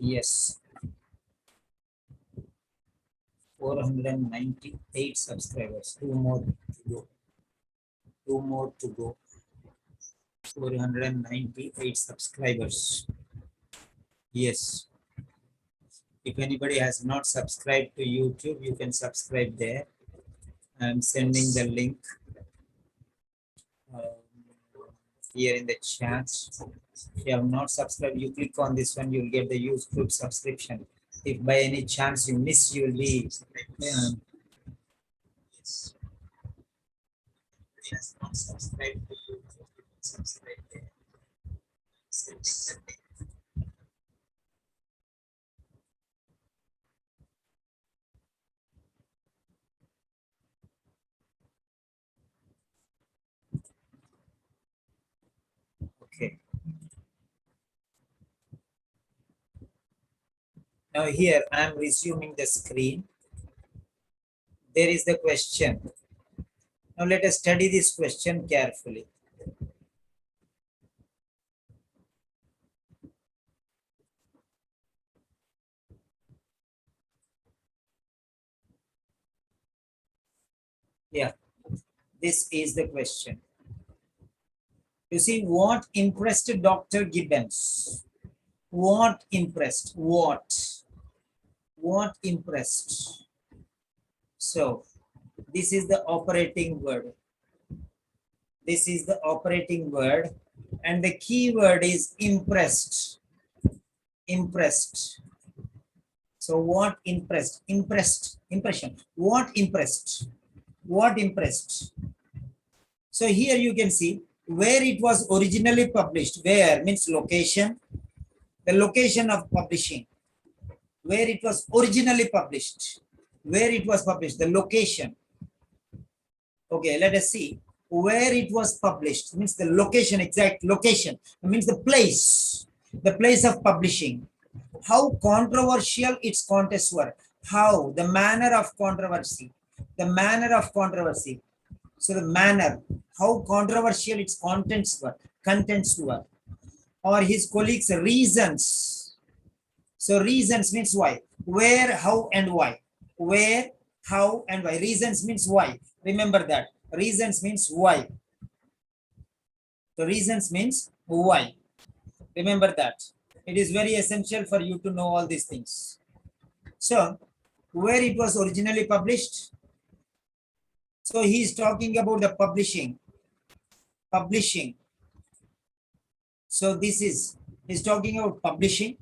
Yes. 498 subscribers. Two more to go. Two more to go. 498 subscribers. Yes. If anybody has not subscribed to YouTube, you can subscribe there. I'm sending the link here in the chat. If you have not subscribed, you click on this one, you'll get the YouTube subscription. If by any chance you miss, you will be has not subscribed to YouTube, you can subscribe there. Okay. Now here I am resuming the screen. There is the question. Now let us study this question carefully. Yeah, this is the question. You see, what impressed Dr. Gibbons? What impressed? What impressed? So, this is the operating word. This is the operating word. And the key word is impressed. Impressed. So, what impressed? Impressed. Impression. What impressed? What impressed? So, here you can see where it was originally published. Where means location. The location of publishing. Where it was originally published. Where it was published. The location. Okay, let us see where it was published. Means the location, exact location. It means the place of publishing. How controversial its contents were. How the manner of controversy. The manner of controversy. So the manner, how controversial its contents were, or his colleagues' reasons. So reasons means why. Where, how, and why. Where, how, and why. Reasons means why. Remember that. Reasons means why. The reasons means why. Remember that. It is very essential for you to know all these things. So, where it was originally published. So, he is talking about the publishing. Publishing. So, this is, he's talking about publishing.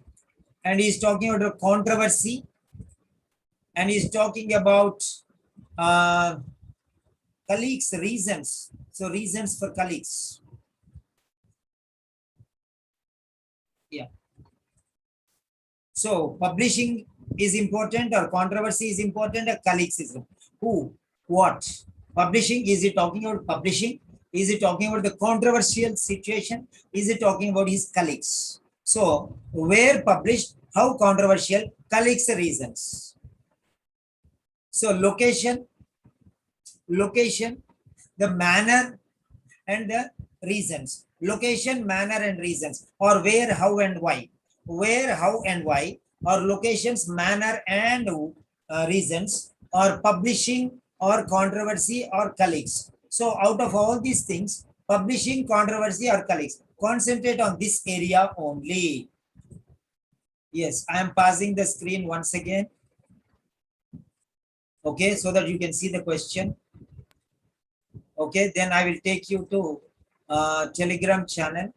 And he's talking about the controversy. And he's talking about colleagues' reasons. So, reasons for colleagues. Yeah. So, publishing is important, or controversy is important, or colleagues is who, what? Publishing, is he talking about publishing? Is he talking about the controversial situation? Is he talking about his colleagues? So, where published, how controversial, colleagues' reasons. So, location, the manner, and the reasons. Location, manner, and reasons, or where, how, and why. Where, how, and why, or locations, manner, and reasons, or publishing, or controversy, or colleagues. So out of all these things, publishing, controversy, or colleagues, concentrate on this area only. Yes, I am passing the screen once again. Okay, so that you can see the question. Okay, then I will take you to Telegram channel.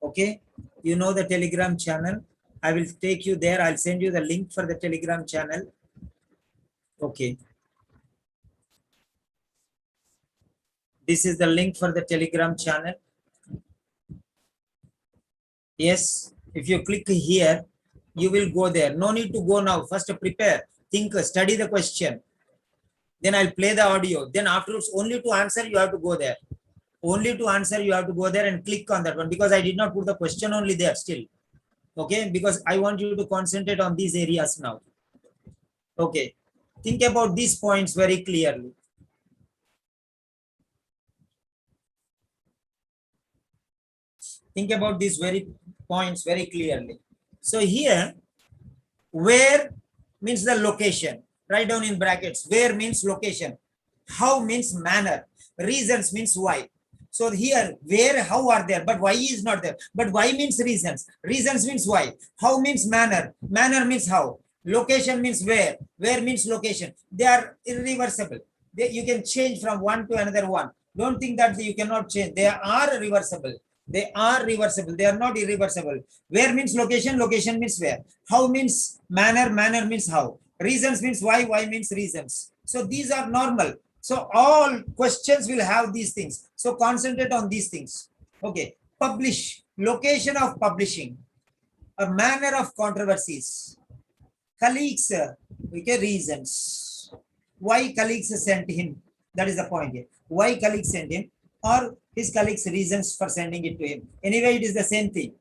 Okay, you know the Telegram channel. I will take you there. I'll send you the link for the Telegram channel. Okay. This is the link for the Telegram channel. Yes, if you click here, you will go there. No need to go now. First prepare, think, study the question. Then I'll play the audio. Then afterwards, only to answer, you have to go there. Only to answer, you have to go there and click on that one, because I did not put the question only there still. Okay, because I want you to concentrate on these areas now. Okay, think about these points very clearly. Think about these very points very clearly. So here, where means the location. Write down in brackets. Where means location. How means manner. Reasons means why. So here, where, how are there, but why is not there. But why means reasons. Reasons means why. How means manner. Manner means how. Location means where. Where means location. They are irreversible. You can change from one to another one. Don't think that you cannot change. They are reversible. They are reversible. They are not irreversible. Where means location. Location means where. How means manner. Manner means how. Reasons means why. Why means reasons. So these are normal. So all questions will have these things. So concentrate on these things. Okay. Publish. Location of publishing. A manner of controversies. Colleagues. Okay. Reasons. Why colleagues sent him. That is the point here. Why colleagues sent him, or his colleagues' reasons for sending it to him. Anyway, it is the same thing.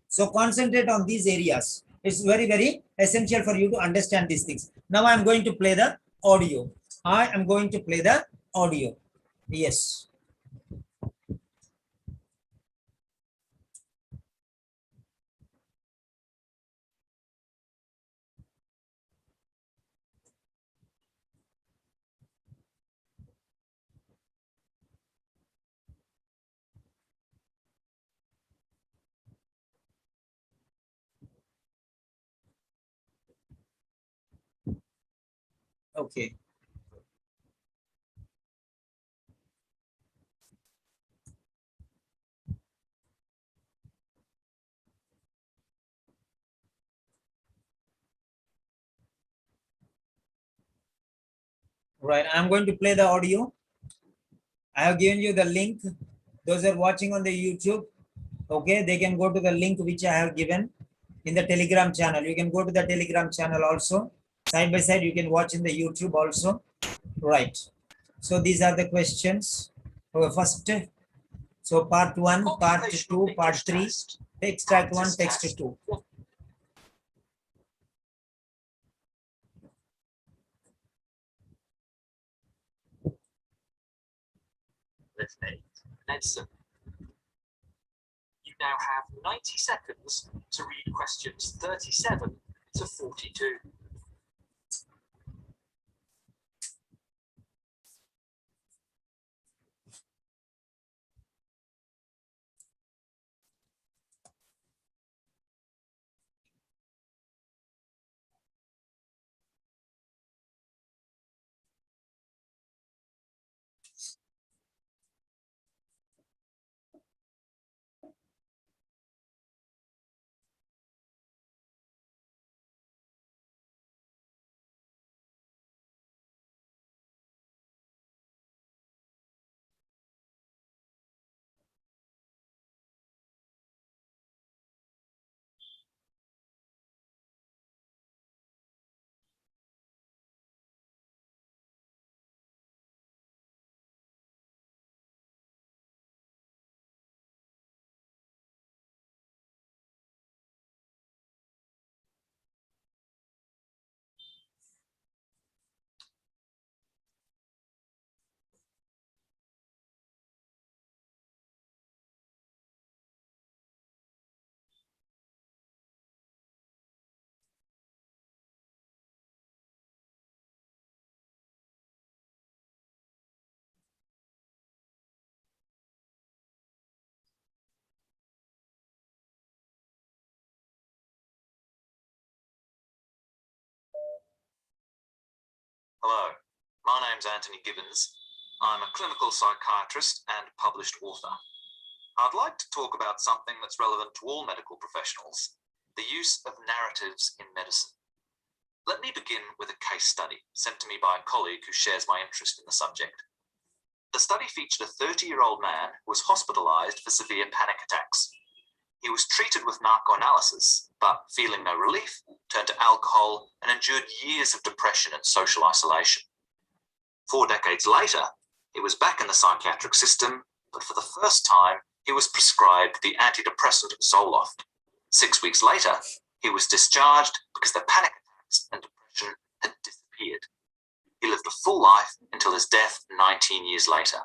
So concentrate on these areas. It's very, very essential for you to understand these things. Now I'm going to play the audio. I am going to play the audio. Yes. Okay. Right. I'm going to play the audio. I have given you the link. Those are watching on the YouTube. Okay, they can go to the link which I have given in the Telegram channel. You can go to the Telegram channel also. Side by side, you can watch in the YouTube also. Right. So these are the questions. First, so part 1, part 2, part 3, text track 1, text 2. Medicine. You now have 90 seconds to read questions 37 to 42. Hello, my name's Anthony Gibbons. I'm a clinical psychiatrist and published author. I'd like to talk about something that's relevant to all medical professionals, the use of narratives in medicine. Let me begin with a case study sent to me by a colleague who shares my interest in the subject. The study featured a 30-year-old man who was hospitalized for severe panic attacks. He was treated with narcoanalysis, but feeling no relief, turned to alcohol and endured years of depression and social isolation. 4 decades later, he was back in the psychiatric system, but for the first time, he was prescribed the antidepressant Zoloft. 6 weeks later, he was discharged because the panic attacks and depression had disappeared. He lived a full life until his death 19 years later.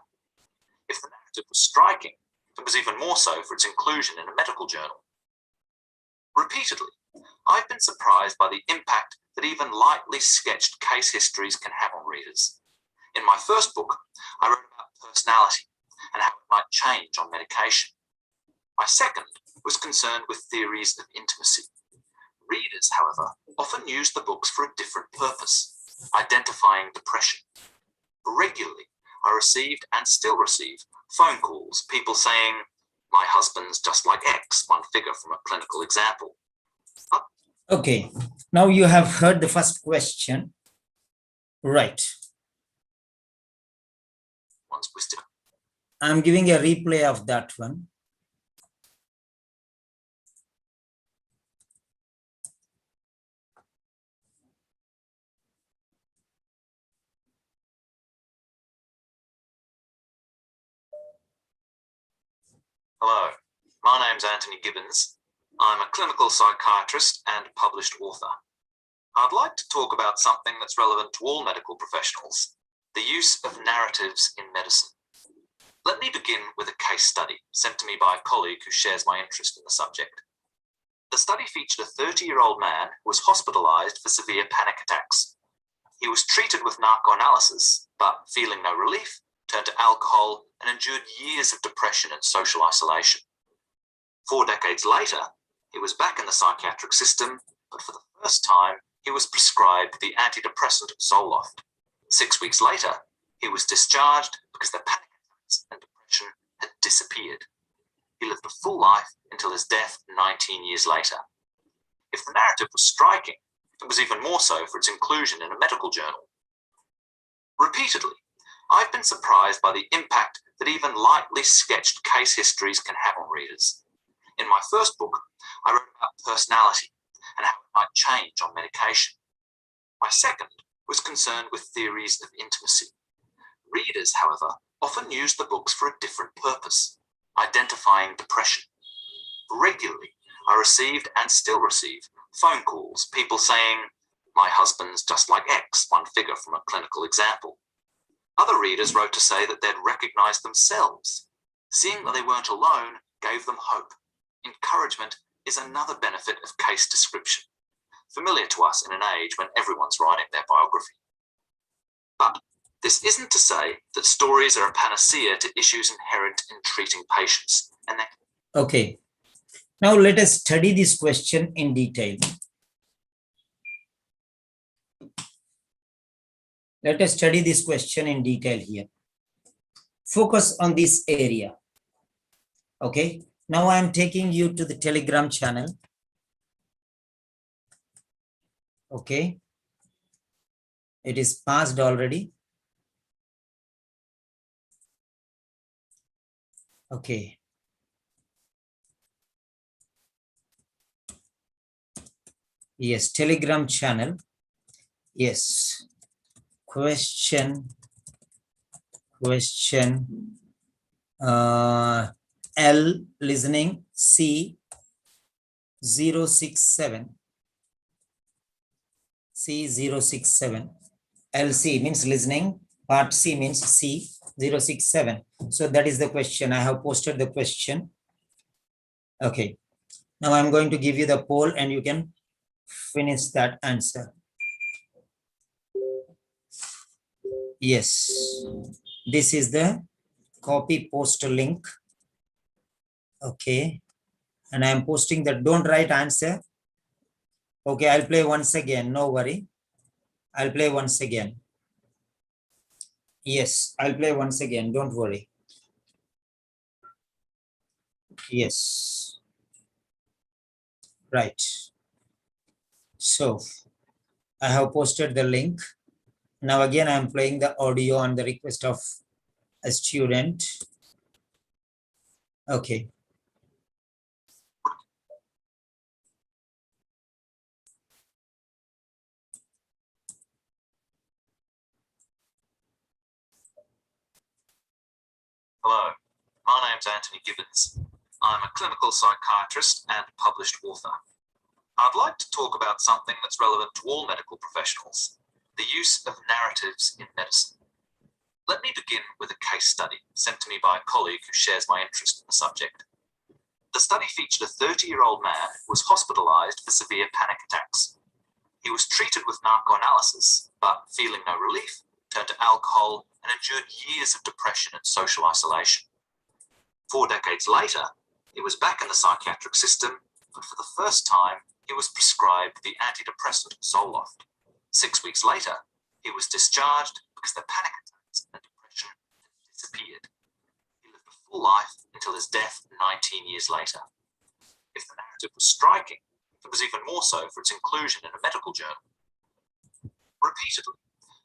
If the narrative was striking, it was even more so for its inclusion in a medical journal. Repeatedly, I've been surprised by the impact that even lightly sketched case histories can have on readers. In my first book, I wrote about personality and how it might change on medication. My second was concerned with theories of intimacy. Readers, however, often use the books for a different purpose, identifying depression. Regularly, I received and still receive phone calls, people saying, "My husband's just like X," one figure from a clinical example. Okay, now you have heard the first question, right? One's wisdom. I'm giving a replay of that one. Hello, my name's Anthony Gibbons. I'm a clinical psychiatrist and published author. I'd like to talk about something that's relevant to all medical professionals, the use of narratives in medicine. Let me begin with a case study sent to me by a colleague who shares my interest in the subject. The study featured a 30-year-old man who was hospitalized for severe panic attacks. He was treated with narcoanalysis, but feeling no relief, turned to alcohol and endured years of depression and social isolation. 4 decades later, he was back in the psychiatric system, but for the first time, he was prescribed the antidepressant Zoloft. 6 weeks later, he was discharged because the panic attacks and depression had disappeared. He lived a full life until his death 19 years later. If the narrative was striking, it was even more so for its inclusion in a medical journal. Repeatedly, I've been surprised by the impact that even lightly sketched case histories can have on readers. In my first book, I wrote about personality and how it might change on medication. My second was concerned with theories of intimacy. Readers, however, often use the books for a different purpose, identifying depression. Regularly, I received and still receive phone calls, people saying, "My husband's just like X," one figure from a clinical example. Other readers wrote to say that they'd recognized themselves. Seeing that they weren't alone gave them hope. Encouragement is another benefit of case description, familiar to us in an age when everyone's writing their biography. But this isn't to say that stories are a panacea to issues inherent in treating patients. Okay, now let us study this question in detail. Let us study this question in detail here. Focus on this area. Okay, now I'm taking you to the Telegram channel. Okay, it is passed already. Okay. Yes, Telegram channel. Yes. Question L listening C 067. C067. LC means listening, part C means C067. So that is the question. I have posted the question. Okay. Now I'm going to give you the poll and you can finish that answer. Yes. This is the copy post link. Okay. And I'm posting the don't write answer. Okay, I'll play once again. No worry. I'll play once again. Yes, I'll play once again. Don't worry. Yes. Right. So I have posted the link. Now again, I'm playing the audio on the request of a student. Okay. Hello, my name's Anthony Gibbons. I'm a clinical psychiatrist and published author. I'd like to talk about something that's relevant to all medical professionals, the use of narratives in medicine. Let me begin with a case study sent to me by a colleague who shares my interest in the subject. The study featured a 30-year-old man who was hospitalized for severe panic attacks. He was treated with narcoanalysis, but feeling no relief, turned to alcohol and endured years of depression and social isolation. 4 decades later, he was back in the psychiatric system, but for the first time, he was prescribed the antidepressant Zoloft. 6 weeks later, he was discharged because the panic attacks and depression had disappeared. He lived a full life until his death 19 years later. If the narrative was striking, it was even more so for its inclusion in a medical journal. Repeatedly,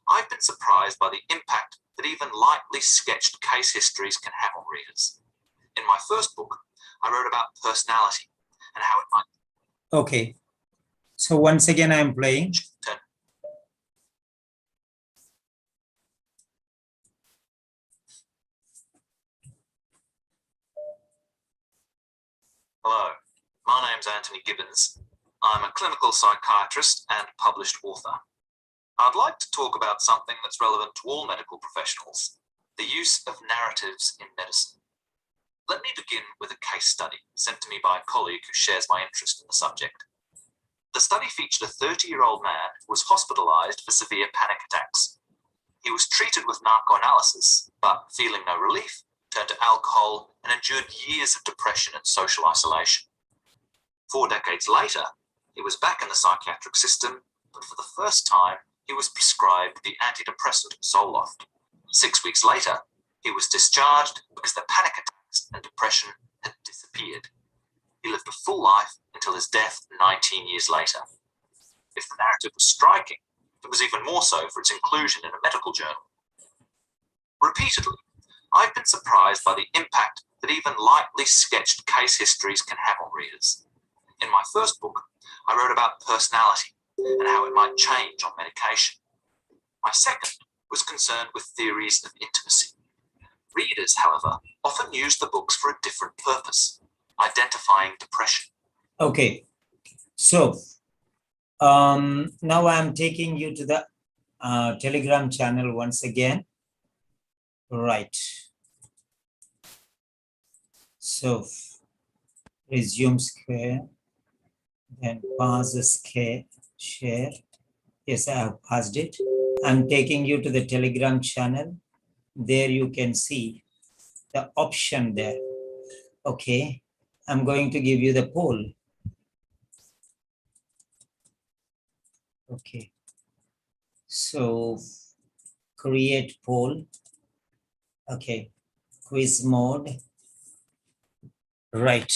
I've been surprised by the impact that even lightly sketched case histories can have on readers. In my first book, I wrote about personality and how it might. Okay. So once again, I'm playing. turn. Hello, my name's Anthony Gibbons. I'm a clinical psychiatrist and published author. I'd like to talk about something that's relevant to all medical professionals, the use of narratives in medicine. Let me begin with a case study sent to me by a colleague who shares my interest in the subject. The study featured a 30-year-old man who was hospitalized for severe panic attacks. He was treated with narcoanalysis, but feeling no relief, turned to alcohol and endured years of depression and social isolation. 4 decades later, he was back in the psychiatric system, but for the first time, he was prescribed the antidepressant Zoloft. 6 weeks later, he was discharged because the panic attacks and depression had disappeared. He lived a full life until his death 19 years later. If the narrative was striking, it was even more so for its inclusion in a medical journal. Repeatedly, I've been surprised by the impact that even lightly sketched case histories can have on readers. In my first book, I wrote about personality and how it might change on medication. My second was concerned with theories of intimacy. Readers, however, often use the books for a different purpose, identifying depression. Okay. So now I'm taking you to the Telegram channel once again. Right. So resume share, then pass the share. Yes, I have passed it. I'm taking you to the Telegram channel. There you can see the option there. Okay. I'm going to give you the poll. Okay. So create poll. Okay. Quiz mode. Right.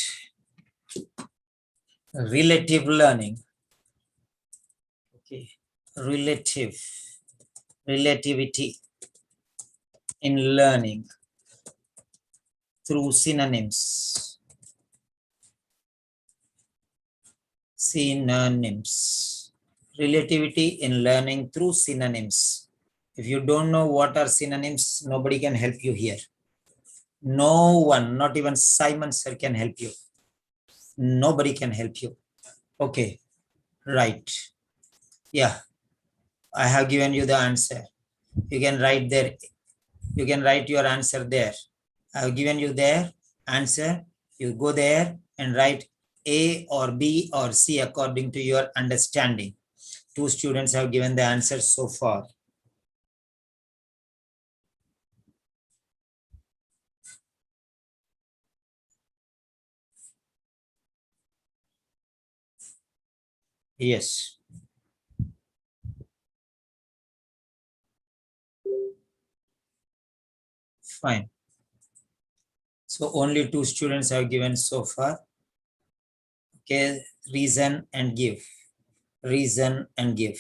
Relative learning. Okay. Relativity in learning through synonyms. Synonyms. Relativity in learning through synonyms. If you don't know what are synonyms, nobody can help you here. No one, not even Simon sir can help you. Nobody can help you. Okay, right. Yeah, I have given you the answer. You can write there. You can write your answer there. I have given you their answer. You go there and write A or B or C according to your understanding. 2 students have given the answer so far. Yes. Fine. So only 2 students have given so far. Okay, reason and give. Reason and give.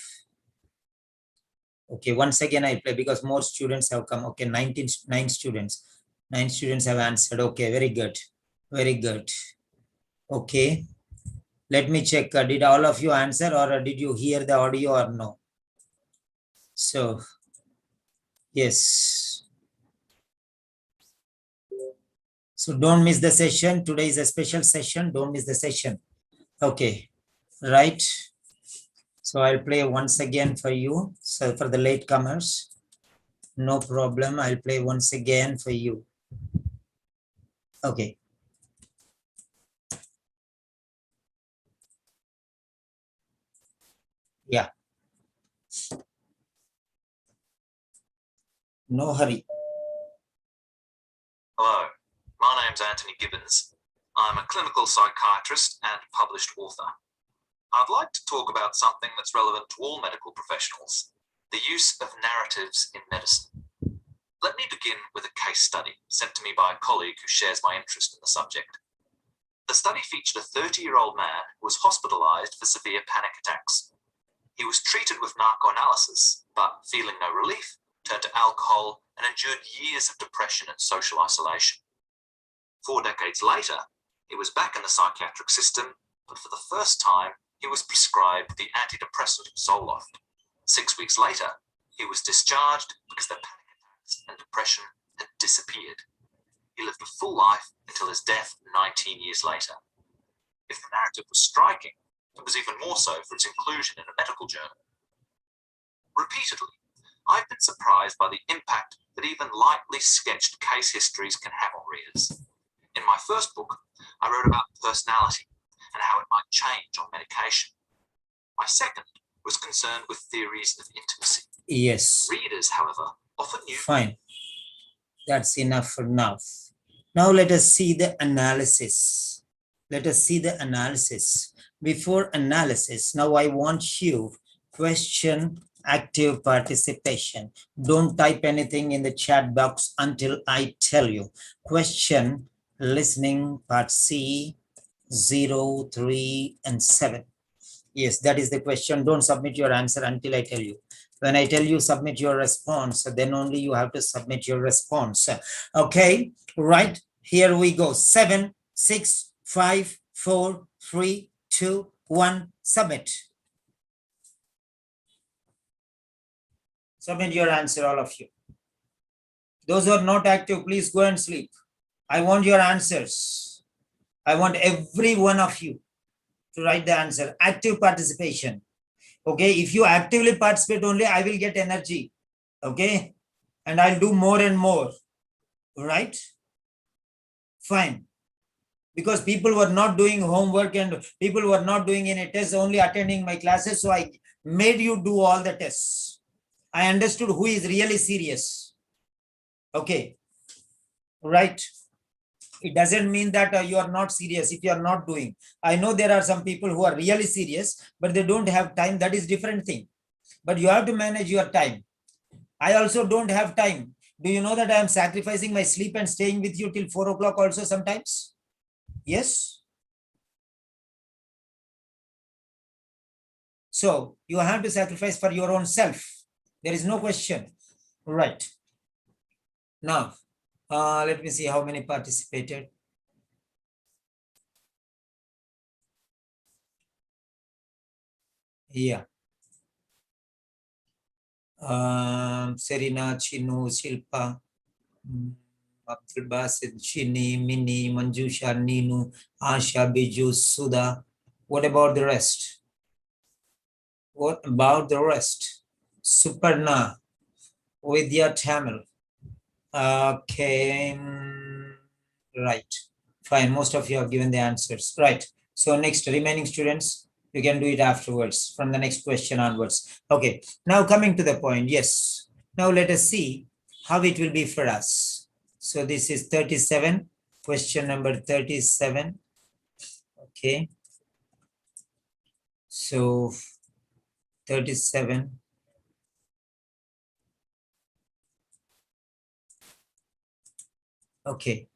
Okay, once again I play because more students have come. Okay, 9 students. 9 students have answered. Okay, very good. Very good. Okay, let me check. Did all of you answer or did you hear the audio or no? So, yes. So don't miss the session. Today is a special session. Don't miss the session. Okay, right. So I'll play once again for you. So for the latecomers, no problem. I'll play once again for you. Okay. Yeah. No hurry. Hello, my name's Anthony Gibbons. I'm a clinical psychiatrist and published author. I'd like to talk about something that's relevant to all medical professionals, the use of narratives in medicine. Let me begin with a case study sent to me by a colleague who shares my interest in the subject. The study featured a 30-year-old man who was hospitalized for severe panic attacks. He was treated with narcoanalysis, but feeling no relief, turned to alcohol and endured years of depression and social isolation. 4 decades later, he was back in the psychiatric system, but for the first time, he was prescribed the antidepressant Zoloft. 6 weeks later, he was discharged because the panic attacks and depression had disappeared. He lived a full life until his death 19 years later. If the narrative was striking, it was even more so for its inclusion in a medical journal. Repeatedly, I've been surprised by the impact that even lightly sketched case histories can have on readers. In my first book, I wrote about personality and how it might change on medication. My second was concerned with theories of intimacy. Yes. Readers, however, often knew. Fine. That's enough for now. Now let us see the analysis. Let us see the analysis. Before analysis, now I want you question active participation. Don't type anything in the chat box until I tell you. Question listening part C 0, 3, and 7. Yes, that is the question. Don't submit your answer until I tell you. When I tell you submit your response, then only you have to submit your response. Okay, right, here we go. 7, 6, 5, 4, 3, 2, 1, submit. Submit your answer, all of you. Those who are not active, please go and sleep. I want your answers. I want every one of you to write the answer. Active participation. Okay, if you actively participate only, I will get energy. Okay, and I'll do more and more. Right? Fine. Because people were not doing homework and people were not doing any tests, only attending my classes. So I made you do all the tests. I understood who is really serious. Okay. Right. It doesn't mean that you are not serious if you are not doing. I know there are some people who are really serious, but they don't have time. That is different thing. But you have to manage your time. I also don't have time. Do you know that I am sacrificing my sleep and staying with you till 4 o'clock also sometimes? Yes. So you have to sacrifice for your own self. There is no question. Right. Now, let me see how many participated. Yeah. Serena, Chinu, Shilpa, Abdul Basit, Chini, Mini, Manjusha, Ninu, Asha, Biju, Sudha. What about the rest? What about the rest? Suparna, Vidya Tamil. Okay, right. Fine, most of you have given the answers. Right. So next, remaining students, you can do it afterwards from the next question onwards. Okay, now coming to the point, yes. Now let us see how it will be for us. So this is 37, question number 37. Okay. So 37. Okay.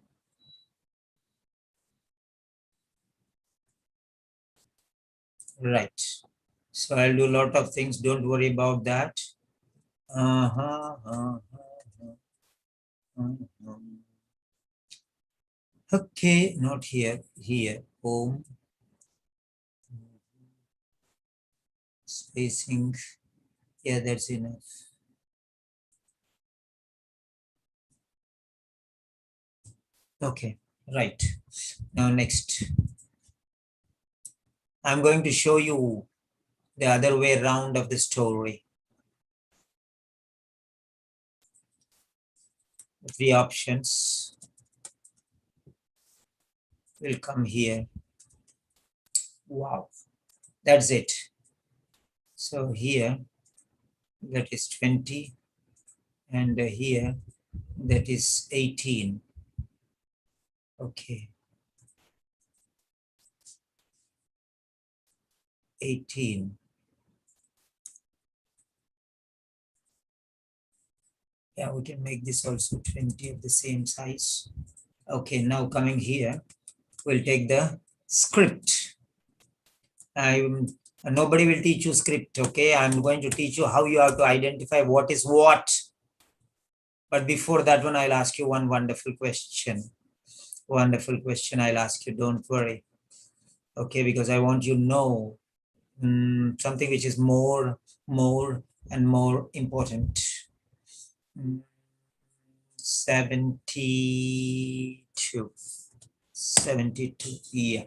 Right. So I'll do a lot of things. Don't worry about that. Okay, not here. Here. Home. Spacing. Yeah, that's enough. Okay. Right. Now next, I'm going to show you the other way around of the story. The three options will come here. Wow, that's it. So here, that is 20, and here, that is 18. Okay. 18. Yeah, we can make this also 20 of the same size. Okay, now coming here, we'll take the script. Nobody will teach you script, okay? I'm going to teach you how you have to identify what is what. But before that one, I'll ask you one wonderful question. Wonderful question I'll ask you, don't worry. Okay, because I want you to know something which is more and more important. 72. 72, yeah.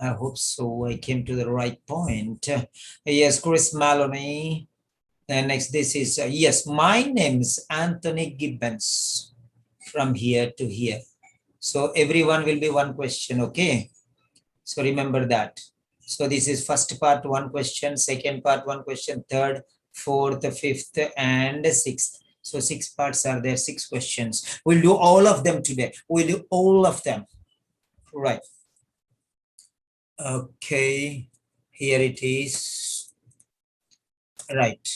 I hope so. I came to the right point. Yes, Chris Maloney. And next, this is, yes, my name is Anthony Gibbons from here to here. So everyone will be one question, okay? So remember that. So this is first part, one question, second part, one question, third, fourth, fifth, and sixth. So 6 parts are there, 6 questions. We'll do all of them today. We'll do all of them. Right. Okay, here it is. Right.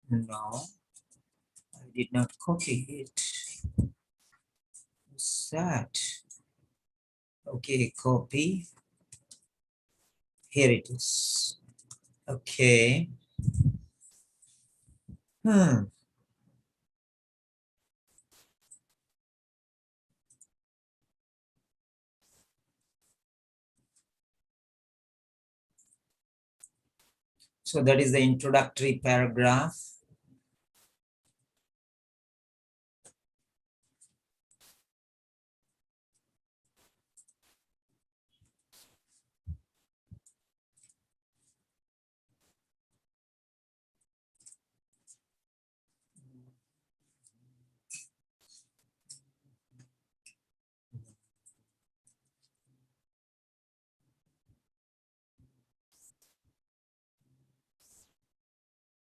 No, I did not copy it. What's that? Okay, copy. Here it is. Okay. So that is the introductory paragraph.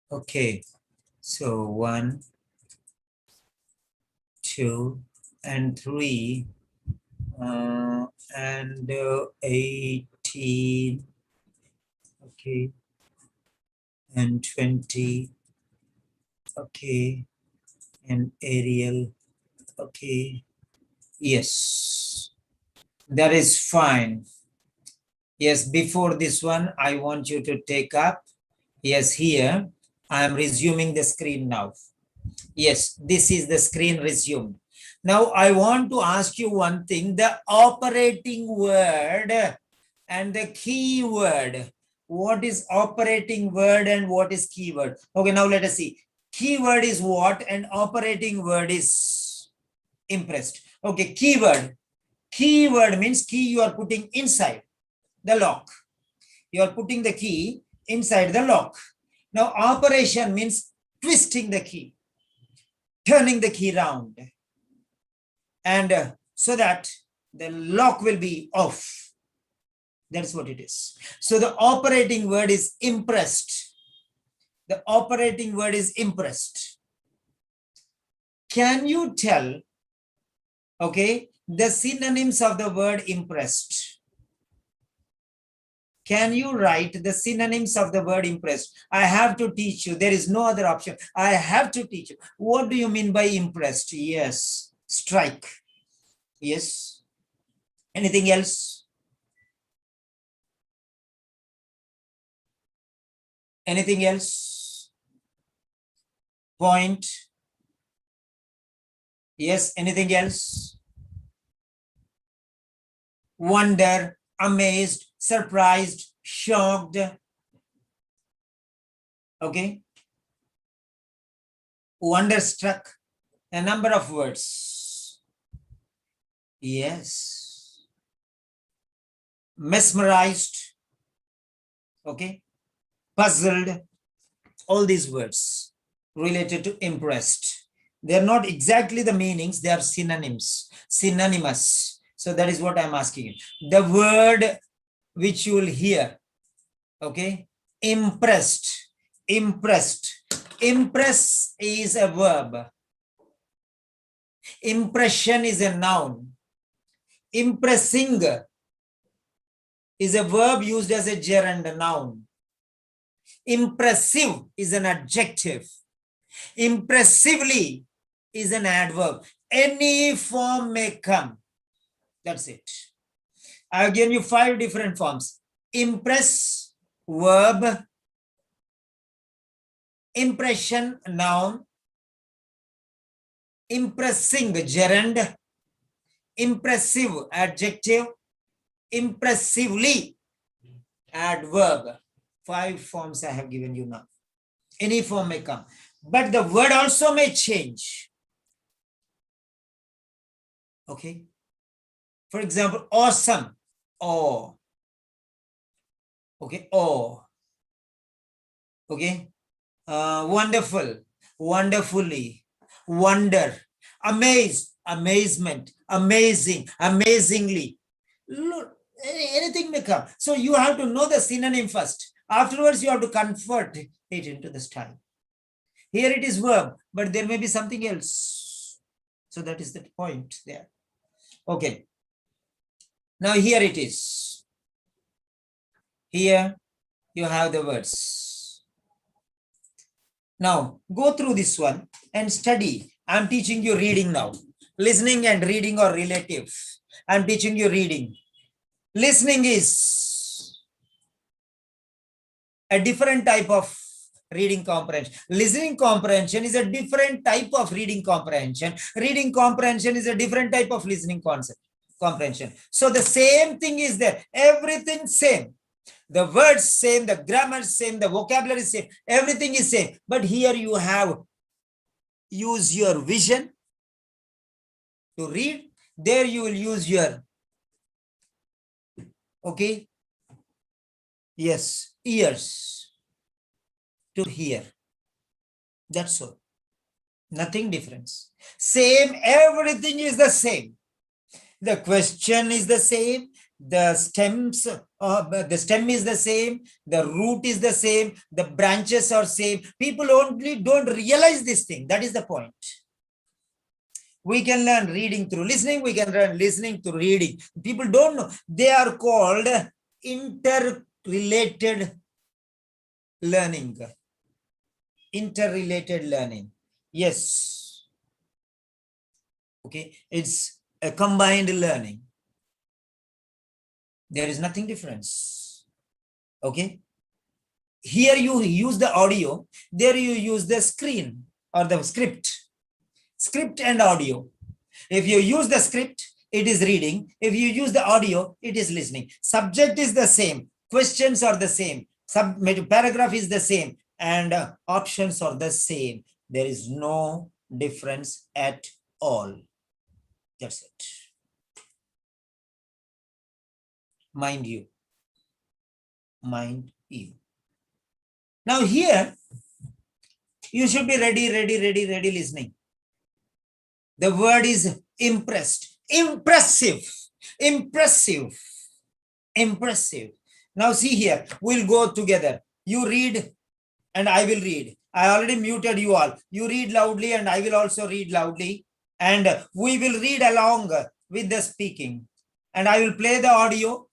Okay, so 1, 2, and 3, and 18, okay, and 20, okay, and Arial, okay, yes, that is fine. Yes, before this one, I want you to take up, yes, here, I am resuming the screen now. Yes, this is the screen resumed. Now I want to ask you one thing, the operating word and the keyword. What is operating word and what is keyword? Okay, now let us see. Keyword is what and operating word is impressed. Okay, keyword. Keyword means key you are putting inside the lock. You are putting the key inside the lock. Now operation means twisting the key, turning the key round, and so that the lock will be off. That's what it is. So the operating word is impressed. The operating word is impressed. Can you tell, okay, the synonyms of the word impressed? Can you write the synonyms of the word impressed? I have to teach you. There is no other option. I have to teach you. What do you mean by impressed? Yes, strike. Yes. Anything else? Anything else? Point. Yes, anything else? Wonder, amazed, surprised, shocked. Okay. Wonderstruck. A number of words. Yes. Mesmerized. Okay. Puzzled. All these words related to impressed. They are not exactly the meanings. They are synonyms. Synonymous. So that is what I'm asking you. The word which you will hear. Okay. Impressed. Impressed. Impress is a verb. Impression is a noun. Impressing is a verb used as a gerund noun. Impressive is an adjective. Impressively is an adverb. Any form may come. That's it. I've given you 5 different forms. Impress, verb. Impression, noun. Impressing, gerund. Impressive, adjective. Impressively, adverb. 5 forms I have given you now. Any form may come. But the word also may change. Okay. For example, awesome. Awe. Okay. Awe. Okay. Wonderful. Wonderfully. Wonder. Amazed. Amazement. Amazing. Amazingly. Look, anything may come. So you have to know the synonym first. Afterwards, you have to convert it into the style. Here it is verb, but there may be something else. So that is the point there. Okay. Now here it is. Here you have the words. Now go through this one and study. I'm teaching you reading now. Listening and reading are relative. I'm teaching you reading. Listening is a different type of reading comprehension. Listening comprehension is a different type of reading comprehension. Reading comprehension is a different type of listening concept comprehension. So the same thing is there. Everything same. The words same, the grammar same, the vocabulary same. Everything is same. But here you have use your vision to read. There you will use your, okay, yes, ears to hear. That's all. Nothing difference. Same, everything is the same. The question is the same. The stems, the stem is the same. The root is the same. The branches are same. People only don't realize this thing. That is the point. We can learn reading through listening. We can learn listening through reading. People don't know. They are called interrelated learning. Interrelated learning. Yes. Okay. It's a combined learning. There is nothing difference. Okay. Here you use the audio. There you use the screen or the script. Script and audio. If you use the script, it is reading. If you use the audio, it is listening. Subject is the same. Questions are the same. Paragraph is the same. And options are the same. There is no difference at all. That's it. Mind you. Mind you. Now here, you should be ready listening. The word is impressed. Impressive. Impressive. Impressive. Now see here, we'll go together. You read and I will read. I already muted you all. You read loudly and I will also read loudly. And we will read along with the speaking. And I will play the audio.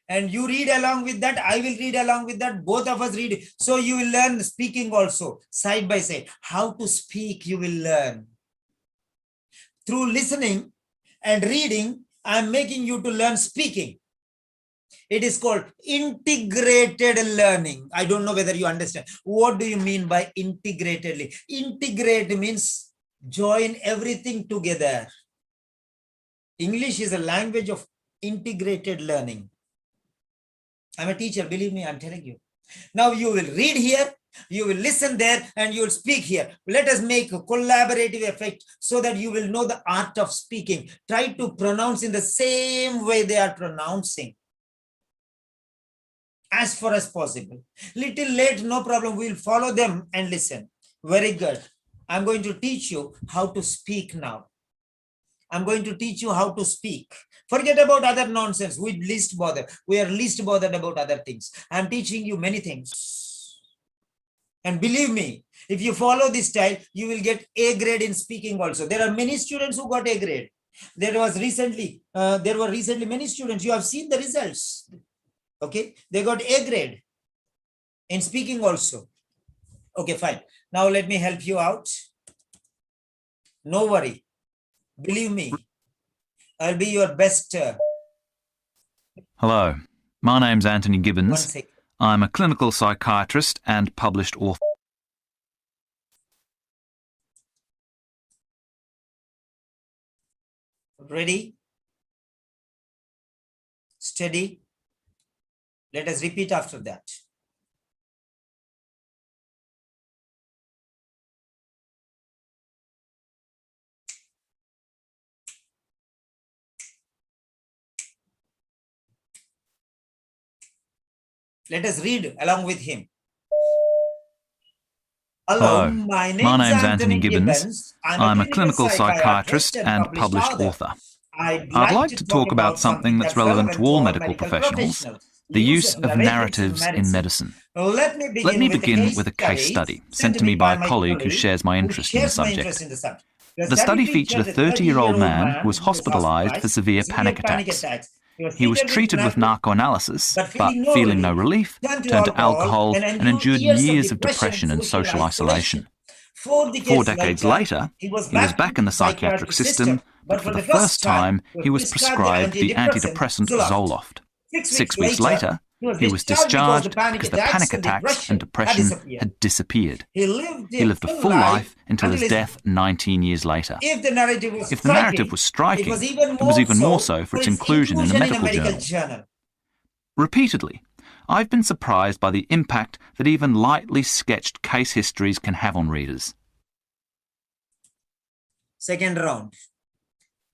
And you read along with that. I will read along with that. Both of us read. So you will learn speaking also, side by side. How to speak, you will learn. Through listening and reading, I am making you to learn speaking. It is called integrated learning. I don't know whether you understand. What do you mean by integratedly? Integrate means join everything together. English is a language of integrated learning. I'm a teacher, believe me, I'm telling you. Now you will read here You will listen there and you will speak here. Let us make a collaborative effect so that you will know the art of speaking. Try to pronounce in the same way they are pronouncing, as far as possible. Little late, no problem. We'll follow them and listen. Very good. I'm going to teach you how to speak now. I'm going to teach you how to speak. Forget about other nonsense. We least bother. We are least bothered about other things. I'm teaching you many things. And believe me, if you follow this style, you will get A grade in speaking also. There are many students who got A grade. There were recently many students. You have seen the results. Okay, they got A grade in speaking also. Okay, fine. Now let me help you out. No worry. Believe me, I'll be your best. Hello, my name's Anthony One Gibbons. second. I'm a clinical psychiatrist and published author. Ready? Steady. Let us repeat after that. Let us read along with him. Hello, my name's Anthony Gibbons. I'm a clinical psychiatrist and published author. I'd like to talk about something that's relevant to all medical professionals, the use of narratives in medicine. Let me begin with a case study sent to me by a colleague who shares my interest in the subject. The study featured a 30-year-old man who was hospitalized for severe panic attacks. He was treated with narcoanalysis, but feeling no relief, turned to alcohol and endured years of depression and social isolation. 4 decades later, he was back in the psychiatric system, but for the first time, he was prescribed the antidepressant Zoloft. 6 weeks later, he was discharged because the panic attacks and depression had disappeared. He lived a full life until his death 19 years later. If the narrative was striking, it was even more so for its inclusion in a medical journal. Repeatedly, I've been surprised by the impact that even lightly sketched case histories can have on readers. Second round.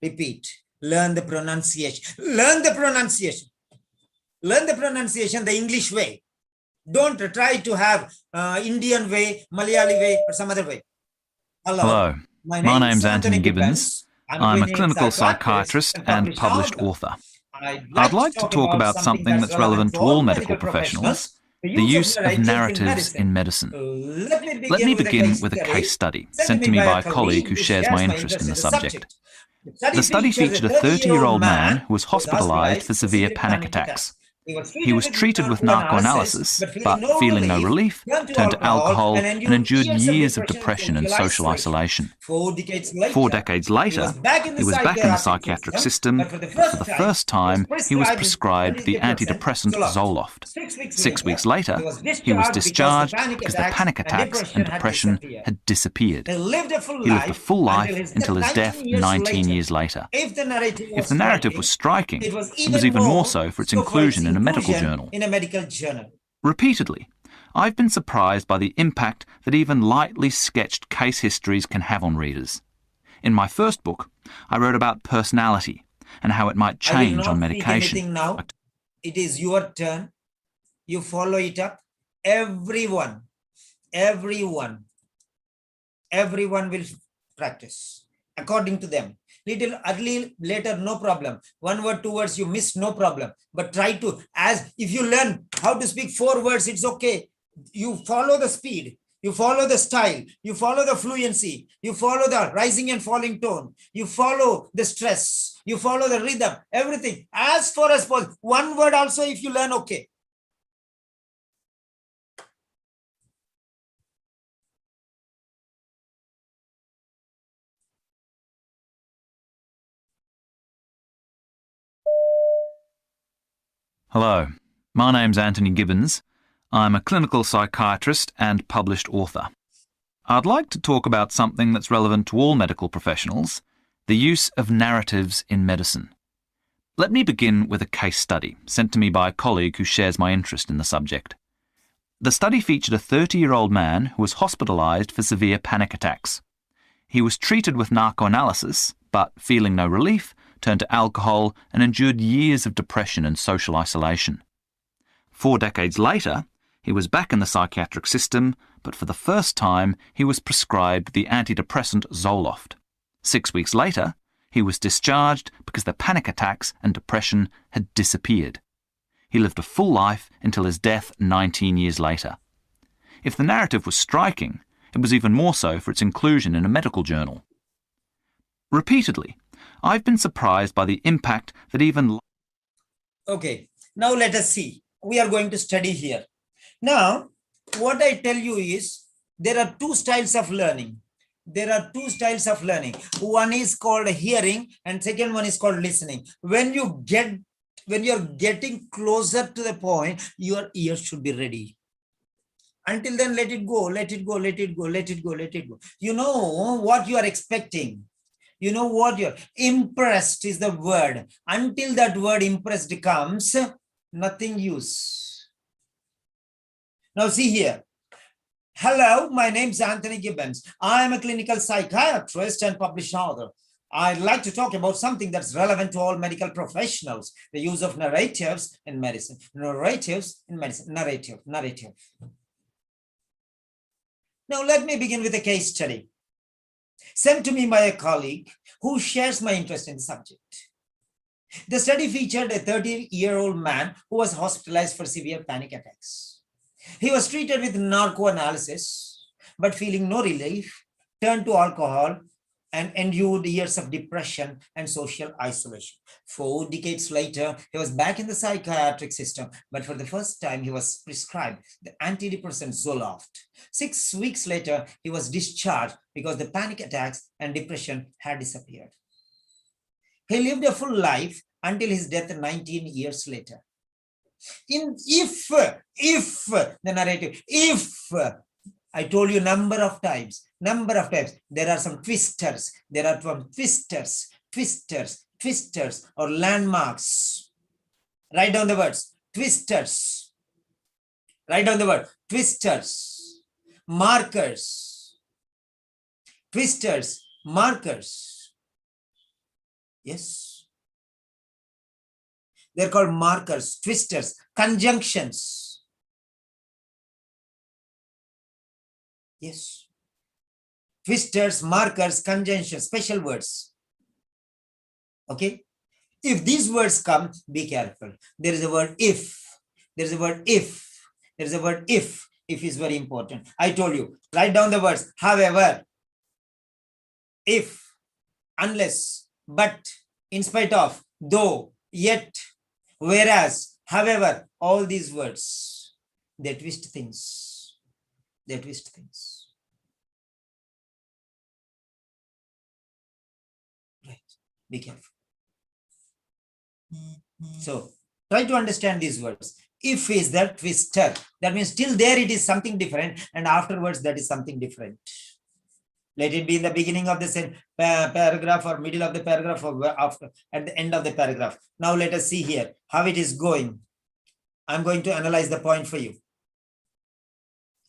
Repeat. Learn the pronunciation. Learn the pronunciation. Learn the pronunciation the English way. Don't try to have Indian way, Malayali way, or some other way. Hello. My name's Anthony Gibbons. I'm a clinical psychiatrist and published author. I'd like to talk about something that's relevant to all medical professionals, the use of narratives in medicine. Let me begin with a case study sent to me by a colleague who shares my interest in the subject. The study featured a 30-year-old man who was hospitalized for severe panic attacks. He was treated with narcoanalysis, but feeling no relief, turned to alcohol and endured years of depression and social isolation. 4 decades later, he was back in the psychiatric system, but for the first time, he was prescribed the antidepressant Zoloft. 6 weeks later, he was discharged because the panic attacks and depression had disappeared. He lived a full life until his death 19 years later. If the narrative was striking, it was even more so for its inclusion in a medical journal. Repeatedly, I've been surprised by the impact that even lightly sketched case histories can have on readers. In my first book, I wrote about personality and how it might change on medication. Now. It is your turn. You follow it up. Everyone will practice according to them. Little early, later, no problem. 1 word, 2 words, you miss, no problem. But try to, as if you learn how to speak 4 words, it's okay. You follow the speed, you follow the style, you follow the fluency, you follow the rising and falling tone, you follow the stress, you follow the rhythm, everything. As far as possible. 1 word also, if you learn, okay. Hello, my name's Anthony Gibbons. I'm a clinical psychiatrist and published author. I'd like to talk about something that's relevant to all medical professionals, the use of narratives in medicine. Let me begin with a case study sent to me by a colleague who shares my interest in the subject. The study featured a 30-year-old man who was hospitalized for severe panic attacks. He was treated with narcoanalysis, but feeling no relief, turned to alcohol and endured years of depression and social isolation. 4 decades later, he was back in the psychiatric system, but for the first time, he was prescribed the antidepressant Zoloft. 6 weeks later, he was discharged because the panic attacks and depression had disappeared. He lived a full life until his death 19 years later. If the narrative was striking, it was even more so for its inclusion in a medical journal. Repeatedly, I've been surprised by the impact that even... Okay, now let us see. We are going to study here. Now, what I tell you is, there are 2 styles of learning. There are 2 styles of learning. One is called hearing and second one is called listening. When you're getting closer to the point, your ears should be ready. Until then, let it go, let it go, let it go, let it go, let it go. You know what you are expecting. You know what you're impressed is the word. Until that word impressed comes, nothing use. Now see here. Hello, my name is Anthony Gibbons. I am a clinical psychiatrist and published author. I'd like to talk about something that's relevant to all medical professionals, the use of narratives in medicine. Narratives in medicine, narrative. Now let me begin with a case study sent to me by a colleague who shares my interest in the subject. The study featured a 30-year-old man who was hospitalized for severe panic attacks. He was treated with narcoanalysis, but feeling no relief, turned to alcohol and endured years of depression and social isolation. 4 decades later, he was back in the psychiatric system, but for the first time, he was prescribed the antidepressant Zoloft. 6 weeks later, he was discharged because the panic attacks and depression had disappeared. He lived a full life until his death 19 years later. If the narrative, I told you number of times, there are some twisters, twisters or landmarks. Write down the words, twisters. Write down the word, twisters, markers, twisters, markers. Yes. They're called markers, twisters, conjunctions. Yes. Twisters, markers, conjunctions, special words. Okay. If these words come, be careful. There is a word if. There is a word if. There is a word if. If is very important. I told you. Write down the words. However, if, unless, but, in spite of, though, yet, whereas, however, all these words, they twist things. They twist things. Right. Be careful. So, try to understand these words. If is the twister. That means till there it is something different, and afterwards that is something different. Let it be in the beginning of the paragraph or middle of the paragraph or after at the end of the paragraph. Now let us see here how it is going. I'm going to analyze the point for you.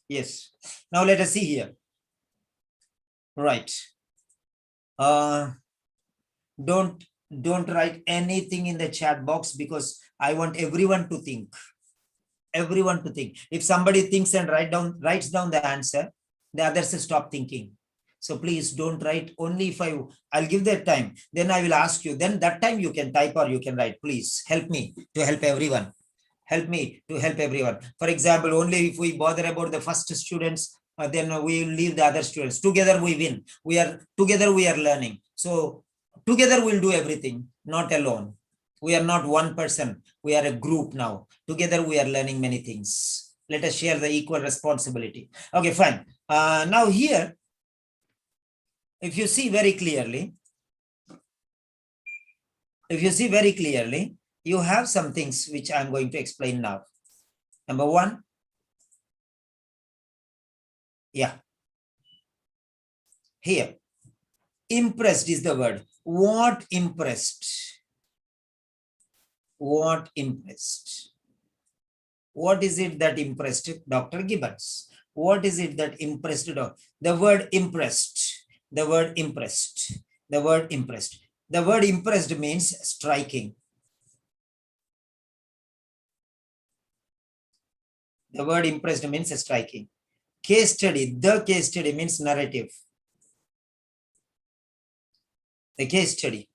Yes. Now let us see here. Right. Don't write anything in the chat box because I want everyone to think. Everyone to think. If somebody thinks and writes down the answer, the others stop thinking. So please don't write. Only if I'll give that time. Then I will ask you. Then that time you can type or you can write. Please help me to help everyone. Help me to help everyone. For example, only if we bother about the first students, then we will leave the other students. Together we win. Together we are learning. So together we'll do everything, not alone. We are not one person. We are a group now. Together we are learning many things. Let us share the equal responsibility. Okay, fine. Now here, if you see very clearly, you have some things which I'm going to explain now. Number one, yeah, here, impressed is the word. What impressed? What impressed? What is it that impressed Dr. Gibbons? What is it that impressed Dr. The word impressed, the word impressed, the word impressed. The word impressed means striking. The word impressed means striking. Case study, the case study means narrative. The case study.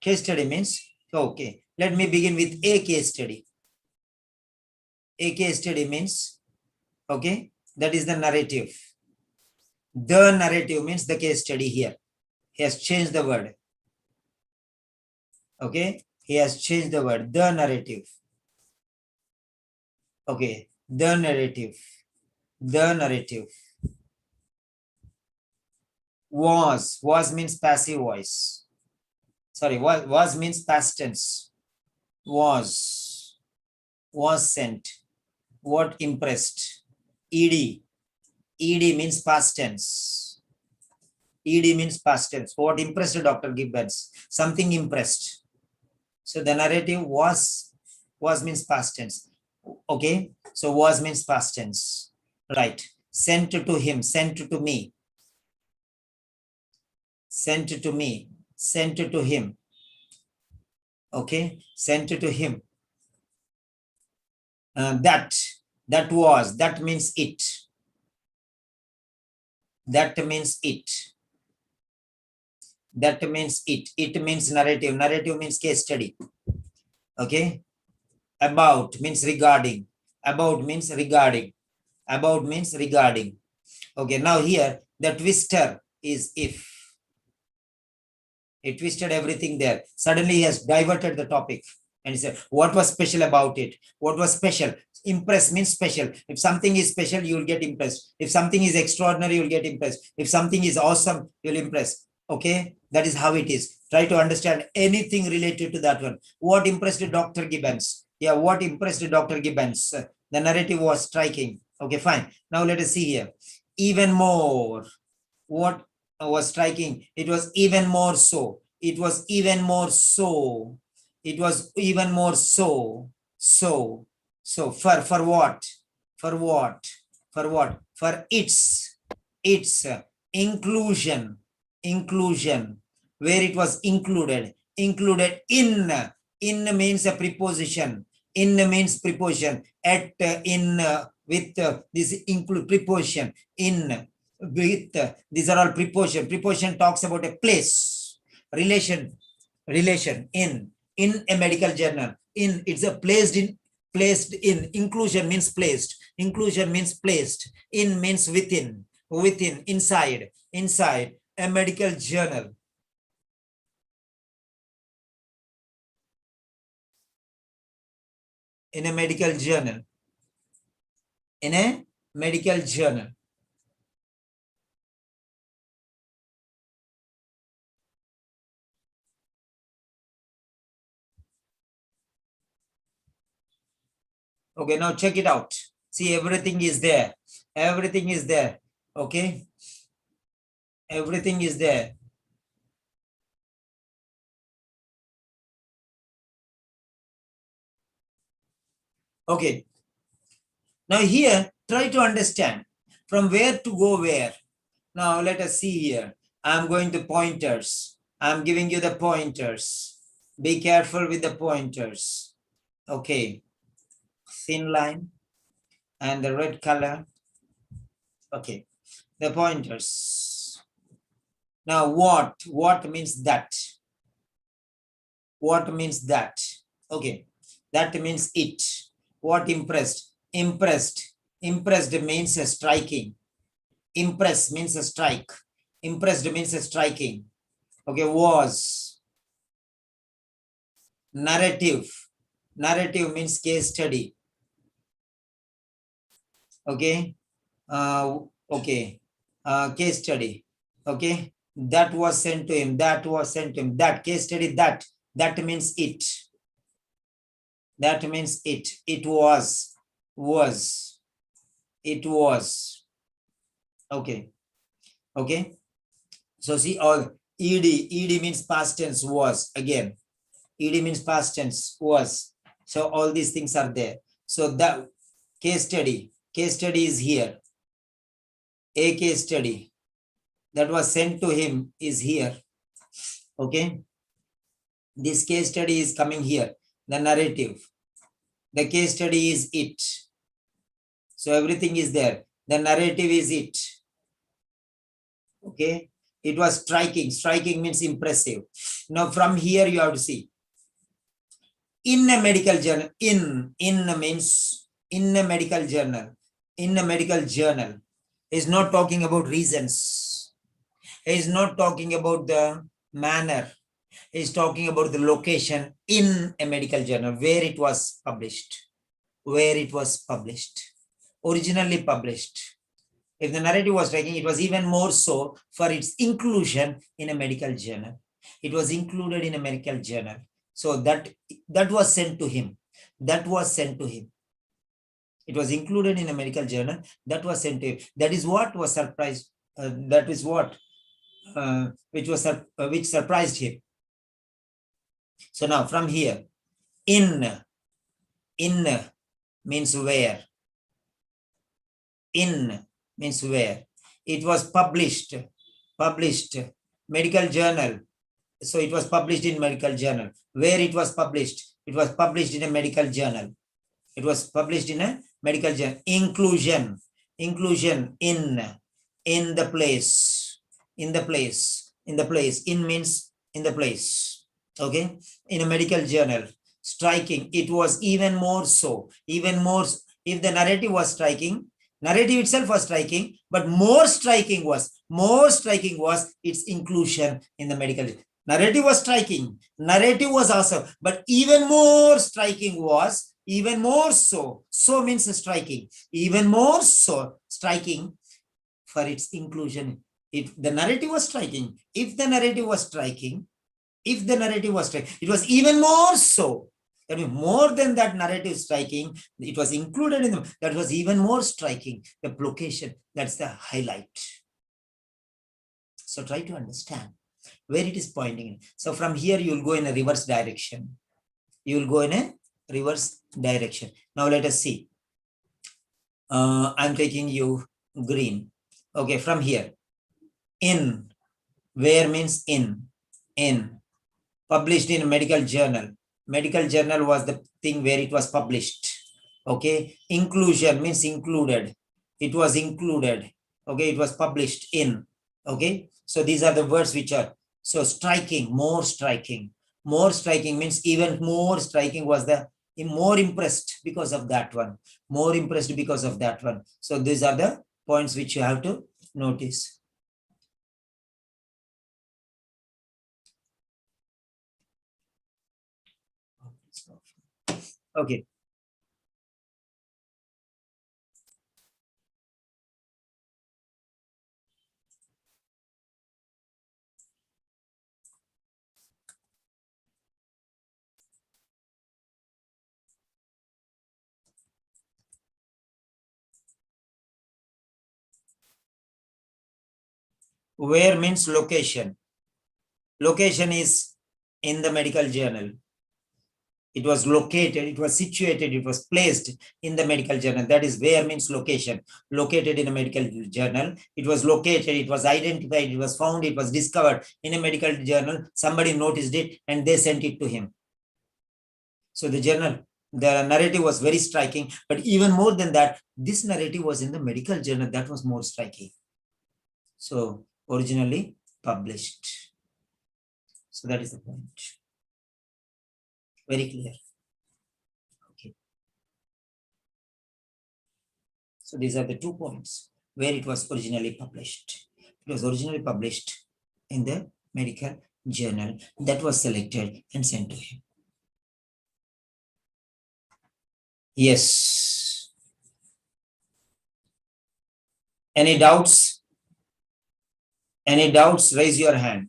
Case study means, okay, let me begin with a case study. A case study means, okay, that is the narrative. The narrative means the case study here. He has changed the word. Okay, he has changed the word, the narrative. Okay, the narrative. The narrative. Was means passive voice. Sorry, was means past tense. Was sent. What impressed? Ed means past tense. Ed means past tense. What impressed Dr. Gibbons? Something impressed. So the narrative was means past tense. Okay, so was means past tense. Right. Sent to him, sent to me. Sent to me, sent to him. Okay, sent to him. That was, that means it. That means it. That means it. It means narrative. Narrative means case study. Okay. About means regarding. About means regarding. About means regarding. Okay, now here the twister is if. He twisted everything there. Suddenly he has diverted the topic and he said, what was special about it? What was special? Impress means special. If something is special, you will get impressed. If something is extraordinary, you will get impressed. If something is awesome, you'll impress. Okay, that is how it is. Try to understand anything related to that one. What impressed Dr. Gibbons? Yeah, what impressed Dr. Gibbons? The narrative was striking. Okay, fine. Now let us see here. Even more. What was striking? It was even more so. It was even more so. It was even more so. So for what? For what? For what? For its inclusion, where it was included in means a preposition, in means preposition, at, in, with this include preposition, in, with, these are all preposition. Preposition talks about a place, relation, in a medical journal, in, it's a placed in, inclusion means placed, in means within, inside a medical journal. In a medical journal. In a medical journal. Okay, now check it out. See, everything is there. Everything is there. Okay. Everything is there. Okay. Now here, try to understand from where to go where. Now let us see here. I'm going to pointers. I'm giving you the pointers. Be careful with the pointers. Okay. Thin line and the red color. Okay. The pointers. Now what means that? What means that? Okay. That means it. What impressed? Impressed means a striking. Impress means a strike. Impressed means a striking. Okay, was. Narrative means case study. Okay. Okay. Case study. Okay. That was sent to him. That was sent to him. That case study. That means it. That means it. It was. It was. Okay. Okay. So see, all ed means past tense, was. Again, ed means past tense, was. So all these things are there. So that Case study is here. A case study that was sent to him is here. Okay. This case study is coming here. The narrative. The case study is it. So everything is there. The narrative is it. Okay. It was striking. Striking means impressive. Now from here you have to see. In a medical journal, in means in a medical journal. In a medical journal is not talking about reasons. Is not talking about the manner. Is talking about the location in a medical journal where it was published. Where it was published. Originally published. If the narrative was striking, it was even more so for its inclusion in a medical journal. It was included in a medical journal. So that was sent to him. That was sent to him. It was included in a medical journal. That was sent to him. That is what was surprised. That is what which surprised him. So now from here, in means where. In means where. It was published, medical journal. So it was published in medical journal. Where it was published? It was published in a medical journal. It was published in a medical journal. Inclusion in the place. In means in the place. Okay. In a medical journal. Striking. It was even more so. Even more. If the narrative was striking, narrative itself was striking, but more striking was its inclusion in the medical. Narrative was striking. Narrative was awesome, but even more striking was, even more so. So means striking. Even more so striking for its inclusion. If the narrative was striking, it was even more so. That means more than that narrative striking, it was included in them. That was even more striking. The location, that's the highlight. So try to understand where it is pointing. So from here, you will go in a reverse direction. Now let us see. I'm taking you green. Okay, from here. In, where means in. Published in a medical journal. Medical journal was the thing where it was published. Okay. Inclusion means included. It was included. Okay. It was published in. Okay. So these are the words which are so striking, more striking. More striking means even more striking was the more impressed because of that one. More impressed because of that one. So these are the points which you have to notice. Okay. Where means location. Location is in the medical journal. It was located, it was situated, it was placed in the medical journal. That is where means location. Located in a medical journal. It was located, it was identified, it was found, it was discovered in a medical journal. Somebody noticed it and they sent it to him. So the narrative was very striking, but even more than that, this narrative was in the medical journal. That was more striking. So originally published. So that is the point. Very clear. Okay. So these are the 2 points where it was originally published. It was originally published in the medical journal that was selected and sent to him. Yes. Any doubts? Any doubts? Raise your hand.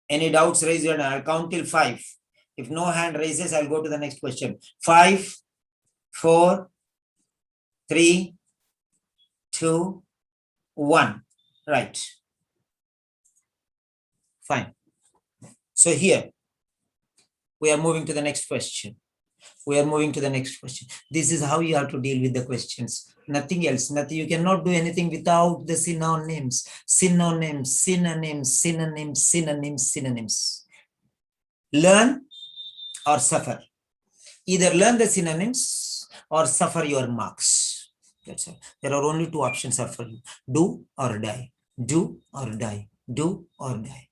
Any doubts? Raise your hand. I'll count till 5. If no hand raises, I'll go to the next question. 5, 4, 3, 2, 1. Right. Fine. So here, we are moving to the next question. We are moving to the next question. This is how you have to deal with the questions. Nothing else. Nothing. You cannot do anything without the synonyms. Synonyms, synonyms, synonyms, synonyms, synonyms. Learn or suffer. Either learn the synonyms or suffer your marks. That's all. There are only two options for you. Do or die. Do or die. Do or die.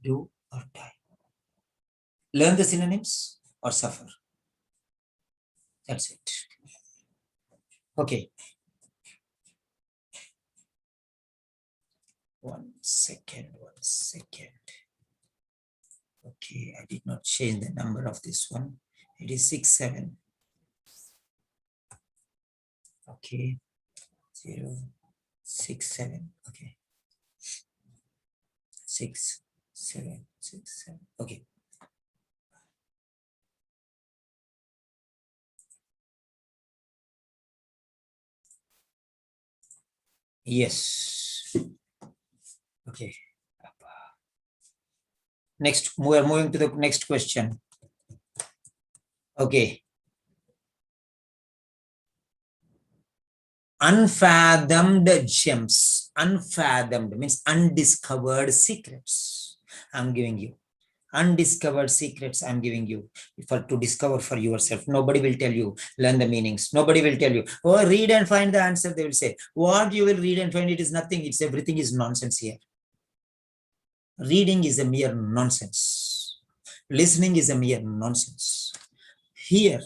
Do or die. Learn the synonyms or suffer. That's it. Okay. 1 second, 1 second. Okay, I did not change the number of this one. It is 6, 7. Okay. 0, 6, 7. Okay. 6, 7, 6, 7. Okay. Yes. Okay. Next, we are moving to the next question. Okay. Unfathomed gems. Unfathomed means undiscovered secrets. I'm giving you. Undiscovered secrets I'm giving you to discover for yourself. Nobody will tell you, learn the meanings. Nobody will tell you, oh, read and find the answer. They will say, what you will read and find, it is nothing. It's everything is nonsense here. Reading is a mere nonsense. Listening is a mere nonsense. Here.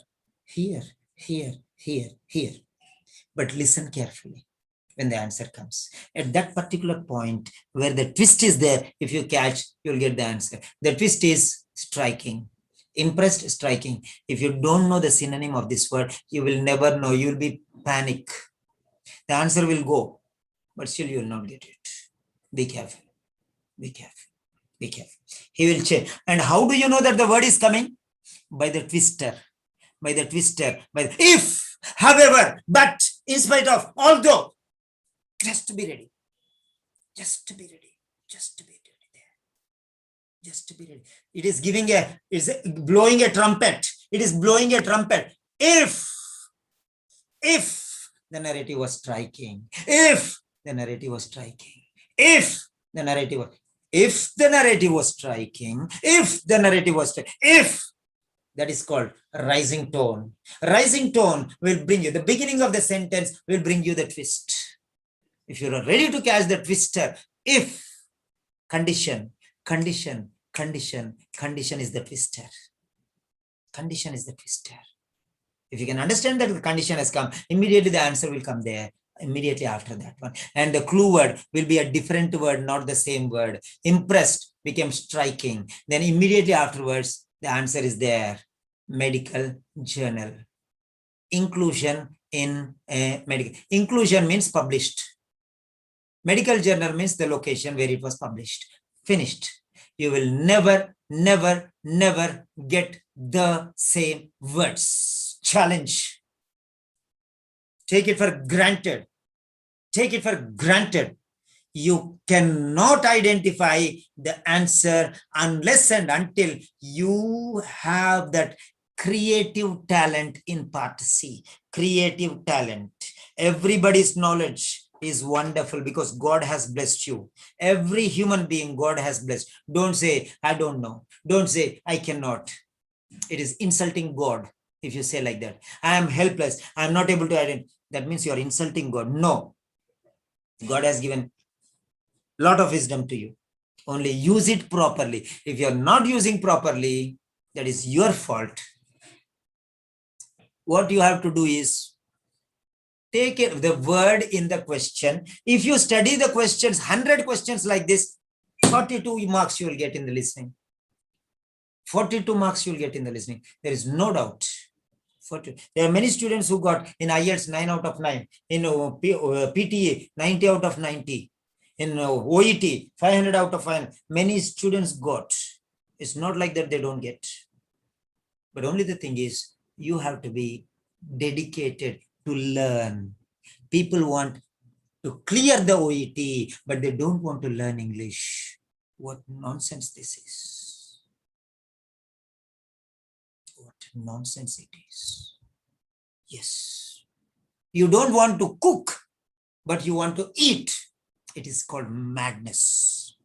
But listen carefully when the answer comes. At that particular point where the twist is there, if you catch, you'll get the answer. The twist is striking. Impressed, striking. If you don't know the synonym of this word, you will never know. You'll be panic. The answer will go, but still you will not get it. Be careful. Be careful. Be careful. He will change. And how do you know that the word is coming? By the twister. By the twister. By the if, however, but, in spite of, although. Just to be ready. Just to be ready. Just to be ready there. Just to be ready. It is giving a, it's blowing a trumpet. It is blowing a trumpet. If the narrative was striking. If the narrative was striking. If the narrative was striking. If that is called rising tone. Rising tone will bring you, the beginning of the sentence will bring you the twist. If you are ready to catch the twister, if, condition is the twister. Condition is the twister. If you can understand that the condition has come, immediately the answer will come there. Immediately after that one. And the clue word will be a different word, not the same word. Impressed became striking. Then immediately afterwards, the answer is there. Medical journal. Inclusion in a medical. Inclusion means published. Medical journal means the location where it was published. Finished. You will never get the same words. Challenge. Take it for granted. Take it for granted. You cannot identify the answer unless and until you have that creative talent in part C. Creative talent. Everybody's knowledge is wonderful because God has blessed you. Every human being God has blessed. Don't say, I don't know. Don't say, I cannot. It is insulting God if you say like that. I am helpless. I am not able to identify. That means you are insulting God. No. God has given a lot of wisdom to you. Only use it properly. If you are not using properly, that is your fault. What you have to do is take it, the word in the question. If you study the questions, 100 questions like this, 42 marks you will get in the listening. 42 marks you will get in the listening. There is no doubt. There are many students who got in IELTS 9 out of 9, in PTA 90 out of 90, in OET 500 out of 500. Many students got. It's not like that they don't get. But only the thing is, you have to be dedicated to learn. People want to clear the OET, but they don't want to learn English. What nonsense this is. What nonsense it is. Yes. You don't want to cook, but you want to eat. It is called madness.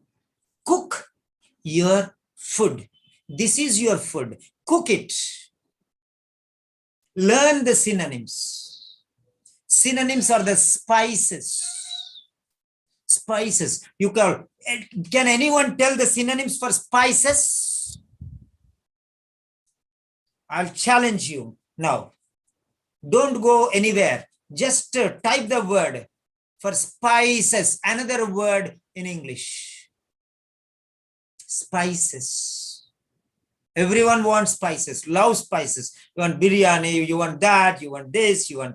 Cook your food. This is your food. Cook it. Learn the synonyms. Synonyms are the spices. Spices. Can anyone tell the synonyms for spices? I'll challenge you now. Don't go anywhere. Just type the word for spices, another word in English. Spices. Everyone wants spices, love spices. You want biryani, you want that, you want this, you want...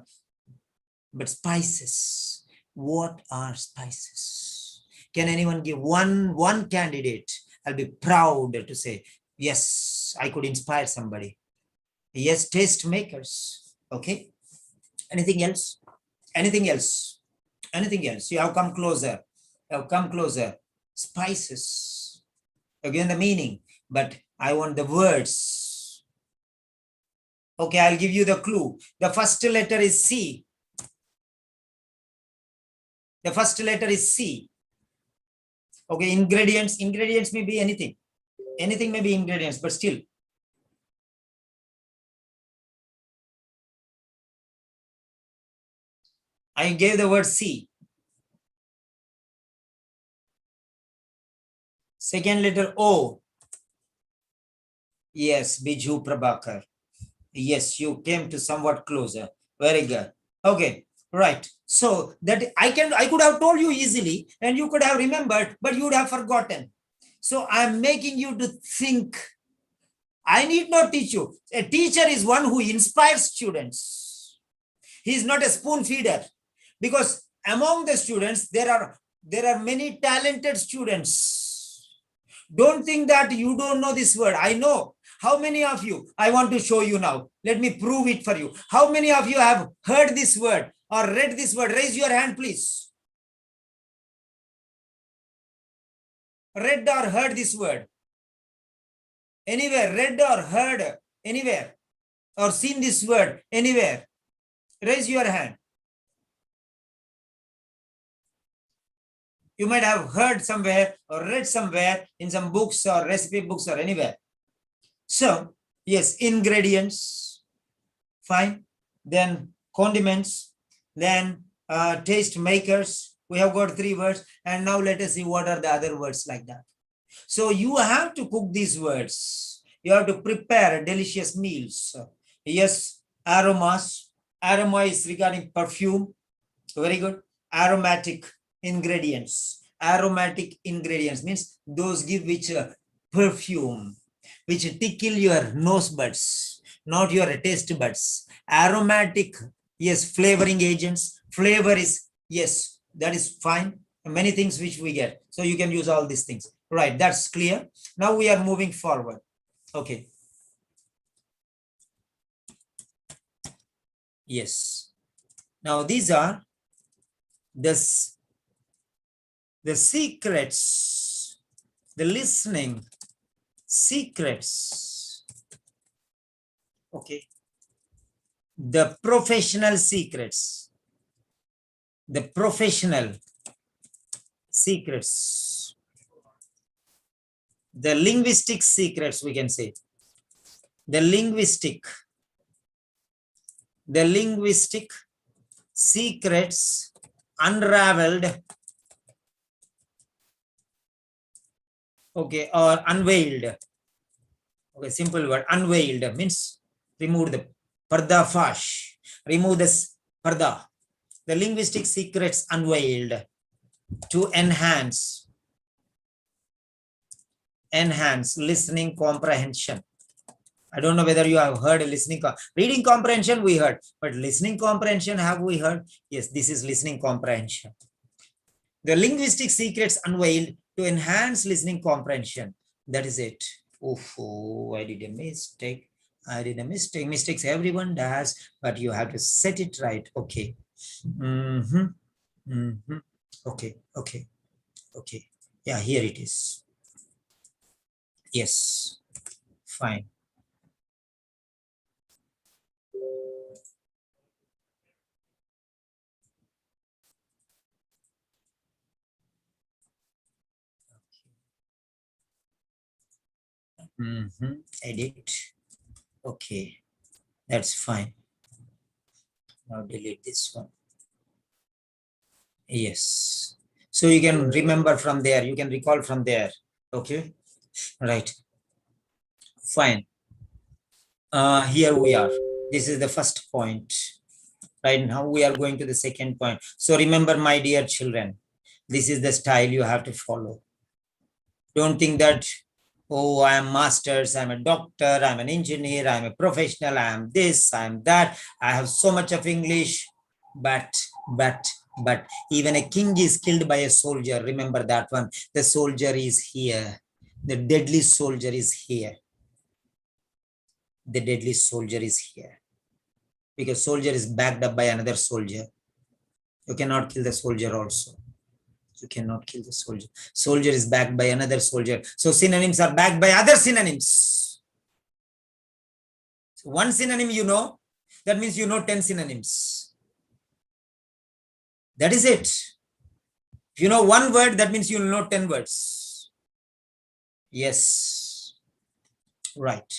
But spices, what are spices? Can anyone give one candidate? I'll be proud to say, yes, I could inspire somebody. Yes, taste makers. Okay. Anything else? Anything else? Anything else? You have come closer. You have come closer. Spices. Again, the meaning, but I want the words. Okay, I'll give you the clue. The first letter is C. The first letter is C. Okay, ingredients. Ingredients may be anything. Anything may be ingredients, but still. I gave the word C. Second letter O. Yes, Biju Prabhakar. Yes, you came to somewhat closer. Very good. Okay, right. So that I could have told you easily and you could have remembered, but you would have forgotten. So I'm making you to think. I need not teach you. A teacher is one who inspires students. He is not a spoon feeder, because among the students, there are many talented students. Don't think that you don't know this word. I know. How many of you? I want to show you now. Let me prove it for you. How many of you have heard this word or read this word? Raise your hand, please. Read or heard this word? Anywhere? Read or heard anywhere? Or seen this word anywhere? Raise your hand. You might have heard somewhere or read somewhere in some books or recipe books or anywhere. So, yes, ingredients, fine. Then condiments, then taste makers. We have got 3 words. And now let us see what are the other words like that. So you have to cook these words. You have to prepare delicious meals. Yes, aromas. Aroma is regarding perfume. Very good. Aromatic ingredients. Aromatic ingredients means those give which perfume, which tickle your nose buds, not your taste buds. Aromatic, yes, flavoring agents. Flavor is, yes, that is fine. Many things which we get. So you can use all these things. Right, that's clear. Now we are moving forward. Okay. Yes. Now these are the secrets, the listening secrets. Okay. The professional secrets. The professional secrets. The linguistic secrets, we can say. The linguistic secrets unraveled, okay, or unveiled. Okay, simple word. Unveiled means remove the parda fash, remove this parda. The linguistic secrets unveiled to enhance listening comprehension. I don't know whether you have heard listening. Reading comprehension we heard, but listening comprehension have we heard? Yes, this is listening comprehension. The linguistic secrets unveiled to enhance listening comprehension. That is it. Oh, I did a mistake. I did a mistake. Mistakes everyone does, but you have to set it right. Okay. Okay. Yeah, here it is. Yes, fine. Edit. Okay, that's fine. Now delete this one. Yes. So you can remember from there, you can recall from there. Okay, right. Fine. Here we are. This is the first point. Right now we are going to the second point. So remember, my dear children, this is the style you have to follow. Don't think that, oh, I am masters, I'm a doctor, I'm an engineer, I'm a professional, I am this, I'm that, I have so much of English, but even a king is killed by a soldier. Remember that one. The soldier is here. The deadly soldier is here. The deadly soldier is here. Because soldier is backed up by another soldier. You cannot kill the soldier also. You cannot kill the soldier. Soldier is backed by another soldier. So synonyms are backed by other synonyms. So one synonym you know, that means you know 10 synonyms. That is it. If you know one word, that means you know 10 words. Yes. Right.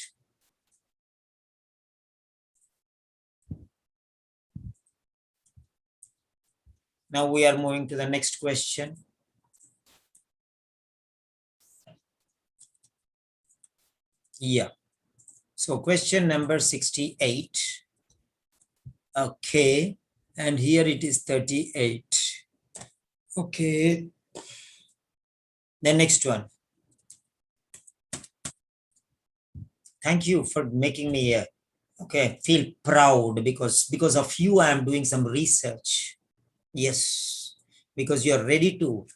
Now we are moving to the next question. Yeah. So question number 68. Okay. And here it is 38. Okay. The next one. Thank you for making me feel proud because of you I am doing some research. Yes, because you are ready to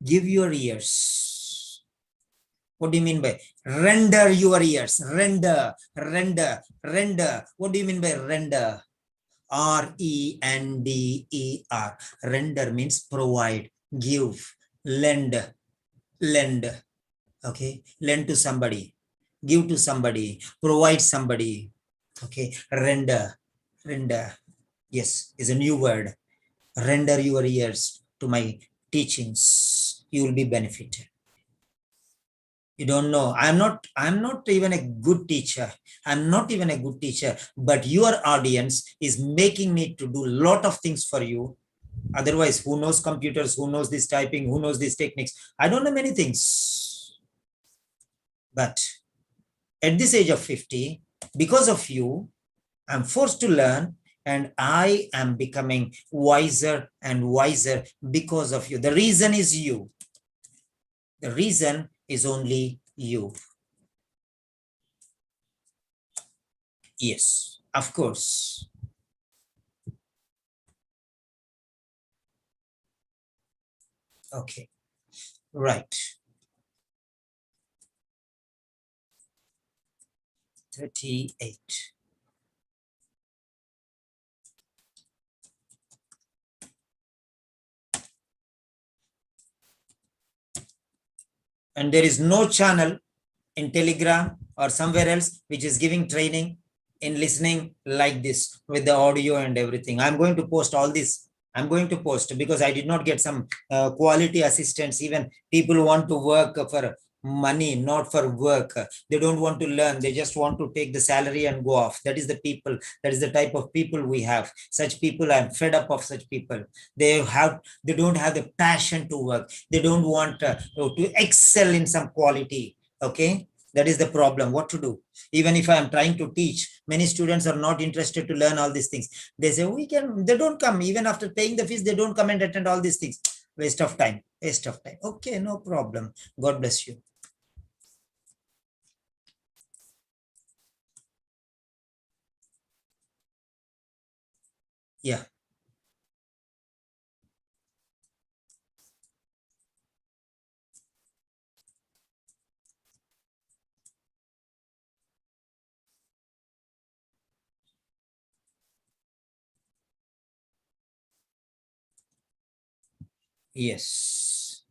give your ears. What do you mean by render your ears? Render. What do you mean by render? R-E-N-D-E-R. Render means provide, give, lend. Okay, lend to somebody, give to somebody, provide somebody. Okay, render. Yes, is a new word. Render your ears to my teachings. You will be benefited. You don't know. I'm not even a good teacher. But your audience is making me to do a lot of things for you. Otherwise, who knows computers? Who knows this typing? Who knows these techniques? I don't know many things. But at this age of 50, because of you, I'm forced to learn, and I am becoming wiser and wiser because of you. The reason is you. The reason is only you. Yes, of course. Okay, right. 38. And there is no channel in Telegram or somewhere else which is giving training in listening like this with the audio and everything. I'm going to post all this. I'm going to post because I did not get some quality assistance. Even people want to work for money, not for work. They don't want to learn. They just want to take the salary and go off. That is the people. That is the type of people we have. Such people, I'm fed up of such people. They don't have the passion to work. They don't want to excel in some quality. Okay. That is the problem. What to do? Even if I am trying to teach, many students are not interested to learn all these things. They say, they don't come. Even after paying the fees, they don't come and attend all these things. Waste of time. Okay, no problem. God bless you. Yeah. Yes.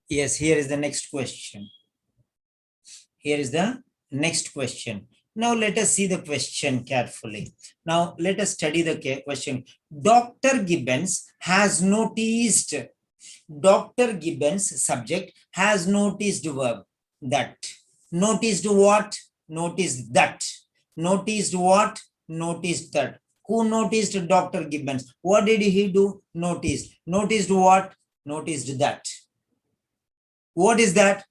Yes, here is the next question. Here is the next question. Now let us see the question carefully. Now let us study the question. Dr. Gibbons has noticed, Dr. Gibbons subject has noticed verb that. Noticed what? Noticed that. Noticed what? Noticed that. Who noticed Dr. Gibbons? What did he do? Noticed. Noticed what? Noticed that. What is that?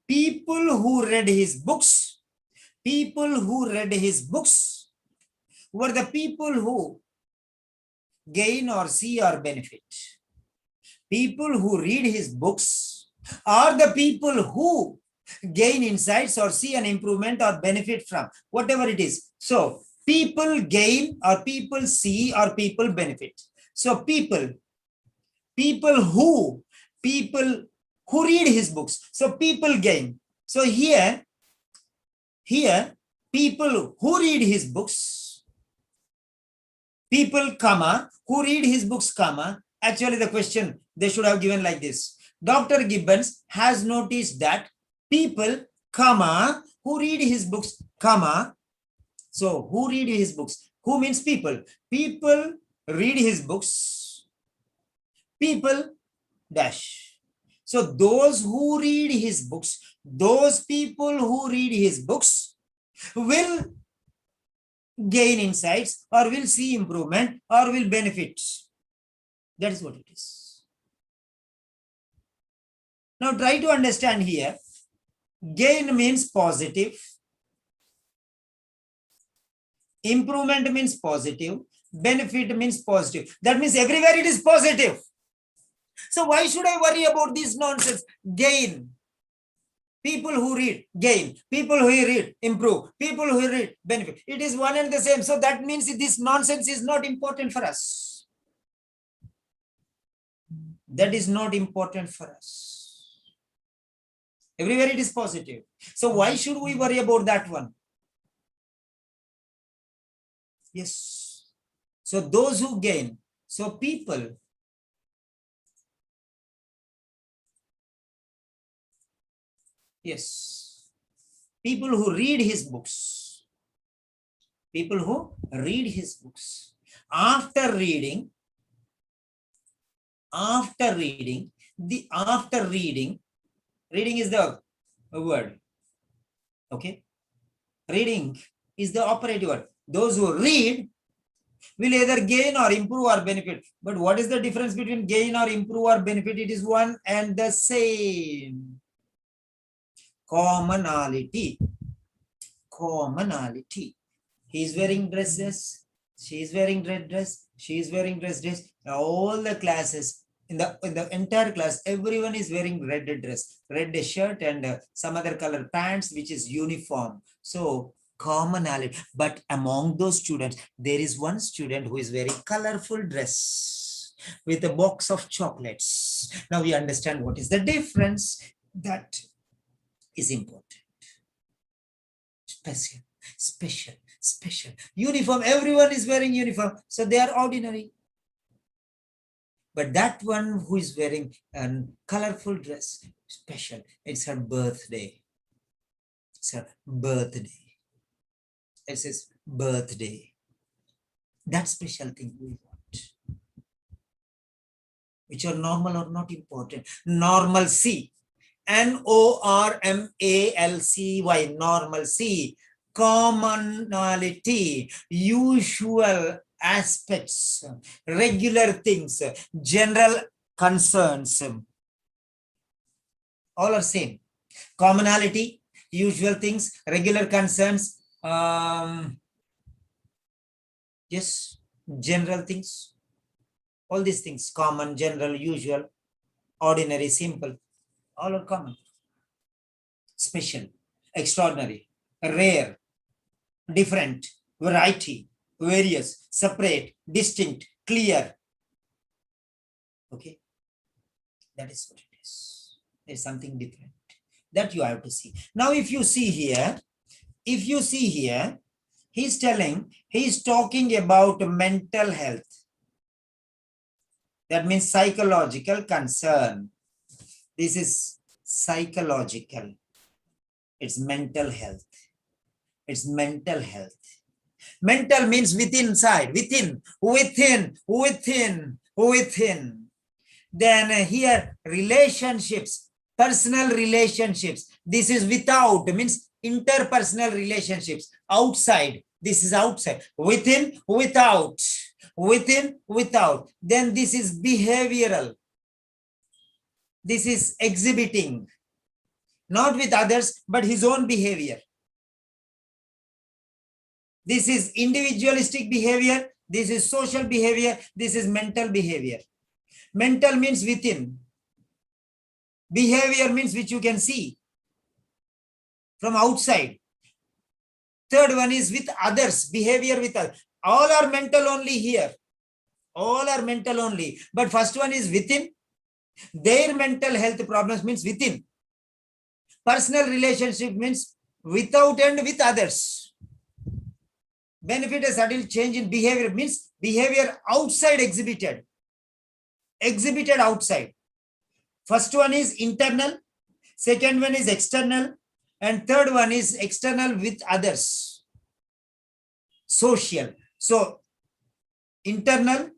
People who read his books, people who read his books were the people who gain or see or benefit. People who read his books are the people who gain insights or see an improvement or benefit from, whatever it is. So people gain or people see or people benefit. So people who read his books. So people gain. So here people who read his books, people, comma, who read his books, comma, actually the question they should have given like this. Dr. Gibbons has noticed that people, comma, who read his books, comma, so who read his books? Who means people? People read his books, people, dash. So those who read his books, those people who read his books will gain insights or will see improvement or will benefit. That is what it is. Now try to understand here. Gain means positive. Improvement means positive. Benefit means positive. That means everywhere it is positive. So why should I worry about this nonsense? Gain. People who read, gain. People who read, improve. People who read, benefit. It is one and the same. So that means this nonsense is not important for us. That is not important for us. Everywhere it is positive. So why should we worry about that one? Yes. So those who gain. So people. Yes. People who read his books. People who read his books. After reading, reading is the word. Okay. Reading is the operative word. Those who read will either gain or improve or benefit. But what is the difference between gain or improve or benefit? It is one and the same. Commonality. Commonality. He is wearing dresses. She is wearing red dress. She is wearing dress. All the classes, in the entire class, everyone is wearing red dress, red shirt and some other color pants, which is uniform. So commonality. But among those students, there is one student who is wearing colorful dress with a box of chocolates. Now we understand what is the difference. That is important. Special. Uniform, everyone is wearing uniform. So they are ordinary. But that one who is wearing a colorful dress, special. It's her birthday. It's her birthday. It's his birthday. That special thing we want. Which are normal or not important. Normalcy. Normalcy. Normalcy. Commonality. Usual aspects. Regular things. General concerns. All are same. Commonality. Usual things. Regular concerns. Yes. General things. All these things. Common, general, usual, ordinary, simple. All are common. Special, extraordinary, rare, different, variety, various, separate, distinct, clear. Okay. That is what it is. There's something different that you have to see. Now, if you see here, he's talking about mental health. That means psychological concern. This is psychological. It's mental health. It's mental health. Mental means within, within. Then here, relationships, personal relationships. This is without, means interpersonal relationships. Outside, this is outside. Within, without. Within, without. Then this is behavioral. This is exhibiting. Not with others, but his own behavior. This is individualistic behavior. This is social behavior. This is mental behavior. Mental means within. Behavior means which you can see from outside. Third one is with others, behavior with others. All are mental only here. All are mental only. But first one is within. Their mental health problems means within. Personal relationship means without and with others. Benefit a subtle change in behavior means behavior outside exhibited. Exhibited outside. First one is internal. Second one is external. And third one is external with others. Social. So internal,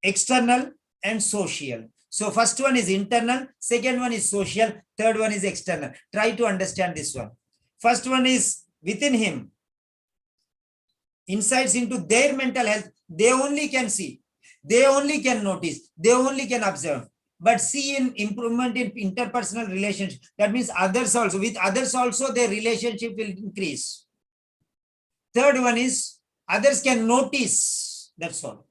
external, and social. So first one is internal, second one is social, third one is external. Try to understand this one. First one is within him. Insights into their mental health, they only can see. They only can notice. They only can observe. But see in improvement in interpersonal relationship. That means others also. With others also, their relationship will increase. Third one is others can notice. That's all.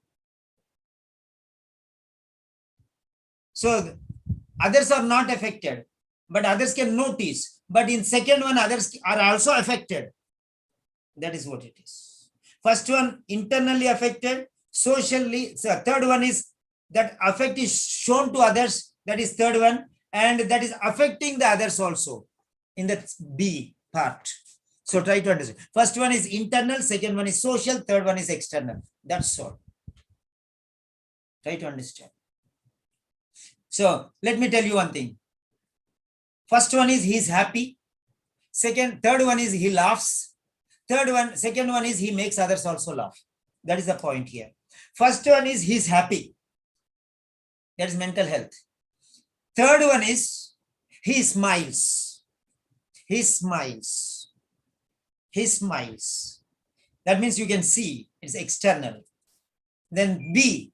So others are not affected, but others can notice. But in second one, others are also affected. That is what it is. First one, internally affected, socially. So third one is that effect is shown to others. That is third one. And that is affecting the others also in the B part. So try to understand. First one is internal, second one is social, third one is external. That's all. Try to understand. So let me tell you one thing. First one is he's happy. Third one is he laughs. Second one is he makes others also laugh. That is the point here. First one is he's happy. That is mental health. Third one is he smiles. He smiles. He smiles. That means you can see it's external. Then B,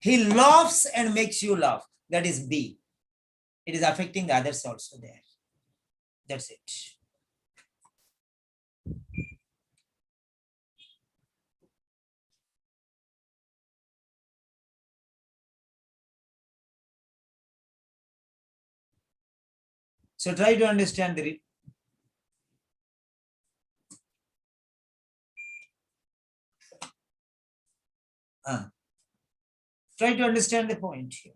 he laughs and makes you laugh. That is B. It is affecting the others also there. That's it. So try to understand the try to understand the point here.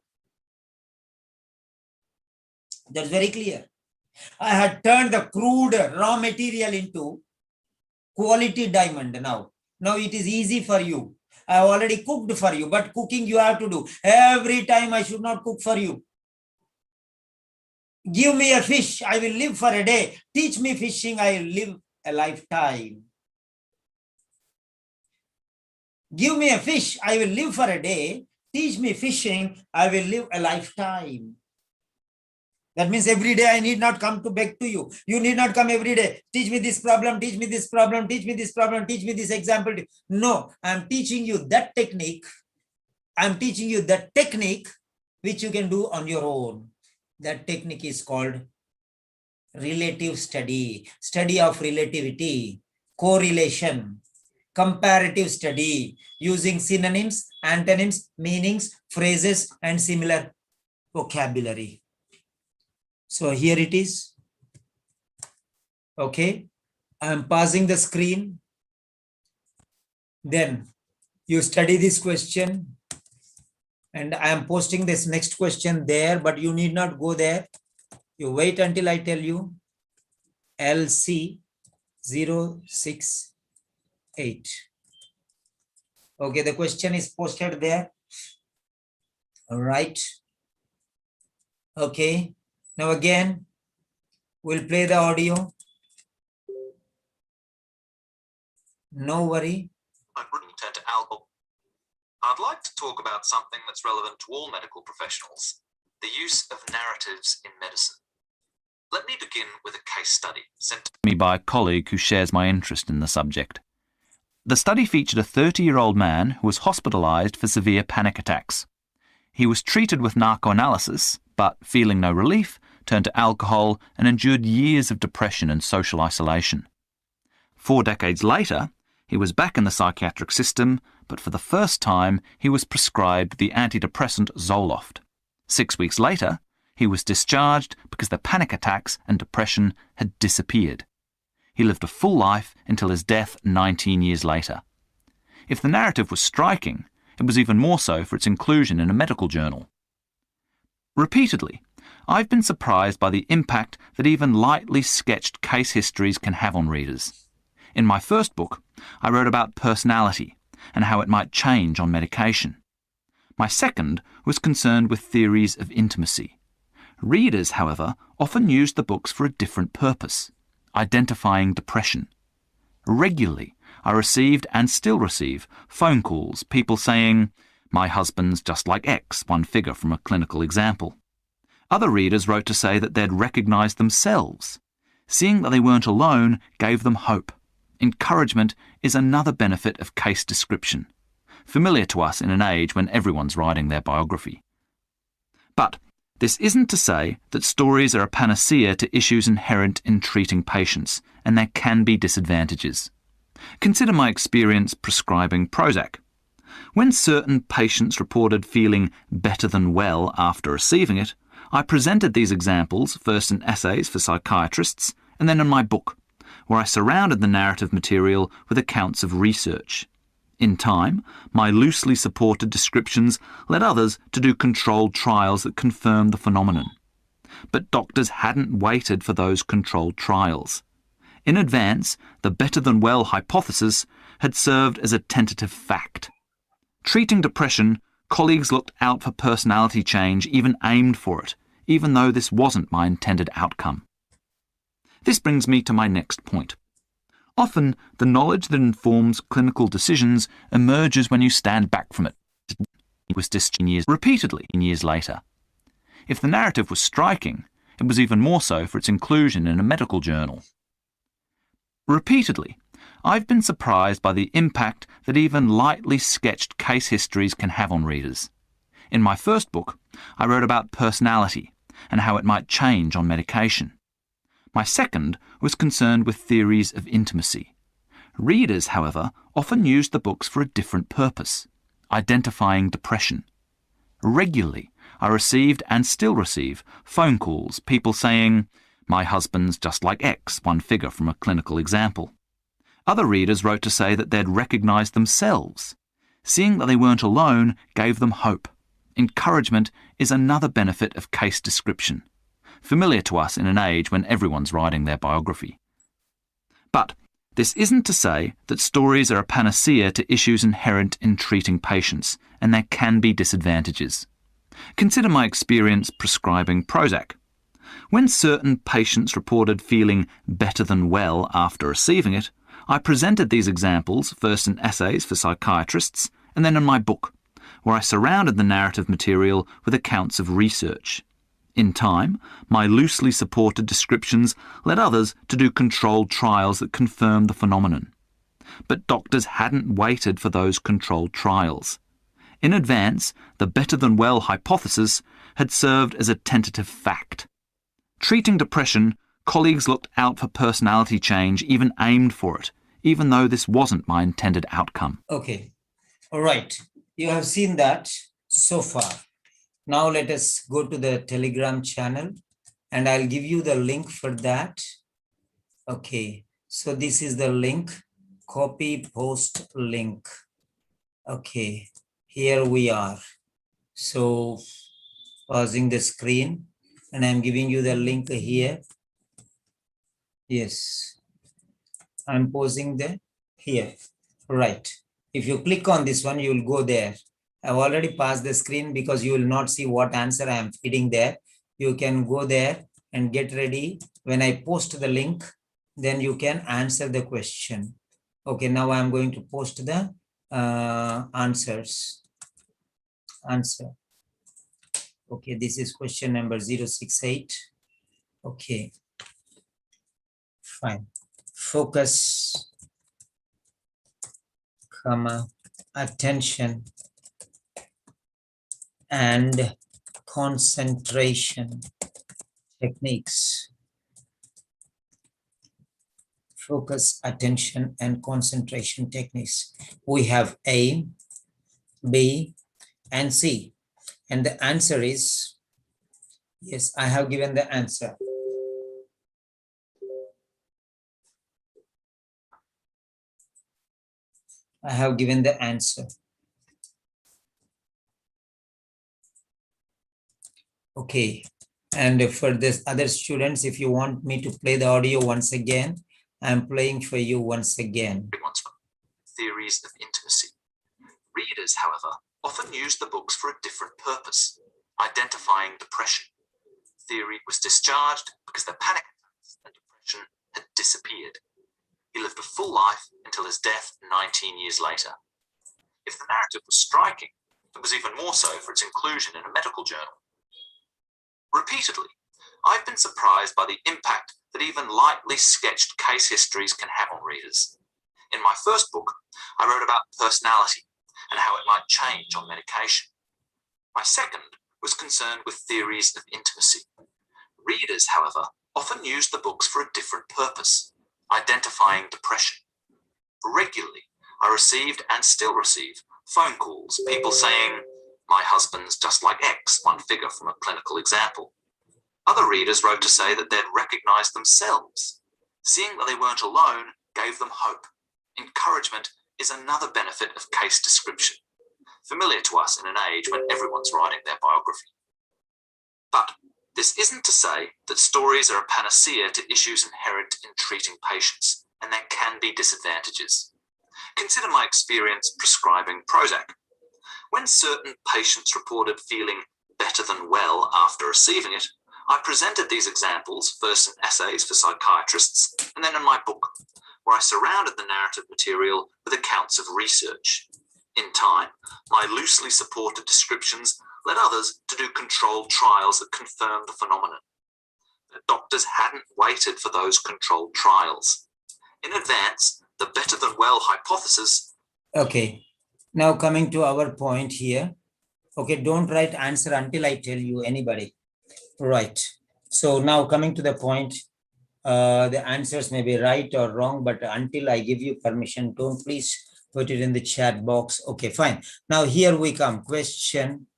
That's very clear. I had turned the crude raw material into quality diamond now. Now it is easy for you. I have already cooked for you, but cooking you have to do. Every time I should not cook for you. Give me a fish, I will live for a day. Teach me fishing, I will live a lifetime. Give me a fish, I will live for a day. Teach me fishing, I will live a lifetime. That means every day I need not come to beg to you. You need not come every day. Teach me this problem, teach me this problem, teach me this problem, teach me this example. No, I'm teaching you that technique. I'm teaching you that technique which you can do on your own. That technique is called relative study, study of relativity, correlation, comparative study, using synonyms, antonyms, meanings, phrases, and similar vocabulary. So here it is. Okay, I'm pausing the screen. Then you study this question. And I am posting this next question there, but you need not go there. You wait until I tell you. LC 068. Okay, the question is posted there. All right. Okay, now again, we'll play the audio. No worry. I wouldn't turn to alcohol. I'd like to talk about something that's relevant to all medical professionals, the use of narratives in medicine. Let me begin with a case study sent to me by a colleague who shares my interest in the subject. The study featured a 30-year-old man who was hospitalised for severe panic attacks. He was treated with narcoanalysis, but feeling no relief, turned to alcohol and endured years of depression and social isolation. 4 decades later, he was back in the psychiatric system, but for the first time, he was prescribed the antidepressant Zoloft. 6 weeks later, he was discharged because the panic attacks and depression had disappeared. He lived a full life until his death 19 years later. If the narrative was striking, it was even more so for its inclusion in a medical journal. Repeatedly, I've been surprised by the impact that even lightly sketched case histories can have on readers. In my first book, I wrote about personality and how it might change on medication. My second was concerned with theories of intimacy. Readers, however, often used the books for a different purpose, identifying depression. Regularly, I received and still receive phone calls, people saying, "My husband's just like X," one figure from a clinical example. Other readers wrote to say that they'd recognised themselves. Seeing that they weren't alone gave them hope. Encouragement is another benefit of case description, familiar to us in an age when everyone's writing their biography. But this isn't to say that stories are a panacea to issues inherent in treating patients, and there can be disadvantages. Consider my experience prescribing Prozac. When certain patients reported feeling better than well after receiving it, I presented these examples first in essays for psychiatrists and then in my book, where I surrounded the narrative material with accounts of research. In time, my loosely supported descriptions led others to do controlled trials that confirmed the phenomenon. But doctors hadn't waited for those controlled trials. In advance, the better-than-well hypothesis had served as a tentative fact. Treating depression, colleagues looked out for personality change, even aimed for it, even though this wasn't my intended outcome. This brings me to my next point. Often, the knowledge that informs clinical decisions emerges when you stand back from it. It was discharged repeatedly years later. If the narrative was striking, it was even more so for its inclusion in a medical journal. Repeatedly, I've been surprised by the impact that even lightly sketched case histories can have on readers. In my first book, I wrote about personality and how it might change on medication. My second was concerned with theories of intimacy. Readers, however, often used the books for a different purpose, identifying depression. Regularly, I received and still receive phone calls, people saying, "My husband's just like X," one figure from a clinical example. Other readers wrote to say that they'd recognised themselves. Seeing that they weren't alone gave them hope. Encouragement is another benefit of case description, familiar to us in an age when everyone's writing their biography. But this isn't to say that stories are a panacea to issues inherent in treating patients, and there can be disadvantages. Consider my experience prescribing Prozac. When certain patients reported feeling better than well after receiving it, I presented these examples first in essays for psychiatrists and then in my book, where I surrounded the narrative material with accounts of research. In time, my loosely supported descriptions led others to do controlled trials that confirmed the phenomenon. But doctors hadn't waited for those controlled trials. In advance, the better-than-well hypothesis had served as a tentative fact. Treating depression, colleagues looked out for personality change, even aimed for it, even though this wasn't my intended outcome. Okay, all right. You have seen that so far. Now let us go to the Telegram channel and I'll give you the link for that. Okay, so this is the link, copy post link. Okay, here we are. So pausing the screen and I'm giving you the link here. Yes, I'm pausing the here, right. If you click on this one, you will go there. I've already passed the screen because you will not see what answer I am feeding there. You can go there and get ready. When I post the link, then you can answer the question. Okay, now I'm going to post the answers. Answer. Okay, this is question number 068. Okay, fine. Focus, comma, attention, and concentration techniques. Focus, attention, and concentration techniques. We have A, B, and C. And the answer is, yes, I have given the answer. I have given the answer. Okay. And for this other students, if you want me to play the audio once again, I'm playing for you once again. Theories of intimacy. Readers, however, often use the books for a different purpose, identifying depression. Theory was discharged because the panic attacks and depression had disappeared. He lived a full life until his death 19 years later. If the narrative was striking, it was even more so for its inclusion in a medical journal. Repeatedly, I've been surprised by the impact that even lightly sketched case histories can have on readers. In my first book, I wrote about personality and how it might change on medication. My second was concerned with theories of intimacy. Readers, however, often use the books for a different purpose, identifying depression. Regularly, I received and still receive phone calls, people saying, "My husband's just like X," one figure from a clinical example. Other readers wrote to say that they'd recognized themselves. Seeing that they weren't alone gave them hope. Encouragement is another benefit of case description, familiar to us in an age when everyone's writing their biography. But this isn't to say that stories are a panacea to issues inherent in treating patients, and there can be disadvantages. Consider my experience prescribing Prozac. When certain patients reported feeling better than well after receiving it, I presented these examples first in essays for psychiatrists and then in my book, where I surrounded the narrative material with accounts of research. In time, my loosely supported descriptions led others to do controlled trials that confirmed the phenomenon. The doctors hadn't waited for those controlled trials. In advance, the better than well hypothesis. Okay, now coming to our point here. Okay, don't write answer until I tell you, anybody. Right. So now coming to the point, the answers may be right or wrong, but until I give you permission, don't please put it in the chat box. Okay, fine. Now here we come. Question.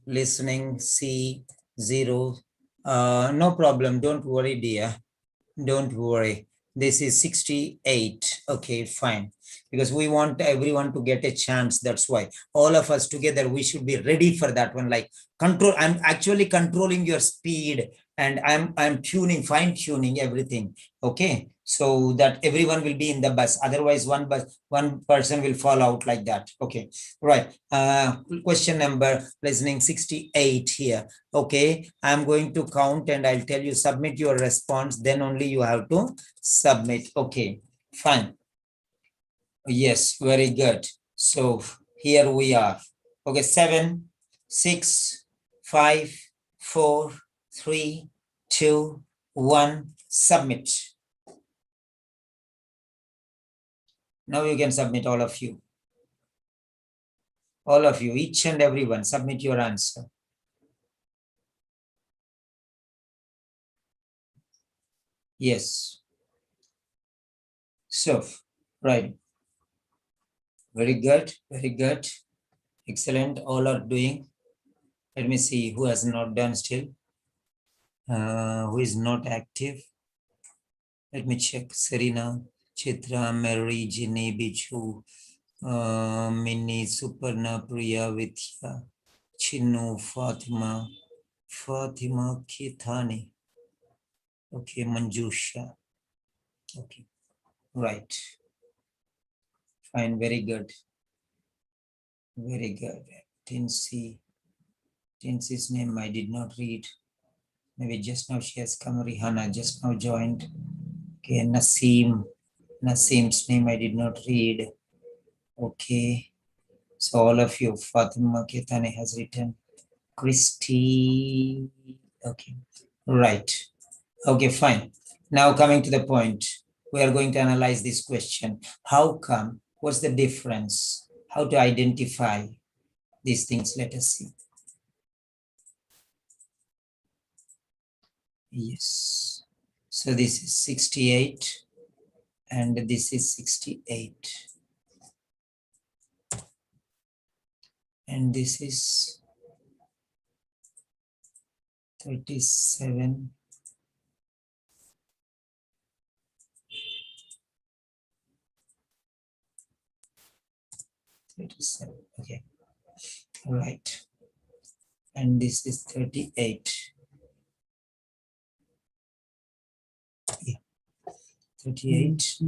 Listening C0. No problem. Don't worry, dear. Don't worry. This is 68. Okay, fine. Because we want everyone to get a chance. That's why all of us together, we should be ready for that one. Like control. I'm actually controlling your speed and I'm tuning, fine tuning everything. Okay. So that everyone will be in the bus. Otherwise, one person will fall out like that. Okay. Right. Question number listening 68 here. Okay. I'm going to count and I'll tell you submit your response. Then only you have to submit. Okay. Fine. Yes, very good. So here we are. Okay, 7, 6, 5, 4, 3, 2, 1, submit. Now you can submit, all of you. All of you, each and everyone, submit your answer. Yes. So, right. Very good, very good. Excellent, all are doing. Let me see who has not done still. Who is not active. Let me check. Serena, Chitra, Mary, Ginny, Bichu, Minnie, Suparna, Priya, Vidya, Chinnu, Fatima, Kithani. Okay, Manjusha. Okay, right. Fine, very good. Very good. Didn't see Tensi's name I did not read. Maybe just now she has come. Rihanna just now joined. Okay, Naseem. Naseem's name I did not read. Okay. So all of you, Fatima Ketane has written. Christy. Okay. Right. Okay, fine. Now coming to the point, we are going to analyze this question. How come? What's the difference? How to identify these things? Let us see. Yes. So this is 68 and this is 68. And this is 37. Okay. All right. And this is 38. Yeah. 38.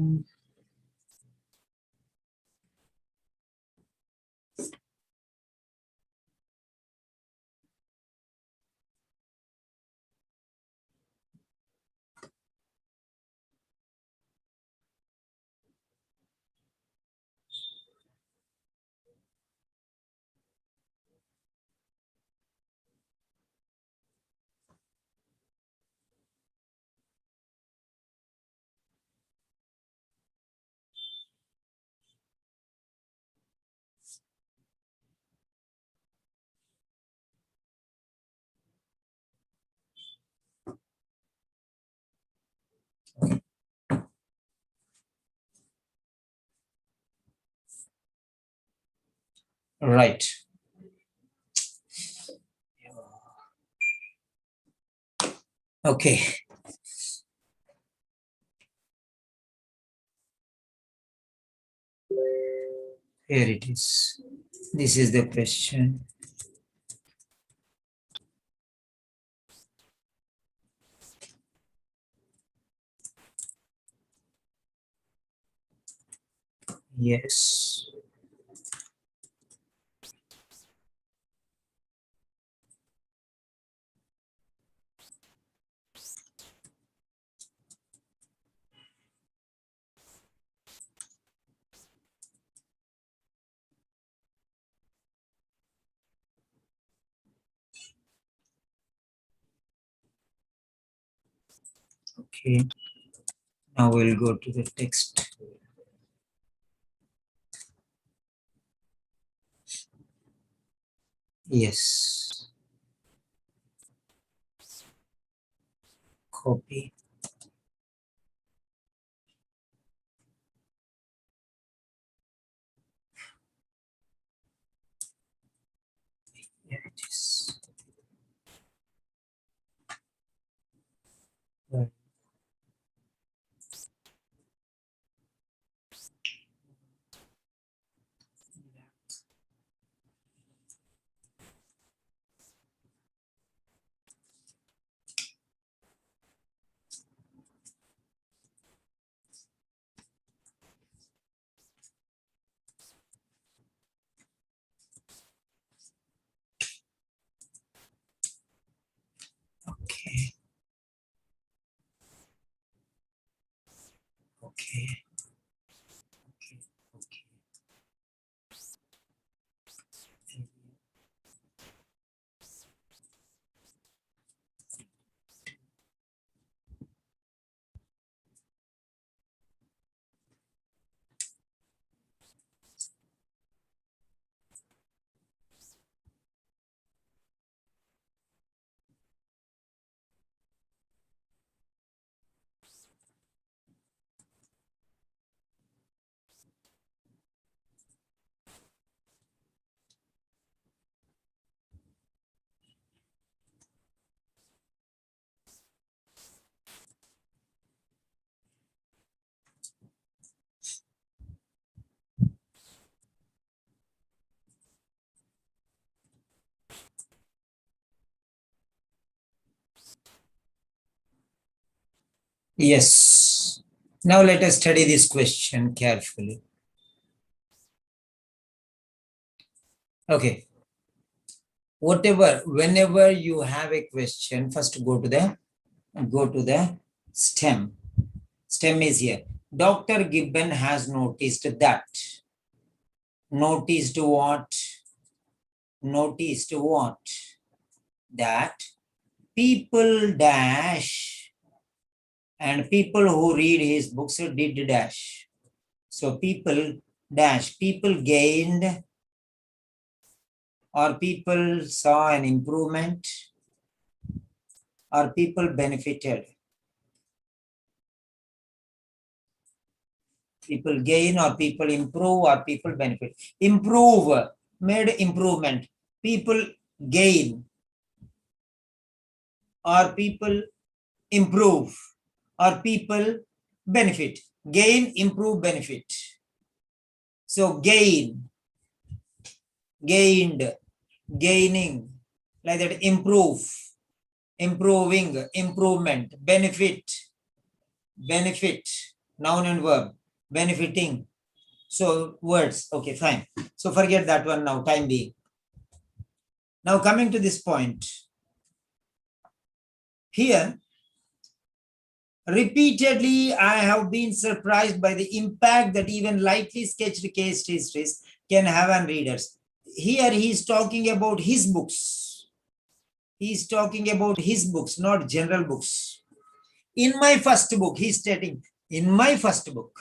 Right. Okay. Here it is. This is the question. Yes. Okay. Now we'll go to the text. Yes. Copy. Here it is. Right. Okay. Okay. Okay. Okay. Yes. Now let us study this question carefully. Okay. whenever you have a question, first go to the stem. Stem is here. Dr. Gibbon has noticed that. Noticed what? Noticed what? That people dash, and people who read his books did dash. So people dash, people gained, or people saw an improvement, or people benefited. People gain, or people improve, or people benefit. Improve, made improvement. People gain, or people improve, or people benefit. Gain, improve, benefit. So gain, gained, gaining, like that. Improve, improving, improvement. Benefit, benefit, noun and verb. Benefiting. So words. Okay, fine. So forget that one now, time being. Now coming to this point. Here, repeatedly, I have been surprised by the impact that even lightly sketched case histories can have on readers. Here, he is talking about his books. He is talking about his books, not general books. In my first book, he is stating, in my first book.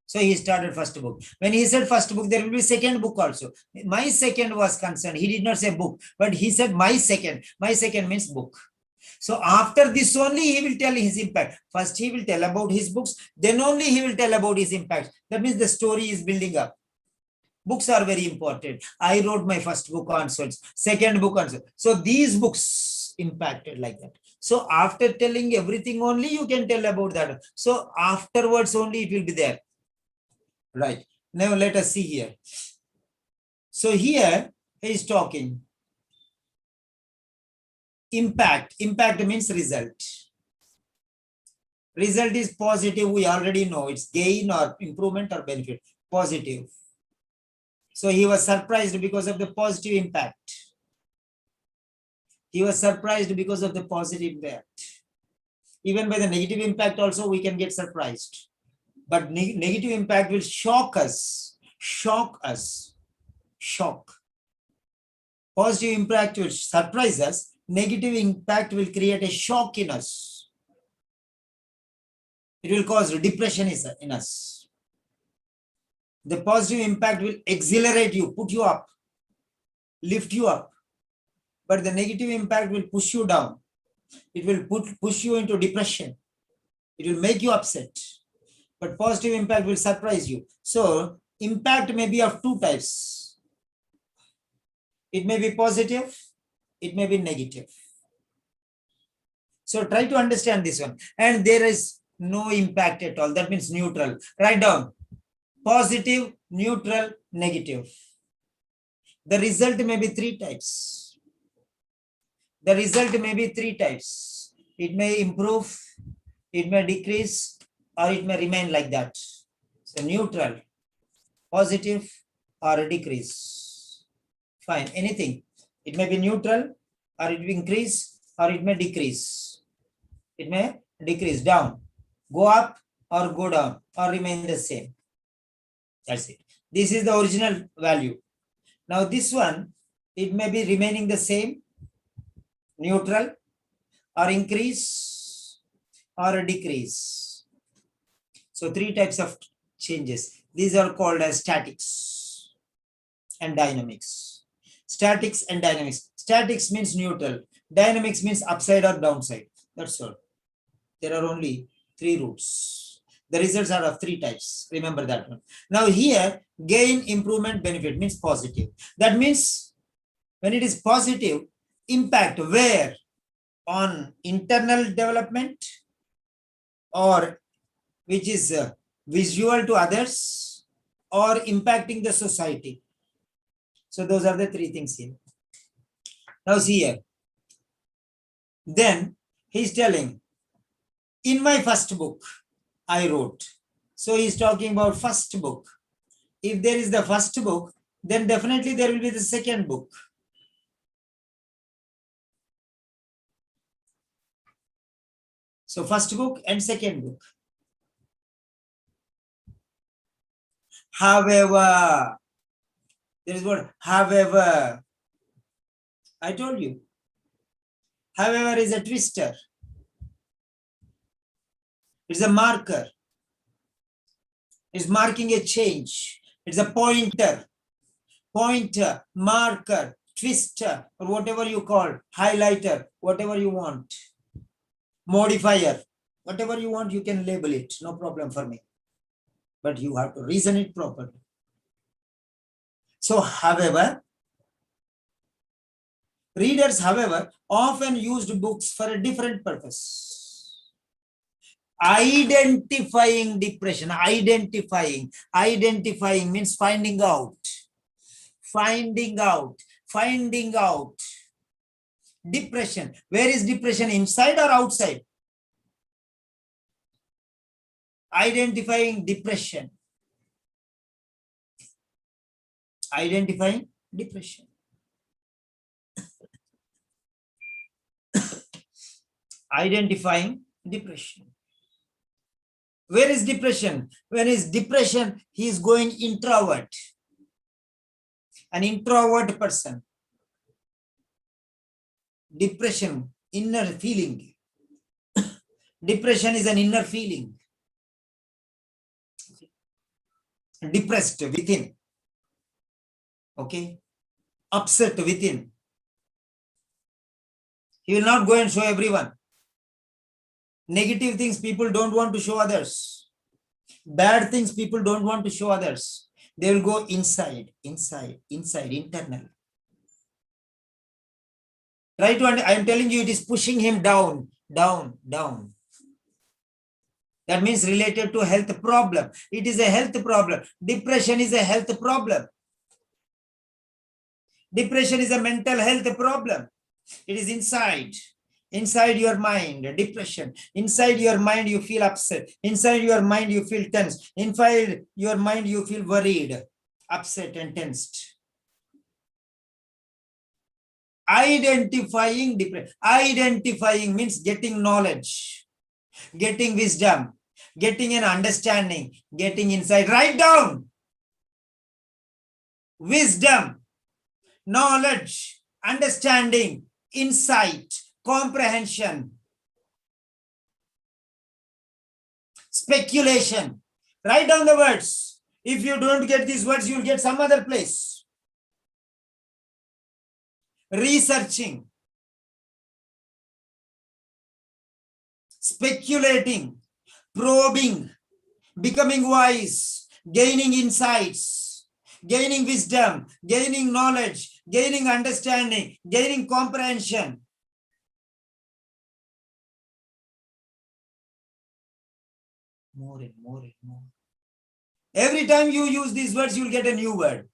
So he started first book. When he said first book, there will be second book also. My second was concerned. He did not say book, but he said my second. My second means book. So after this only he will tell his impact. First he will tell about his books, then only he will tell about his impact. That means the story is building up. Books are very important. I wrote my first book on such, second book on such. So these books impacted like that. So after telling everything only, you can tell about that. So afterwards only it will be there. Right. Now let us see here. So here he is talking. Impact. Impact means result. Result is positive. We already know it's gain or improvement or benefit. Positive. So he was surprised because of the positive impact. He was surprised because of the positive impact. Even by the negative impact also we can get surprised. But negative impact will shock us. Shock us. Shock. Positive impact will surprise us. Negative impact will create a shock in us. It will cause depression in us. The positive impact will exhilarate you, put you up, lift you up. But the negative impact will push you down. It will push you into depression. It will make you upset. But positive impact will surprise you. So impact may be of two types. It may be positive. It may be negative. So try to understand this one. And there is no impact at all. That means neutral. Write down. Positive, neutral, negative. The result may be three types. The result may be three types. It may improve, it may decrease, or it may remain like that. So neutral, positive, or a decrease. Fine, anything. It may be neutral, or it will increase, or it may decrease. It may decrease down, go up, or go down, or remain the same. That's it. This is the original value. Now this one, it may be remaining the same, neutral, or increase, or a decrease. So three types of changes. These are called as statics and dynamics. Statics and dynamics. Statics means neutral. Dynamics means upside or downside. That's all. There are only three routes. The results are of three types. Remember that one. Now here, gain, improvement, benefit means positive. That means when it is positive, impact where? On internal development, or which is visual to others, or impacting the society. So those are the three things here. Now see here. Then he's telling, in my first book, I wrote. So he's talking about first book. If there is the first book, then definitely there will be the second book. So first book and second book. However, there is what? However, I told you. However is a twister. It's a marker. It's marking a change. It's a pointer. Pointer, marker, twister, or whatever you call, highlighter, whatever you want. Modifier, whatever you want, you can label it. No problem for me. But you have to reason it properly. So, however, readers, however, often used books for a different purpose. Identifying depression, identifying means finding out. Finding out. Depression. Where is depression? Inside or outside? Identifying depression. Identifying depression. Identifying depression. Where is depression? When is depression, he is going introvert. An introvert person. Depression, inner feeling. Depression is an inner feeling. Depressed within. Okay. Upset within. He will not go and show everyone. Negative things people don't want to show others. Bad things people don't want to show others. They will go inside, internal. Try to, I am telling you, it is pushing him down. That means related to health problem. It is a health problem. Depression is a health problem. Depression is a mental health problem. It is inside your mind, depression. Inside your mind, you feel upset. Inside your mind, you feel tense. Inside your mind, you feel worried, upset and tensed. Identifying depression. Identifying means getting knowledge, getting wisdom, getting an understanding, getting insight. Write down. Wisdom, knowledge, understanding, insight, comprehension, speculation. Write down the words. If you don't get these words, you'll get some other place. Researching, speculating, probing, becoming wise, gaining insights, gaining wisdom, gaining knowledge, gaining understanding, gaining comprehension. More and more and more. Every time you use these words, you'll get a new word.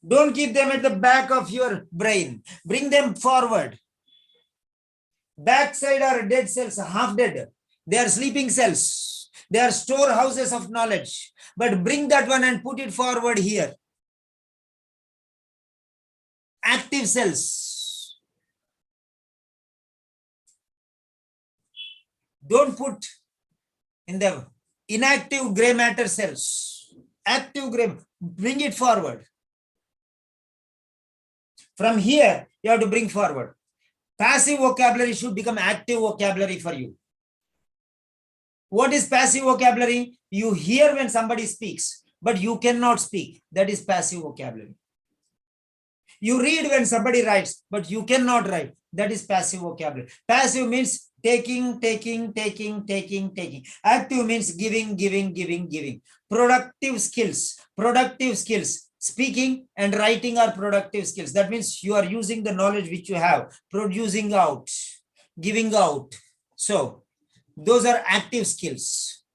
Don't keep them at the back of your brain. Bring them forward. Backside are dead cells, half dead. They are sleeping cells. They are storehouses of knowledge. But bring that one and put it forward here. Active cells. Don't put in the inactive gray matter cells. Active gray, bring it forward. From here, you have to bring forward. Passive vocabulary should become active vocabulary for you. What is passive vocabulary? You hear when somebody speaks, but you cannot speak. That is passive vocabulary. You read when somebody writes, but you cannot write. That is passive vocabulary. Passive means taking. Active means giving. Productive skills. Speaking and writing are productive skills. That means you are using the knowledge which you have, producing out, giving out. So those are active skills.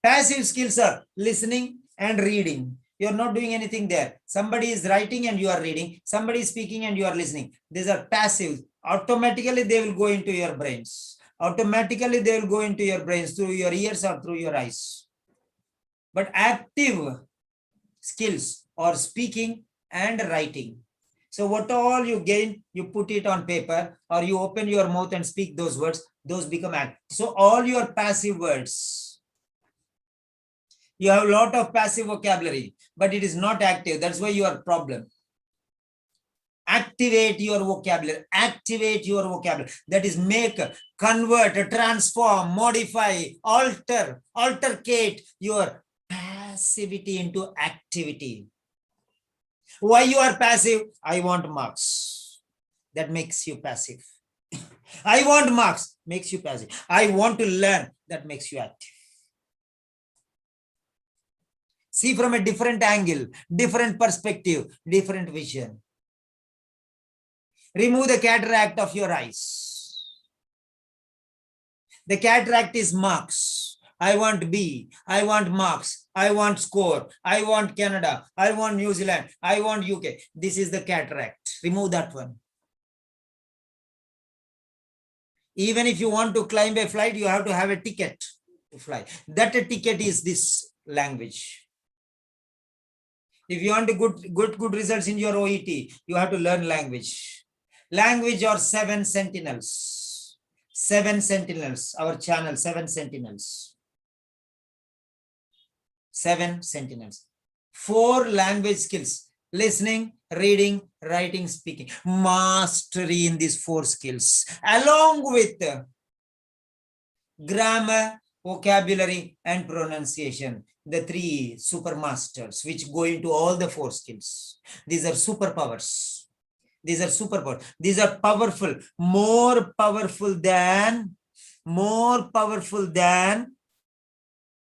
Passive skills are listening and reading. You are not doing anything there. Somebody is writing and you are reading. Somebody is speaking and you are listening. These are passive. Automatically they will go into your brains. Automatically they will go into your brains through your ears or through your eyes. But active skills or speaking and writing. So what all you gain, you put it on paper, or you open your mouth and speak those words, those become active. So all your passive words, you have a lot of passive vocabulary, but it is not active. That's why you are problem. Activate your vocabulary. Activate your vocabulary. That is make, convert, transform, modify, alter, altercate your passivity into activity. Why you are passive? I want marks. That makes you passive. I want marks, makes you passive. I want to learn, that makes you active. See from a different angle, different perspective, different vision. Remove the cataract of your eyes. The cataract is marks. I want B, I want marks, I want score, I want Canada, I want New Zealand, I want UK. This is the cataract. Remove that one. Even if you want to climb a flight, you have to have a ticket to fly. That ticket is this language. If you want good results in your OET, you have to learn language. Language are 7 sentinels. 7 sentinels. Our channel, 7 sentinels. 7 sentinels. 4 language skills: listening, reading, writing, speaking. Mastery in these 4 skills, along with grammar, vocabulary, and pronunciation. The 3 super masters, which go into all the 4 skills. These are superpowers. These are superpowers. These are powerful, more powerful than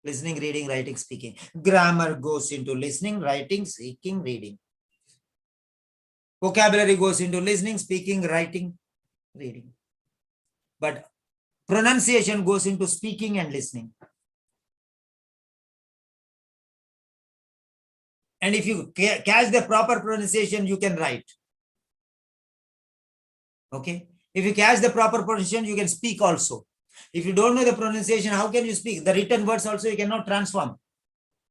listening, reading, writing, speaking. Grammar goes into listening, writing, speaking, reading. Vocabulary goes into listening, speaking, writing, reading. But pronunciation goes into speaking and listening. And if you catch the proper pronunciation, you can write. Okay. If you catch the proper pronunciation, you can speak also. If you don't know the pronunciation, how can you speak? The written words also you cannot transform.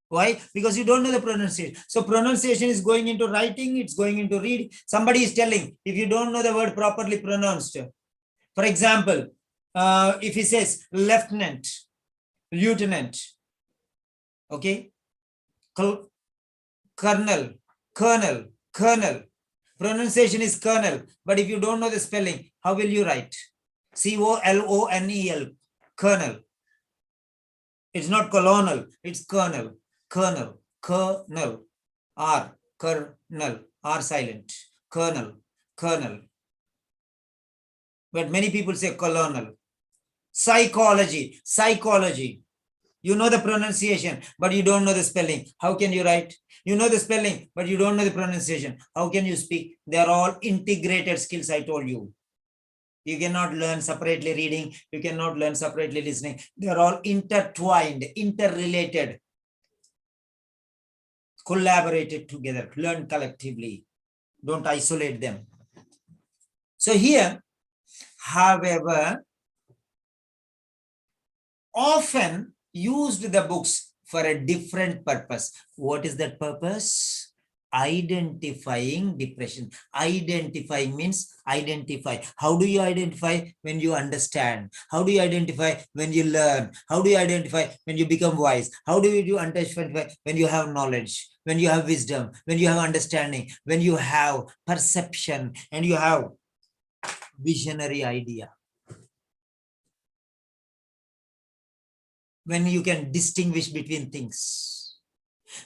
Why? Because you don't know the pronunciation. So pronunciation is going into writing, it's going into reading. Somebody is telling, if you don't know the word properly pronounced, for example, if he says lieutenant, okay, colonel, pronunciation is colonel, but if you don't know the spelling, how will you write? C-O-L-O-N-E-L, colonel. It's not colonel, it's colonel, R, colonel, R silent, colonel. But many people say colonel. Psychology. You know the pronunciation, but you don't know the spelling. How can you write? You know the spelling, but you don't know the pronunciation. How can you speak? They are all integrated skills, I told you. You cannot learn separately reading. You cannot learn separately listening. They are all intertwined, interrelated, collaborated together. Learn collectively. Don't isolate them. So here, however, often used the books for a different purpose. What is that purpose? Identifying depression. Identify means identify. How do you identify? When you understand. How do you identify? When you learn. How do you identify? When you become wise. How do you identify? When you have knowledge, when you have wisdom, when you have understanding, when you have perception, and you have visionary idea. When you can distinguish between things,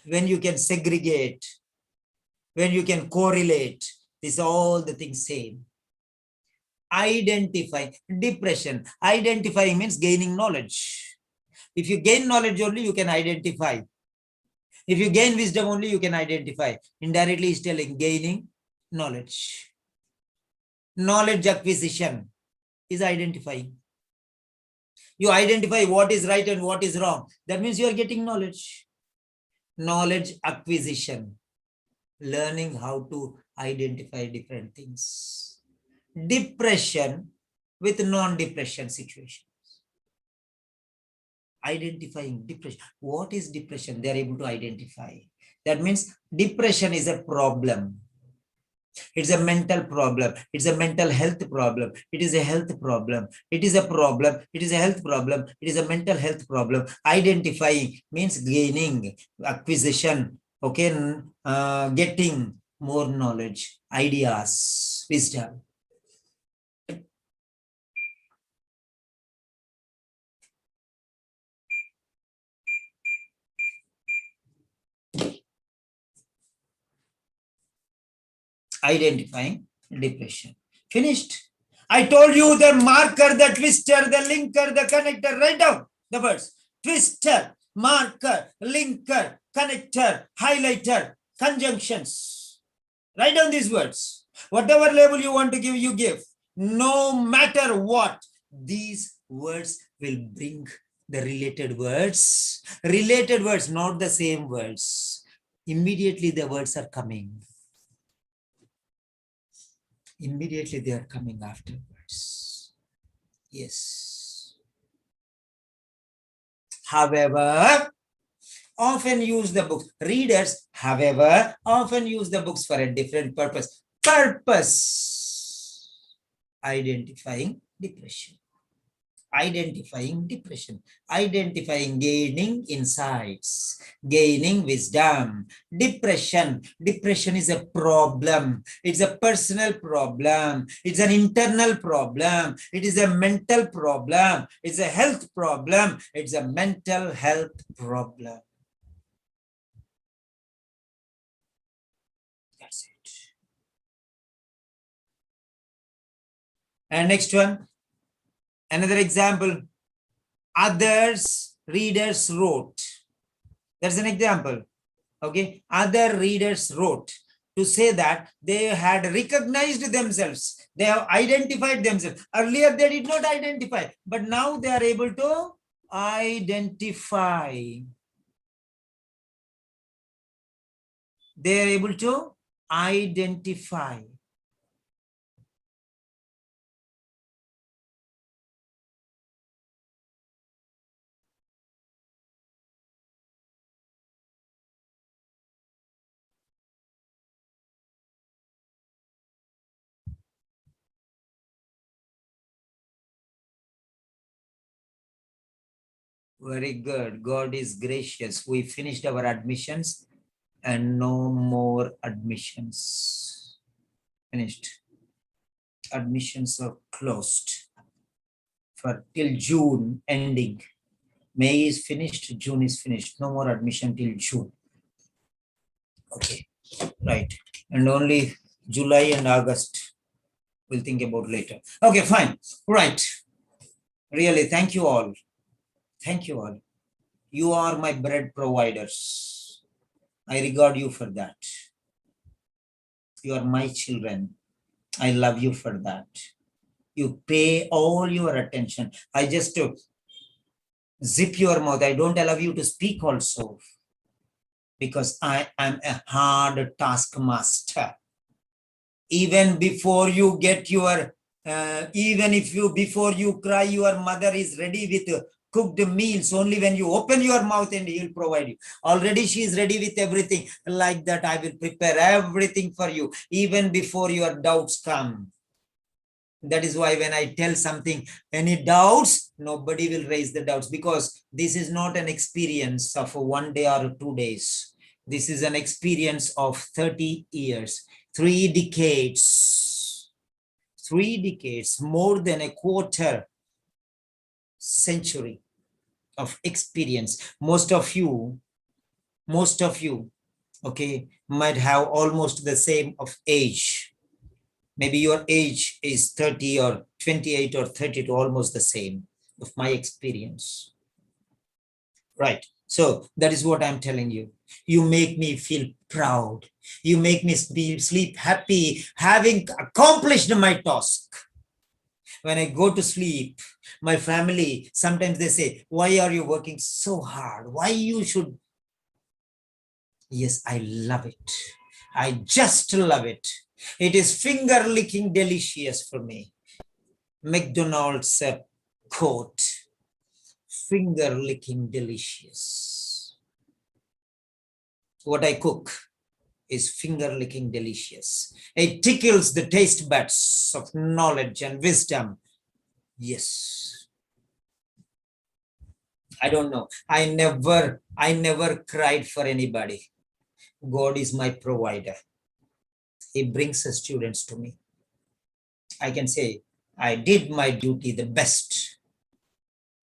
when you can segregate, when you can correlate, this all the things same. Identify. Depression. Identifying means gaining knowledge. If you gain knowledge only, you can identify. If you gain wisdom only, you can identify. Indirectly is telling gaining knowledge. Knowledge acquisition is identifying. You identify what is right and what is wrong. That means you are getting knowledge. Knowledge acquisition. Learning how to identify different things. Depression with non-depression situations. Identifying depression. What is depression? They are able to identify. That means depression is a problem. It's a mental problem. It's a mental health problem. It is a health problem. It is a problem. It is a health problem. It is a mental health problem. Identifying means gaining, acquisition, okay, getting more knowledge, ideas, wisdom. Identifying depression. Finished. I told you the marker, the twister, the linker, the connector. Write down the words. Twister, marker, linker, connector, highlighter, conjunctions. Write down these words. Whatever label you want to give, you give. No matter what, these words will bring the related words. Related words, not the same words. Immediately the words are coming. Immediately they are coming afterwards. Yes. However, often use the books. Readers, however, often use the books for a different purpose. Identifying depression. Identifying depression, identifying gaining insights, gaining wisdom. Depression is a problem. It's a personal problem. It's an internal problem. It is a mental problem. It's a health problem. It's a mental health problem. That's it. And next one. Another example, others readers wrote. That's an example. Okay, other readers wrote to say that they had recognized themselves. They have identified themselves. Earlier they did not identify, but now they are able to identify. They are able to identify. Very good. God is gracious. We finished our admissions and no more admissions. Finished. Admissions are closed for till June ending. May is finished, June is finished. No more admission till June. Okay, right. And only July and August we'll think about later. Okay, fine. Right. Really, thank you all. Thank you all. You are my bread providers. I regard you for that. You are my children. I love you for that. You pay all your attention. I just zip your mouth. I don't allow you to speak also. Because I am a hard taskmaster. Even before you get your, before you cry, your mother is ready with cooked meals. Only when you open your mouth and he'll provide you. Already she is ready with everything. Like that, I will prepare everything for you, even before your doubts come. That is why when I tell something, any doubts, nobody will raise the doubts, because this is not an experience of 1 day or 2 days. This is an experience of 30 years, 3 decades, 3 decades, more than a quarter century of experience. Most of you, okay, might have almost the same of age. Maybe your age is 30 or 28 or 32, almost the same of my experience. Right. So that is what I'm telling you. You make me feel proud. You make me sleep happy, having accomplished my task. When I go to sleep, my family, sometimes they say, why are you working so hard? Why you should? Yes, I love it. I just love it. It is finger licking delicious for me. McDonald's quote, finger licking delicious. What I cook, is finger licking delicious. It tickles the taste buds of knowledge and wisdom. Yes. I don't know. I never cried for anybody. God is my provider. He brings the students to me. I can say I did my duty the best.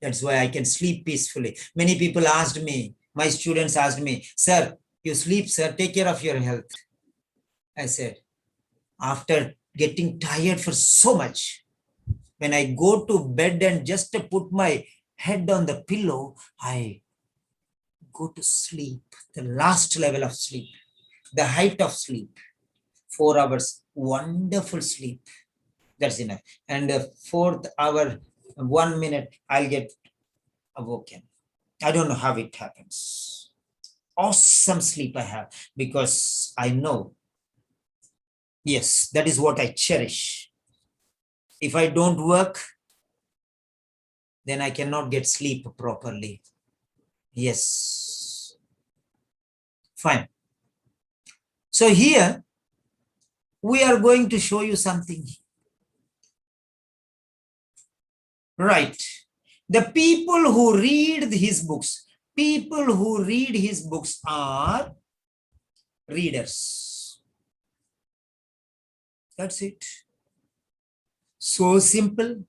That's why I can sleep peacefully. Many people asked me, my students asked me, sir, you sleep, sir, take care of your health. I said, after getting tired for so much, when I go to bed and just put my head on the pillow, I go to sleep, the last level of sleep, the height of sleep, 4 hours, wonderful sleep. That's enough. And the 4th hour, 1 minute, I'll get awoken. I don't know how it happens. Awesome sleep I have because I know, yes, that is what I cherish. If I don't work, then I cannot get sleep properly. Yes. Fine. So here, we are going to show you something. Right. The people who read his books, are readers. That's it. So simple.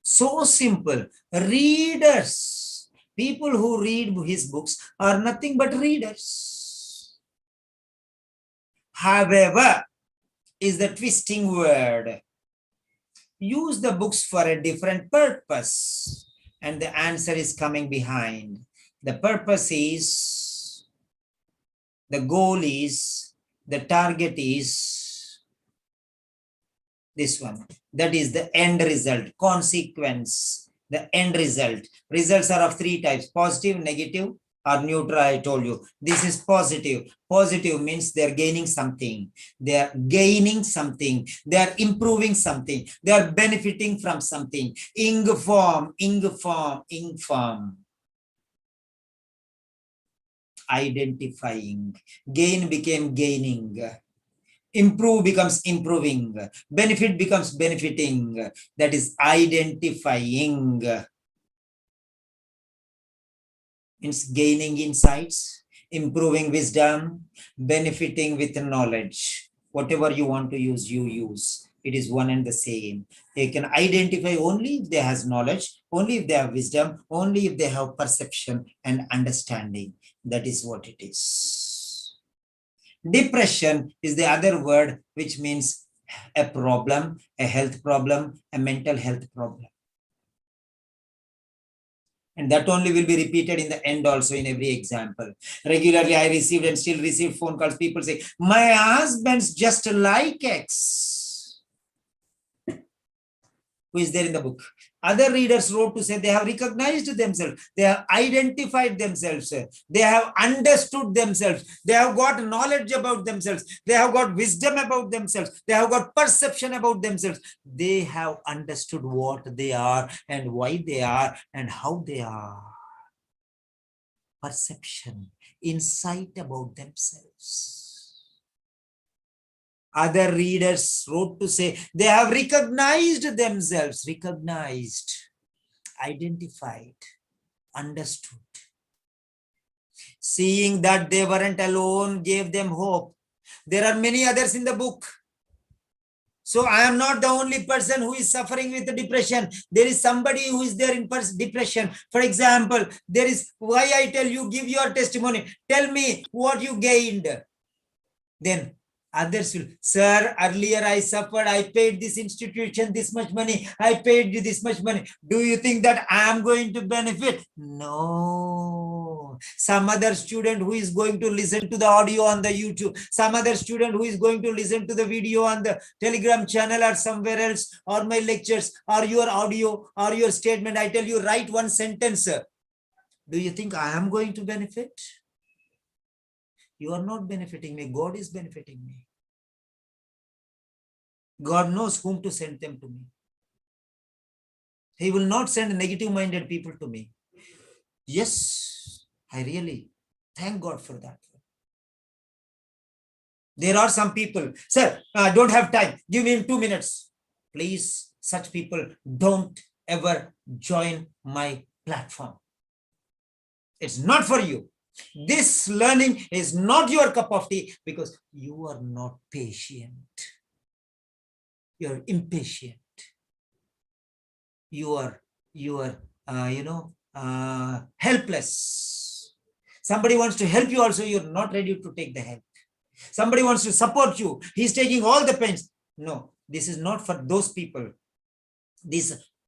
So simple. Readers. People who read his books are nothing but readers. However, is the twisting word. Use the books for a different purpose. And the answer is coming behind. The purpose is, the goal is, the target is this one. That is the end result, consequence, the end result. Results are of 3 types, positive, negative, or neutral. I told you. This is positive. Positive means they're gaining something. They're gaining something. They're improving something. They're benefiting from something. Ing form. Identifying. Gain became gaining. Improve becomes improving. Benefit becomes benefiting. That is identifying. Means gaining insights, improving wisdom, benefiting with knowledge. Whatever you want to use, you use. It is one and the same. They can identify only if they have knowledge, only if they have wisdom, only if they have perception and understanding. That is what it is. Depression is the other word, which means a problem, a health problem, a mental health problem. And that only will be repeated in the end also in every example. Regularly, I received and still receive phone calls. People say, my husband's just like X. Who is there in the book? Other readers wrote to say they have recognized themselves. They have identified themselves. They have understood themselves. They have got knowledge about themselves. They have got wisdom about themselves. They have got perception about themselves. They have understood what they are and why they are and how they are. Perception, insight about themselves. Other readers wrote to say they have recognized themselves, recognized, identified, understood. Seeing that they weren't alone gave them hope. There are many others in the book. So I am not the only person who is suffering with the depression. There is somebody who is there in depression. For example, there is why I tell you, give your testimony. Tell me what you gained. Then others will, sir, earlier I suffered, I paid this institution this much money, I paid you this much money. Do you think that I am going to benefit? No. Some other student who is going to listen to the audio on the YouTube, some other student who is going to listen to the video on the Telegram channel or somewhere else, or my lectures, or your audio, or your statement, I tell you, write one sentence. Do you think I am going to benefit? You are not benefiting me. God is benefiting me. God knows whom to send them to me. He will not send negative-minded people to me. Yes, I really thank God for that. There are some people, sir, I don't have time. Give me 2 minutes. Please, such people don't ever join my platform. It's not for you. This learning is not your cup of tea because you are not patient. You're impatient. You are helpless. Somebody wants to help you also, you're not ready to take the help. Somebody wants to support you. He's taking all the pains. No, this is not for those people.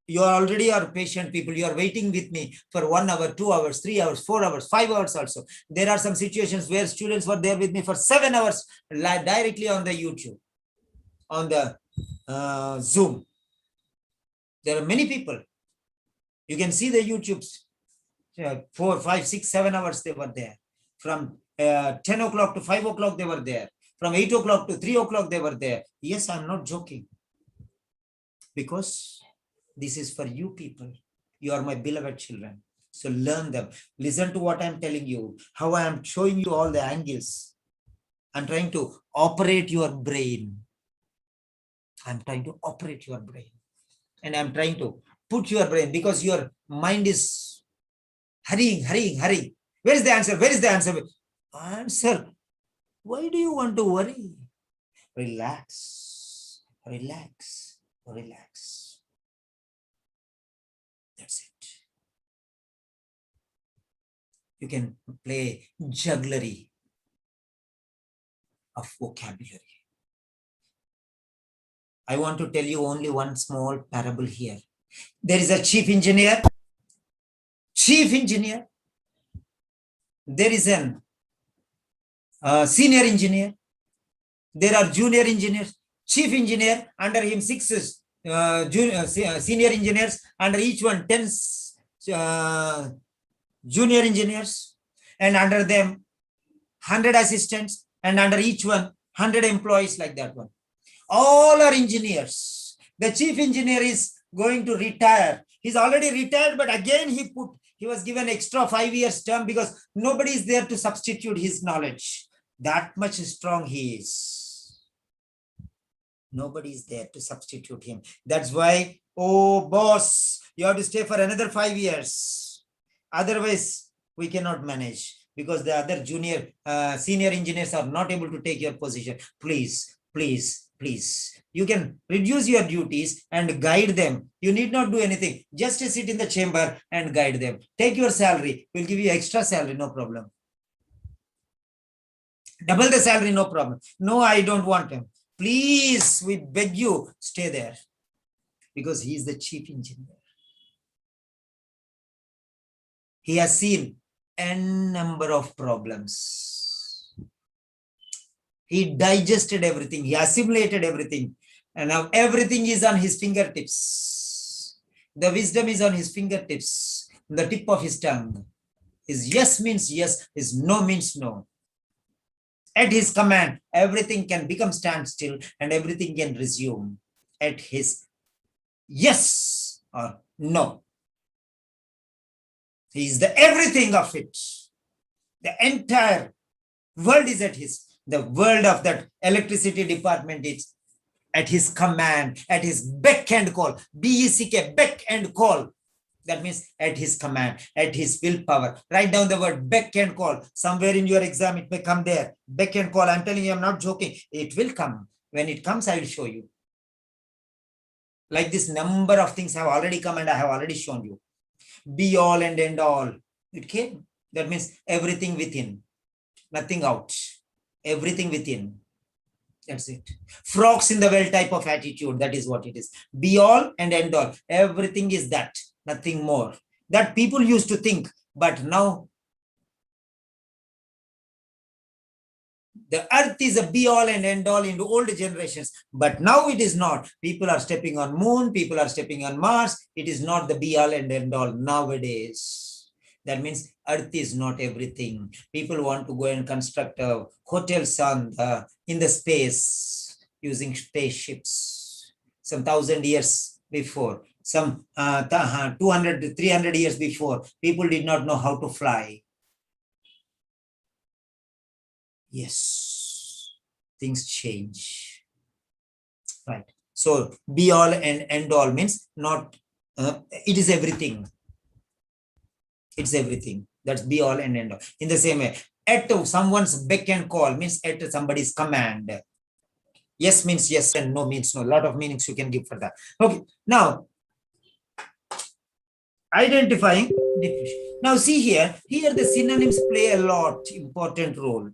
You already are patient people. You are waiting with me for 1 hour, 2 hours, 3 hours, 4 hours, 5 hours also. There are some situations where students were there with me for 7 hours directly on the YouTube, on the Zoom. There are many people. You can see the YouTubes. 4, 5, 6, 7 hours they were there. From 10 o'clock to 5 o'clock they were there. From 8 o'clock to 3 o'clock they were there. Yes, I'm not joking. Because this is for you people. You are my beloved children. So learn them. Listen to what I'm telling you. How I am showing you all the angles. I'm trying to operate your brain. I'm trying to operate your brain. And I'm trying to put your brain, because your mind is hurrying. Where is the answer? Where is the answer? Answer. Why do you want to worry? Relax. Relax. Relax. That's it. You can play jugglery of vocabulary. I want to tell you only one small parable here. There is a chief engineer. There is an senior engineer. There are junior engineers. Chief engineer, under him 6 senior engineers, under each one 10 junior engineers, and under them 100 assistants, and under each one 100 employees, like that one. All are engineers. The chief engineer is going to retire. He's already retired, but again he was given extra 5 years term because nobody is there to substitute his knowledge. That much strong he is. Nobody is there to substitute him. That's why, oh boss, you have to stay for another 5 years. Otherwise, we cannot manage, because the other senior engineers are not able to take your position. Please. You can reduce your duties and guide them. You need not do anything. Just sit in the chamber and guide them. Take your salary. We'll give you extra salary, no problem. Double the salary, no problem. No, I don't want him. Please, we beg you, stay there. Because he is the chief engineer. He has seen n number of problems. He digested everything. He assimilated everything. And now everything is on his fingertips. The wisdom is on his fingertips, the tip of his tongue. His yes means yes, his no means no. At his command, everything can become standstill and everything can resume at his yes or no. He is the everything of it. The entire world is at the world of that electricity department is at his command, at his beck and call. BECK, beck and call. That means at his command, at his willpower. Write down the word beck and call. Somewhere in your exam, it may come there. Beck and call. I'm telling you, I'm not joking. It will come. When it comes, I will show you. Like this number of things have already come and I have already shown you. Be all and end all. It came. That means everything within. Nothing out. Everything within. That's it. Frogs in the well type of attitude. That is what it is. Be all and end all. Everything is that. Nothing more. That people used to think. But now the earth is a be all and end all in the old generations. But now it is not. People are stepping on moon. People are stepping on Mars. It is not the be all and end all nowadays. That means earth is not everything. People want to go and construct hotels in the space using spaceships. Some 1,000 years before, some 200, 300 years before, people did not know how to fly. Yes. things change. Right. So be all and end all means not, it is everything. It's everything. That's be all and end all. In the same way, at someone's beck and call means at somebody's command. Yes means yes and no means no. A lot of meanings you can give for that. Okay. Now, identifying diffusion. Now see here the synonyms play a lot important role.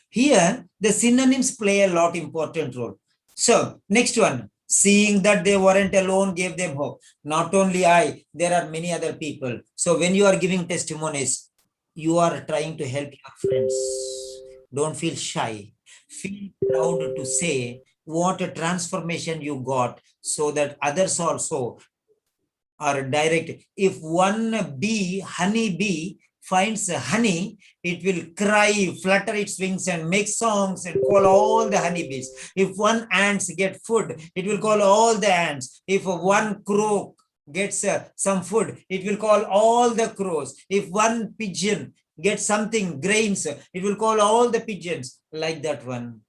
Here, the synonyms play a lot important role. So, next one, seeing that they weren't alone gave them hope. Not only I, there are many other people. So, when you are giving testimonies, you are trying to help your friends. Don't feel shy. Feel proud to say what a transformation you got so that others also are direct. If one bee, honey bee, finds honey, it will cry, flutter its wings and make songs and call all the honeybees. If one ants get food, it will call all the ants. If one crow gets some food, it will call all the crows. If one pigeon gets something, grains, it will call all the pigeons. Like that one.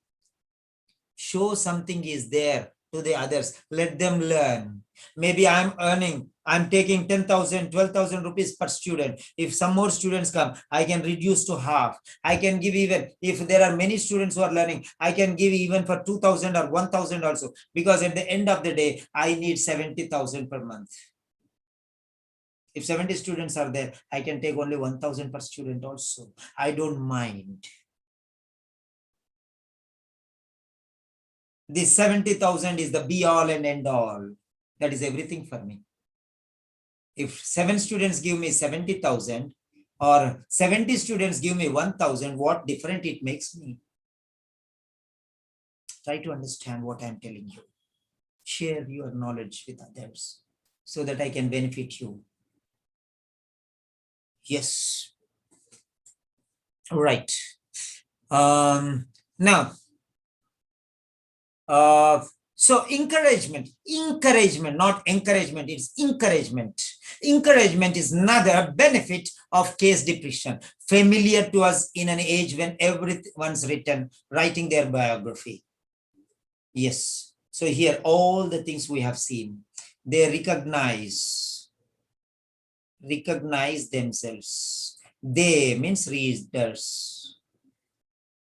Show something is there to the others. Let them learn. Maybe I'm taking 10,000, 12,000 rupees per student. If some more students come, I can reduce to half. I can give even, if there are many students who are learning, I can give even for 2,000 or 1,000 also. Because at the end of the day, I need 70,000 per month. If 70 students are there, I can take only 1,000 per student also. I don't mind. This 70,000 is the be all and end all. That is everything for me. If 7 students give me 70,000 or 70 students give me 1,000, what different it makes me? Try to understand what I'm telling you. Share your knowledge with others so that I can benefit you. Yes. Right. Now, so encouragement, not encouragement, it's encouragement. Encouragement is another benefit of case depression, familiar to us in an age when everyone's writing their biography. Yes. So here, all the things we have seen, they recognize themselves. They means readers.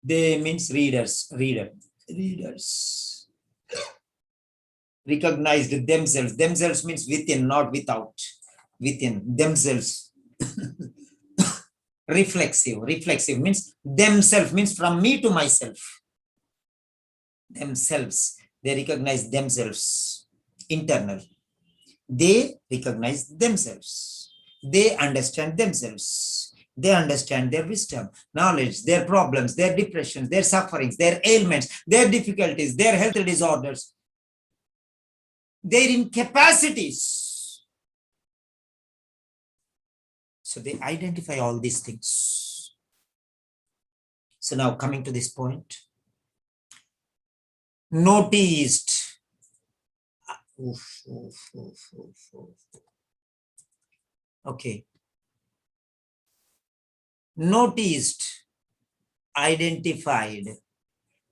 They means readers. Recognized themselves. Themselves means within, not without. Within themselves. Reflexive means themselves, means from me to myself. Themselves. They recognize themselves. Internal. They recognize themselves. They understand themselves. They understand their wisdom, knowledge, their problems, their depressions, their sufferings, their ailments, their difficulties, their health disorders, their incapacities. So they identify all these things. So now coming to this point, noticed. Okay. Noticed, identified,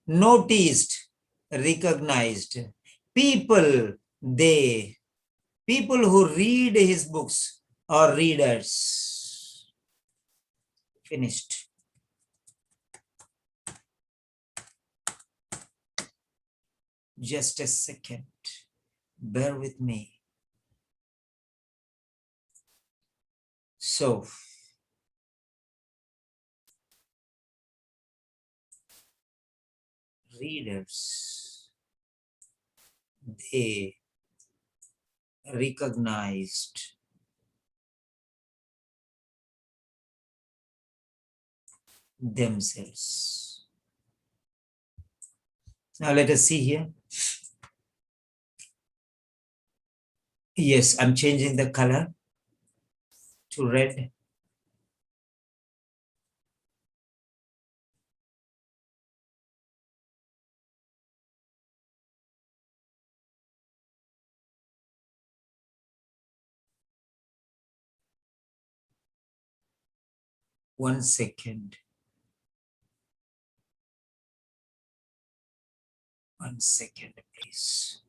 noticed, recognized. People who read his books are readers. Finished. Just a second. Bear with me. So, readers, they recognized themselves. Now let us see here. Yes, I'm changing the color to red. One second. 1 second, please.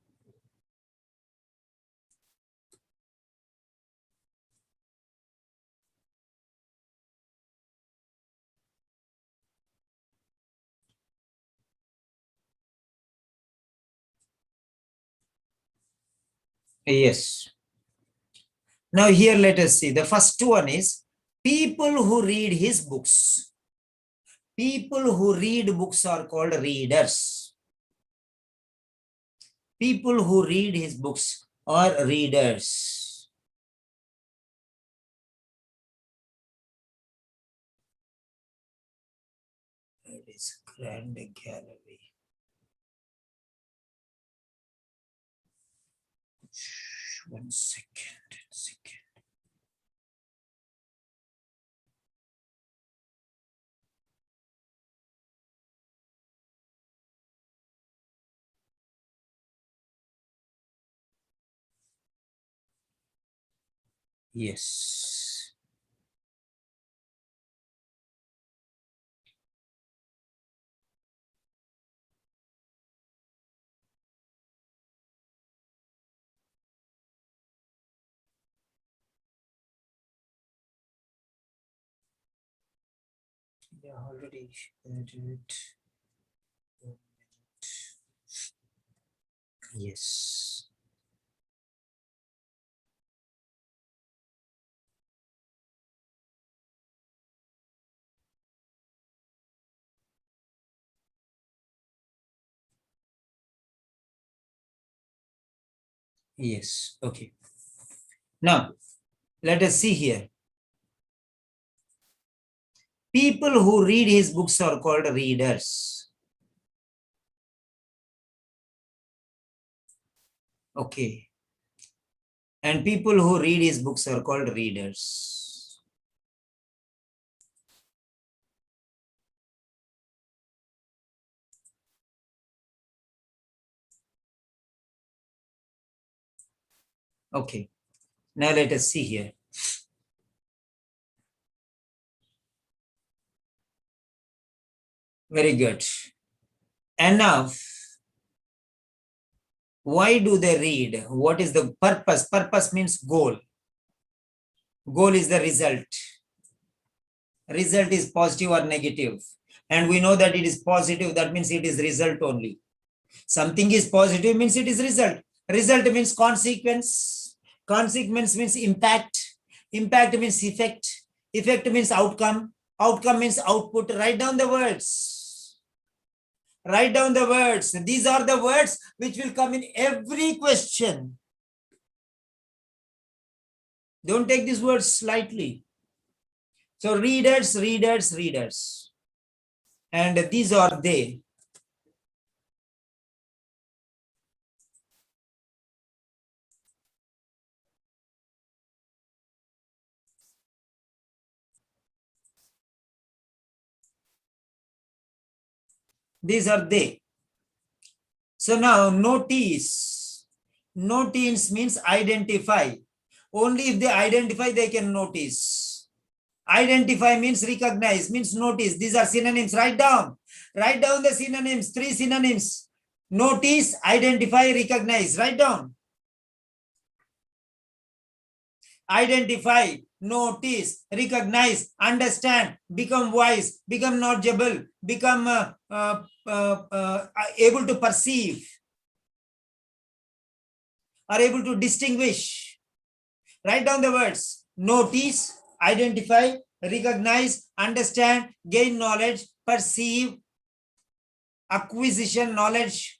Yes. Now here let us see. The first one is people who read his books. People who read books are called readers. People who read his books are readers. It is Grand Gallery. One second. Yes. Yeah, already shared it. Yes. Yes. Okay. Now, let us see here. People who read his books are called readers. Okay. And people who read his books are called readers. Okay. Now let us see here. Very good. And now, why do they read? What is the purpose? Purpose means goal. Goal is the result. Result is positive or negative. And we know that it is positive. That means it is result only. Something is positive means it is result. Result means consequence. Consequence means impact. Impact means effect. Effect means outcome. Outcome means output. Write down the words. Write down the words. These are the words which will come in every question. Don't take these words lightly. So readers, readers, readers. And these are they. These are they. So now notice. Notice means identify. Only if they identify, they can notice. Identify means recognize, means notice. These are synonyms. Write down. Write down the synonyms. 3 synonyms. Notice, identify, recognize. Write down. Identify, notice, recognize, understand, become wise, become knowledgeable, become able to perceive, are able to distinguish. Write down the words. Notice, identify, recognize, understand, gain knowledge, perceive, acquisition, knowledge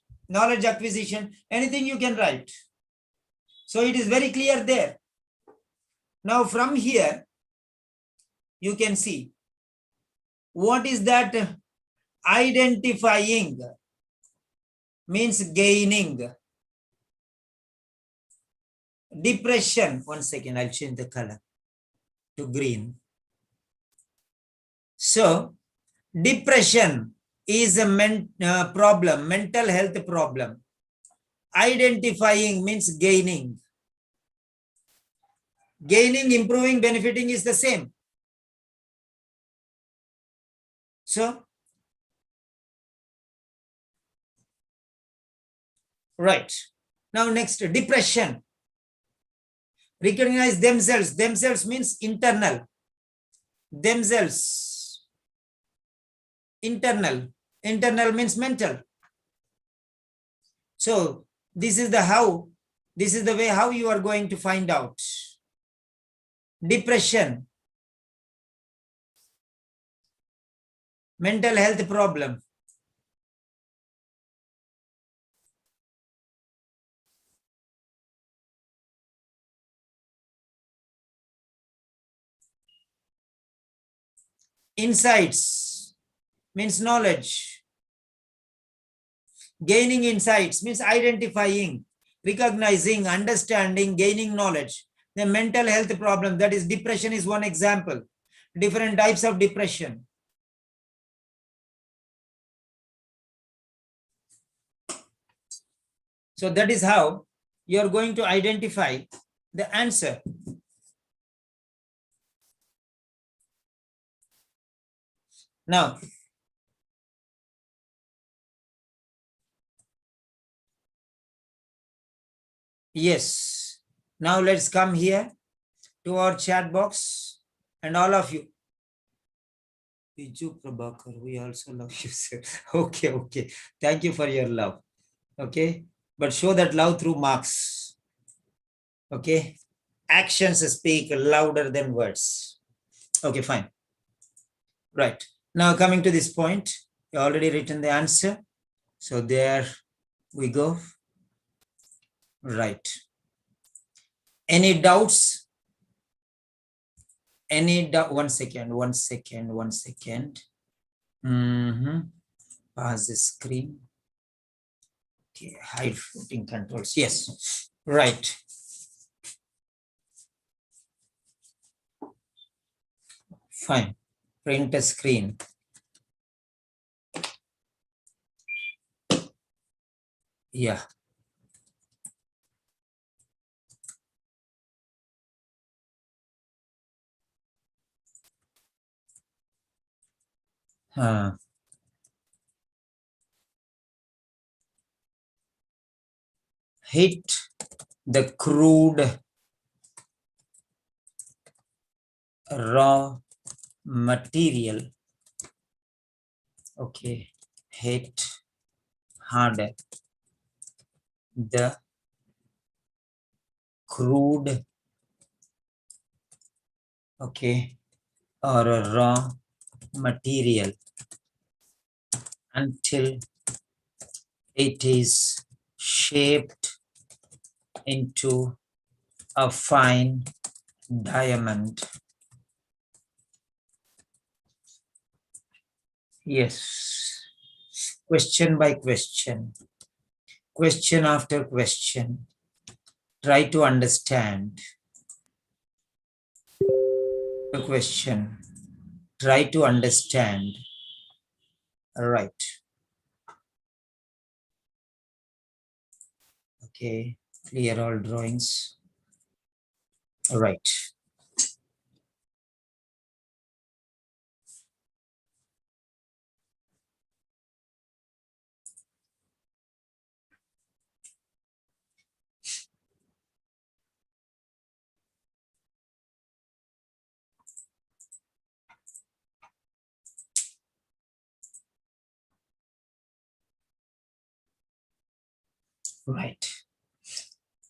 acquisition, anything you can write. So it is very clear there. Now from here, you can see what is that. Identifying means gaining. Depression, 1 second, I'll change the color to green. So depression is a problem, mental health problem. Identifying means gaining. Gaining, improving, benefiting is the same. So Right. Now next, depression. Recognize themselves. Themselves means internal. Themselves. Internal. Internal means mental. So this is the how. This is the way how you are going to find out. Depression. Mental health problem. Insights means knowledge. Gaining insights means identifying, recognizing, understanding, gaining knowledge. The mental health problem, that is depression, is one example. Different types of depression. So that is how you are going to identify the answer. Now, yes, now let's come here to our chat box, and all of you. Biju Prabhakar, we also love you, sir. Okay. Thank you for your love. Okay, but show that love through marks. Okay, actions speak louder than words. Okay, fine. Right, now coming to this point, you already written the answer. So there we go. Right. Any doubts? Any doubt? One second. Pause the screen. Okay, hide floating controls. Yes, right. Fine. Print a screen. Yeah. Hit the crude raw material. Okay, hit harder the crude, okay, or a raw material until it is shaped into a fine diamond. Yes, question by question, question after question, try to understand the question, try to understand. All right. Okay, clear all drawings. All right. Right.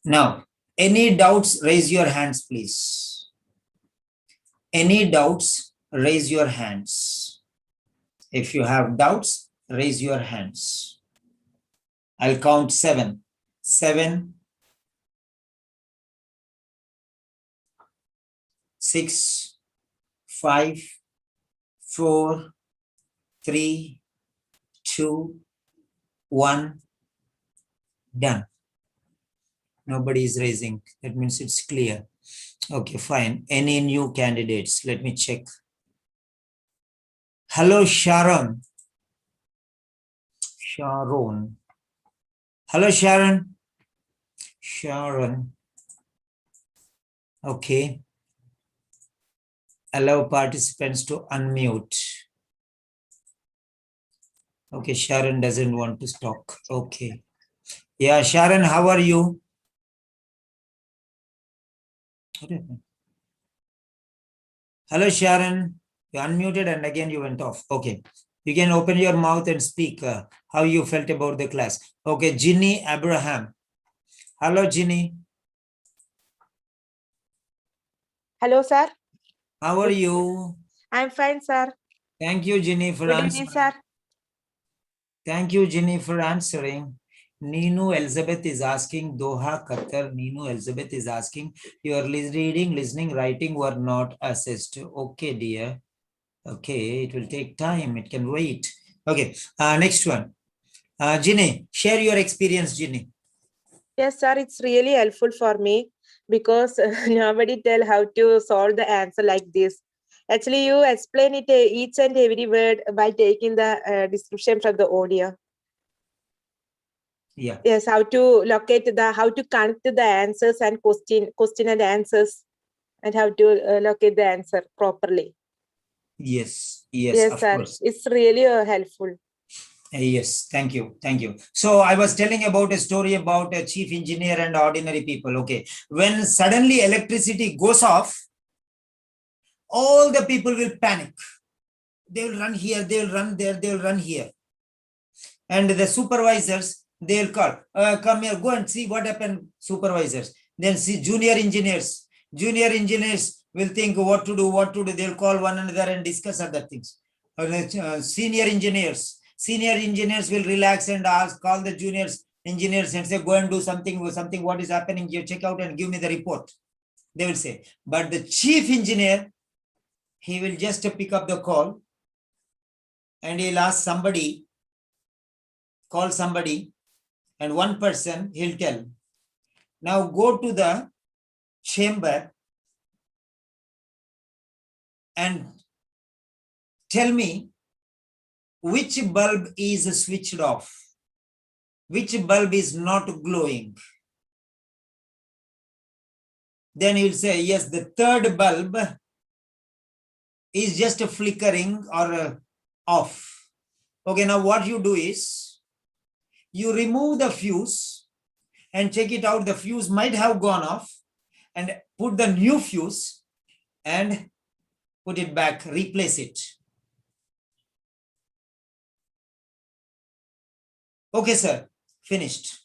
Now, any doubts, raise your hands, please. Any doubts, raise your hands. If you have doubts, raise your hands. I'll count 7. 7, 6, 5, 4, 3, 2, 1. Done. Nobody is raising. That means it's clear. Okay, fine. Any new candidates? Let me check. Hello, Sharon. Sharon. Hello, Sharon. Sharon. Okay. Allow participants to unmute. Okay, Sharon doesn't want to talk. Okay. Yeah, Sharon, how are you? Hello, Sharon. You unmuted and again you went off. Okay. You can open your mouth and speak how you felt about the class. Okay, Ginny Abraham. Hello, Ginny. Hello, sir. How are you? I'm fine, sir. Thank you, Ginny, for Good answering. evening, sir. Thank you, Ginny, for answering. Ninu Elizabeth is asking, Doha, Qatar. Ninu Elizabeth is asking, your reading, listening, writing were not assessed. Okay, dear. Okay, it will take time. It can wait. Okay, next one. Ginny, share your experience, Ginny. Yes, sir. It's really helpful for me because nobody tell how to solve the answer like this. Actually, you explain it each and every word by taking the description from the audio. Yeah. Yes, how to locate how to connect the answers and question and answers, and how to locate the answer properly. Yes, Yes, of sir. course. It's really helpful. Yes, thank you. So I was telling about a story about a chief engineer and ordinary people. Okay, when suddenly electricity goes off, all the people will panic. They will run here, they will run there, they will run here. And the supervisors, they'll call, come here, go and see what happened, supervisors. Then see junior engineers will think what to do. They'll call one another and discuss other things. Senior engineers will relax and call the juniors engineers and say, go and do something, what is happening here, check out and give me the report. They will say, but the chief engineer, he will just pick up the call and he'll ask somebody, call somebody, and one person he'll tell, now go to the chamber and tell me which bulb is switched off, which bulb is not glowing. Then he'll say, yes, the third bulb is just flickering or off. Okay, now what you do is, you remove the fuse and check it out. The fuse might have gone off, and put the new fuse and put it back, replace it. Okay, sir, finished.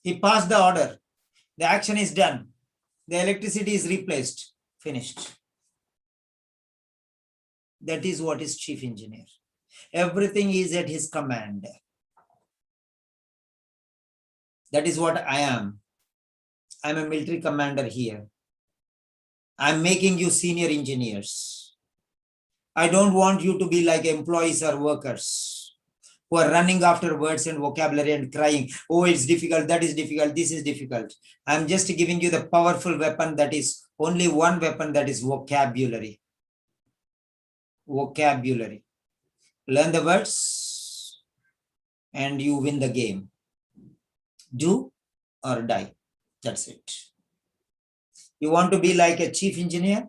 He passed the order. The action is done. The electricity is replaced. Finished. That is what is chief engineer. Everything is at his command. That is what I am. I'm a military commander here. I'm making you senior engineers. I don't want you to be like employees or workers who are running after words and vocabulary and crying, oh, it's difficult, that is difficult, this is difficult. I'm just giving you the powerful weapon, that is only one weapon, that is vocabulary. Vocabulary. Learn the words and you win the game. Do or die. That's it. You want to be like a chief engineer,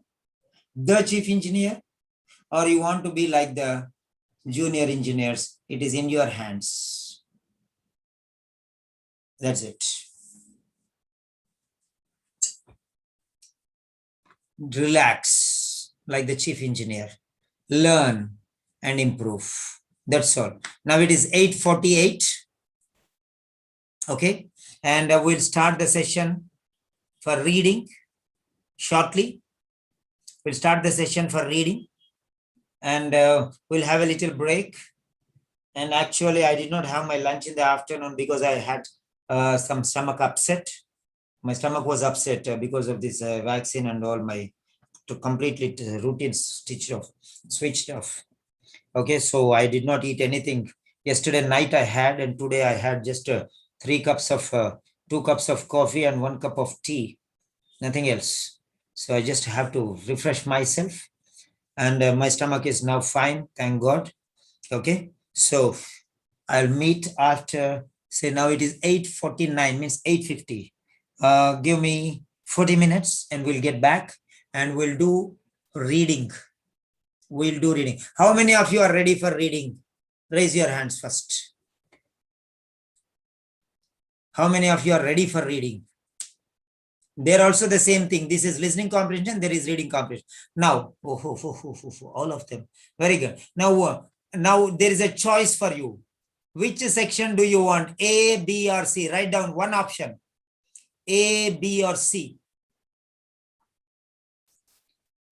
the chief engineer, or you want to be like the junior engineers? It is in your hands. That's it. Relax like the chief engineer. Learn and improve. That's all. Now it is 8:48. Okay. And we'll start the session for reading shortly. We'll start the session for reading. And we'll have a little break. And actually, I did not have my lunch in the afternoon because I had some stomach upset. My stomach was upset because of this vaccine and all. My completely routine switched off. Okay, so I did not eat anything. Yesterday night I had, and today I had just 2 cups of coffee and 1 cup of tea. Nothing else. So I just have to refresh myself. And my stomach is now fine, thank God. Okay, so I'll meet after, say now it is 8:49, means 8:50. Give me 40 minutes and we'll get back and we'll do reading. We'll do reading. How many of you are ready for reading? Raise your hands first. How many of you are ready for reading? They're also the same thing. This is listening comprehension. There is reading comprehension. Now, all of them. Very good. Now there is a choice for you. Which section do you want? A, B, or C? Write down one option. A, B, or C.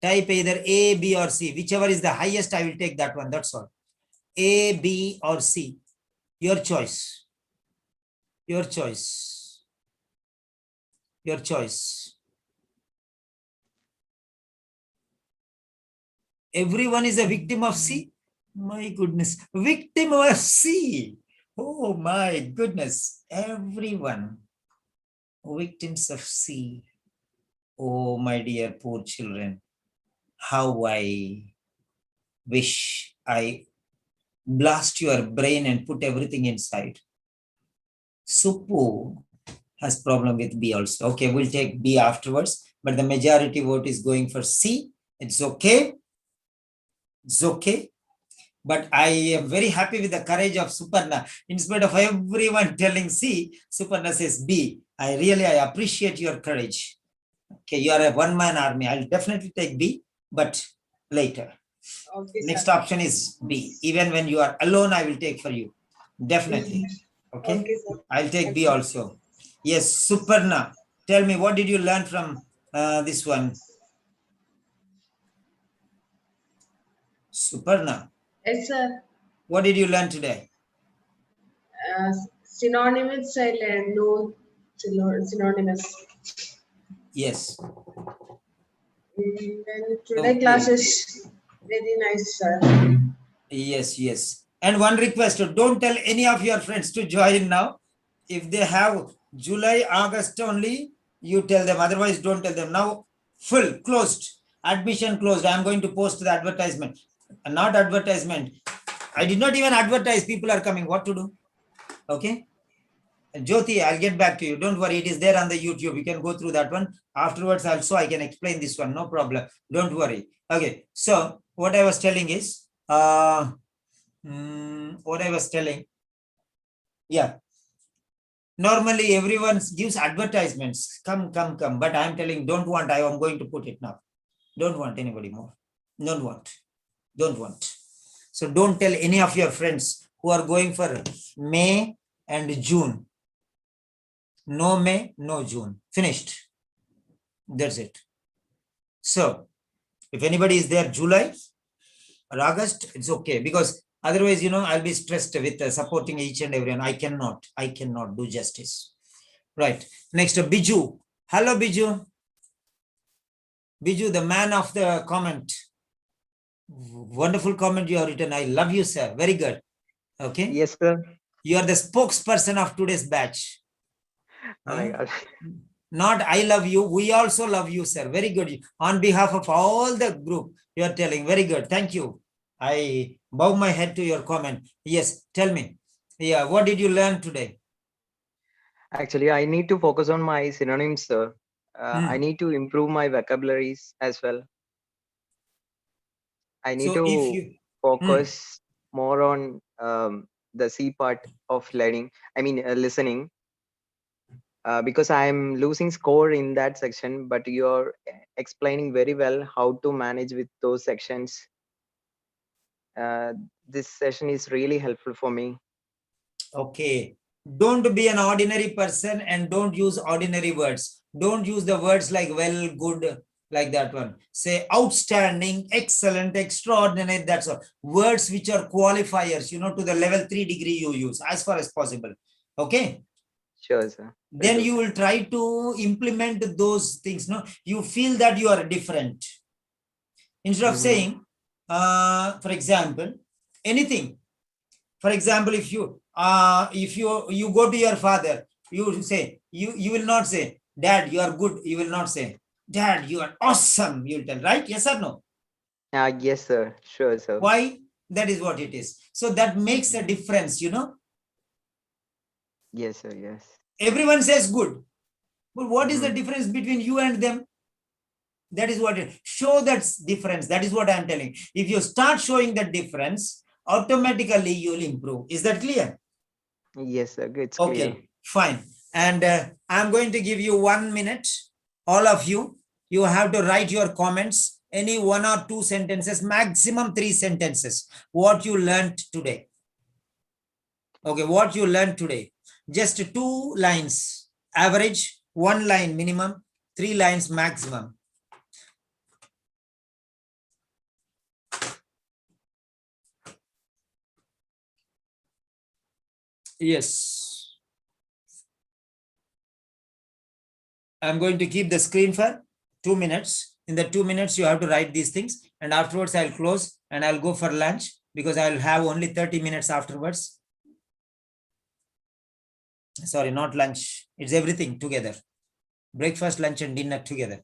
Type either A, B, or C. Whichever is the highest, I will take that one. That's all. A, B, or C. Your choice. Your choice. Your choice. Everyone is a victim of C. My goodness. Victim of C. Oh my goodness. Everyone. Victims of C. Oh my dear poor children. How I wish I blast your brain and put everything inside. Suppu has problem with B also. Okay, we'll take B afterwards, but the majority vote is going for C. It's okay. It's okay. But I am very happy with the courage of Suparna. In spite of everyone telling C, Suparna says B. I appreciate your courage. Okay, you are a one-man army. I'll definitely take B, but later. Okay, next option is B. Even when you are alone, I will take for you. Definitely. Okay, I'll take B also. Yes, Suparna. Tell me, what did you learn from this one? Suparna. Yes, sir. What did you learn today? Synonymous, I learned. No, synonymous. Yes. Then today class is very nice, sir. Yes, yes. And one request, don't tell any of your friends to join now. If they have July, August only, you tell them. Otherwise, don't tell them. Now, full, closed. Admission closed. I'm going to post the advertisement. Not advertisement. I did not even advertise. People are coming. What to do? Okay. Jyoti, I'll get back to you. Don't worry. It is there on the YouTube. You can go through that one. Afterwards, also, I can explain this one. No problem. Don't worry. Okay. So, what I was telling is, yeah. Normally, everyone gives advertisements. Come. But I'm telling, don't want. I am going to put it now. Don't want anybody more. Don't want. So don't tell any of your friends who are going for May and June. No May, no June. Finished. That's it. So if anybody is there July or August, it's okay. Because otherwise, I'll be stressed with supporting each and everyone. I cannot do justice. Right. Next, Biju. Hello, Biju. Biju, the man of the comment. Wonderful comment you have written. I love you, sir. Very good. Okay. Yes, sir. You are the spokesperson of today's batch. Oh my God. Not I love you. We also love you, sir. Very good. On behalf of all the group, you are telling. Very good. Thank you. I bow my head to your comment. Yes. Tell me. Yeah. What did you learn today? Actually, I need to focus on my synonyms, sir. I need to improve my vocabularies as well. I need to focus more on the C part of learning. I mean, listening. Because I'm losing score in that section, but you're explaining very well how to manage with those sections. This session is really helpful for me. Okay. Don't be an ordinary person and don't use ordinary words. Don't use the words like well, good, like that one. Say outstanding, excellent, extraordinary. That's all. Words which are qualifiers, to the level 3 degree you use as far as possible. Okay. Sure, sir. Then you will try to implement those things. No, you feel that you are different. Instead of saying, for example, anything. For example, if you go to your father, you say, you will not say, Dad, you are good. You will not say, Dad, you are awesome. You will tell, right? Yes or no? Yes, sir. Sure, sir. Why? That is what it is. So that makes a difference, Yes, sir. Yes. Everyone says good. But what is the difference between you and them? That is what it show that difference. That is what I am telling. If you start showing that difference, automatically you will improve. Is that clear? Yes, sir. It's okay. Clear. Fine. And I'm going to give you 1 minute. All of you, you have to write your comments, any 1 or 2 sentences, maximum 3 sentences, what you learned today. Okay, what you learned today. Just 2 lines, average, 1 line minimum, 3 lines maximum. Yes. I'm going to keep the screen for 2 minutes. In the 2 minutes, you have to write these things. And afterwards, I'll close and I'll go for lunch because I'll have only 30 minutes afterwards. Sorry, not lunch. It's everything together. Breakfast, lunch, and dinner together.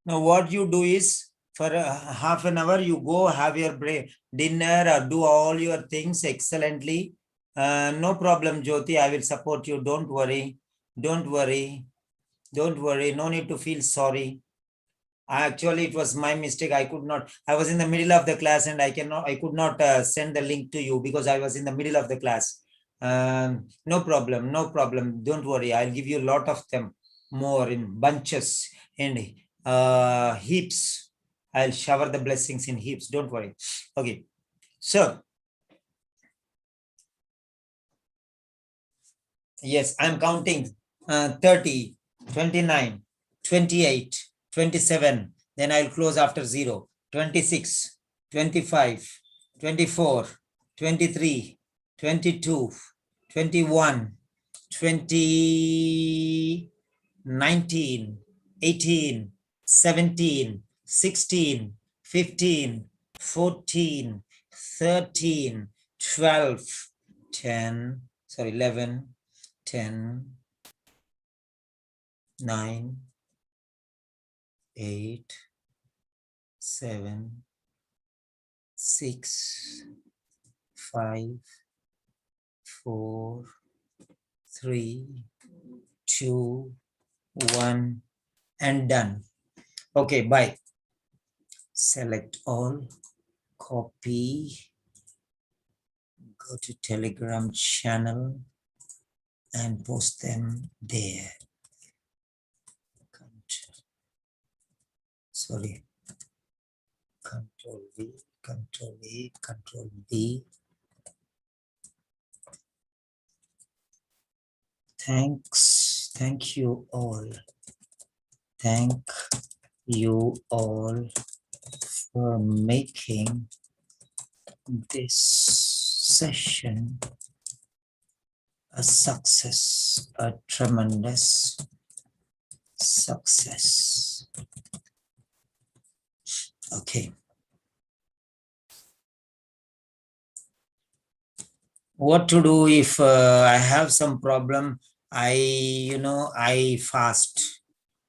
Now, what you do is for half an hour, you go have your dinner or do all your things excellently. No problem, Jyoti. I will support you. Don't worry. Don't worry. Don't worry. No need to feel sorry. Actually, it was my mistake. I was in the middle of the class and I could not send the link to you because I was in the middle of the class. No problem. No problem. Don't worry. I'll give you a lot of them more in bunches and heaps. I'll shower the blessings in heaps. Don't worry. Okay. So, yes, I'm counting 30, 29, 28, 27. Then I'll close after 0. 26, 25, 24, 23, 22, 21, 20, 19, 18, 17, 16, 15, 14, 13, 12, 10, sorry, 11, 10, 9, 8, 7, 6, 5, 4, 3, 2, 1, and done. Okay, bye. Select all, copy, go to Telegram channel and post them there. Sorry. Control V, Control A, Control V. Thanks. Thank you all. Thank you all for making this session a success, a tremendous success. Okay. What to do if I have some problem? I fast.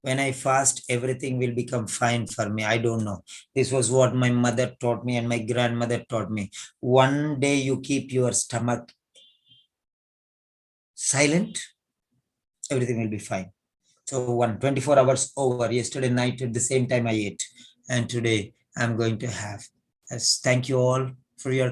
When I fast, everything will become fine for me. I don't know. This was what my mother taught me and my grandmother taught me. One day you keep your stomach silent, everything will be fine. So 24 hours over. Yesterday night at the same time I ate. And today I'm going to have. Yes, thank you all for your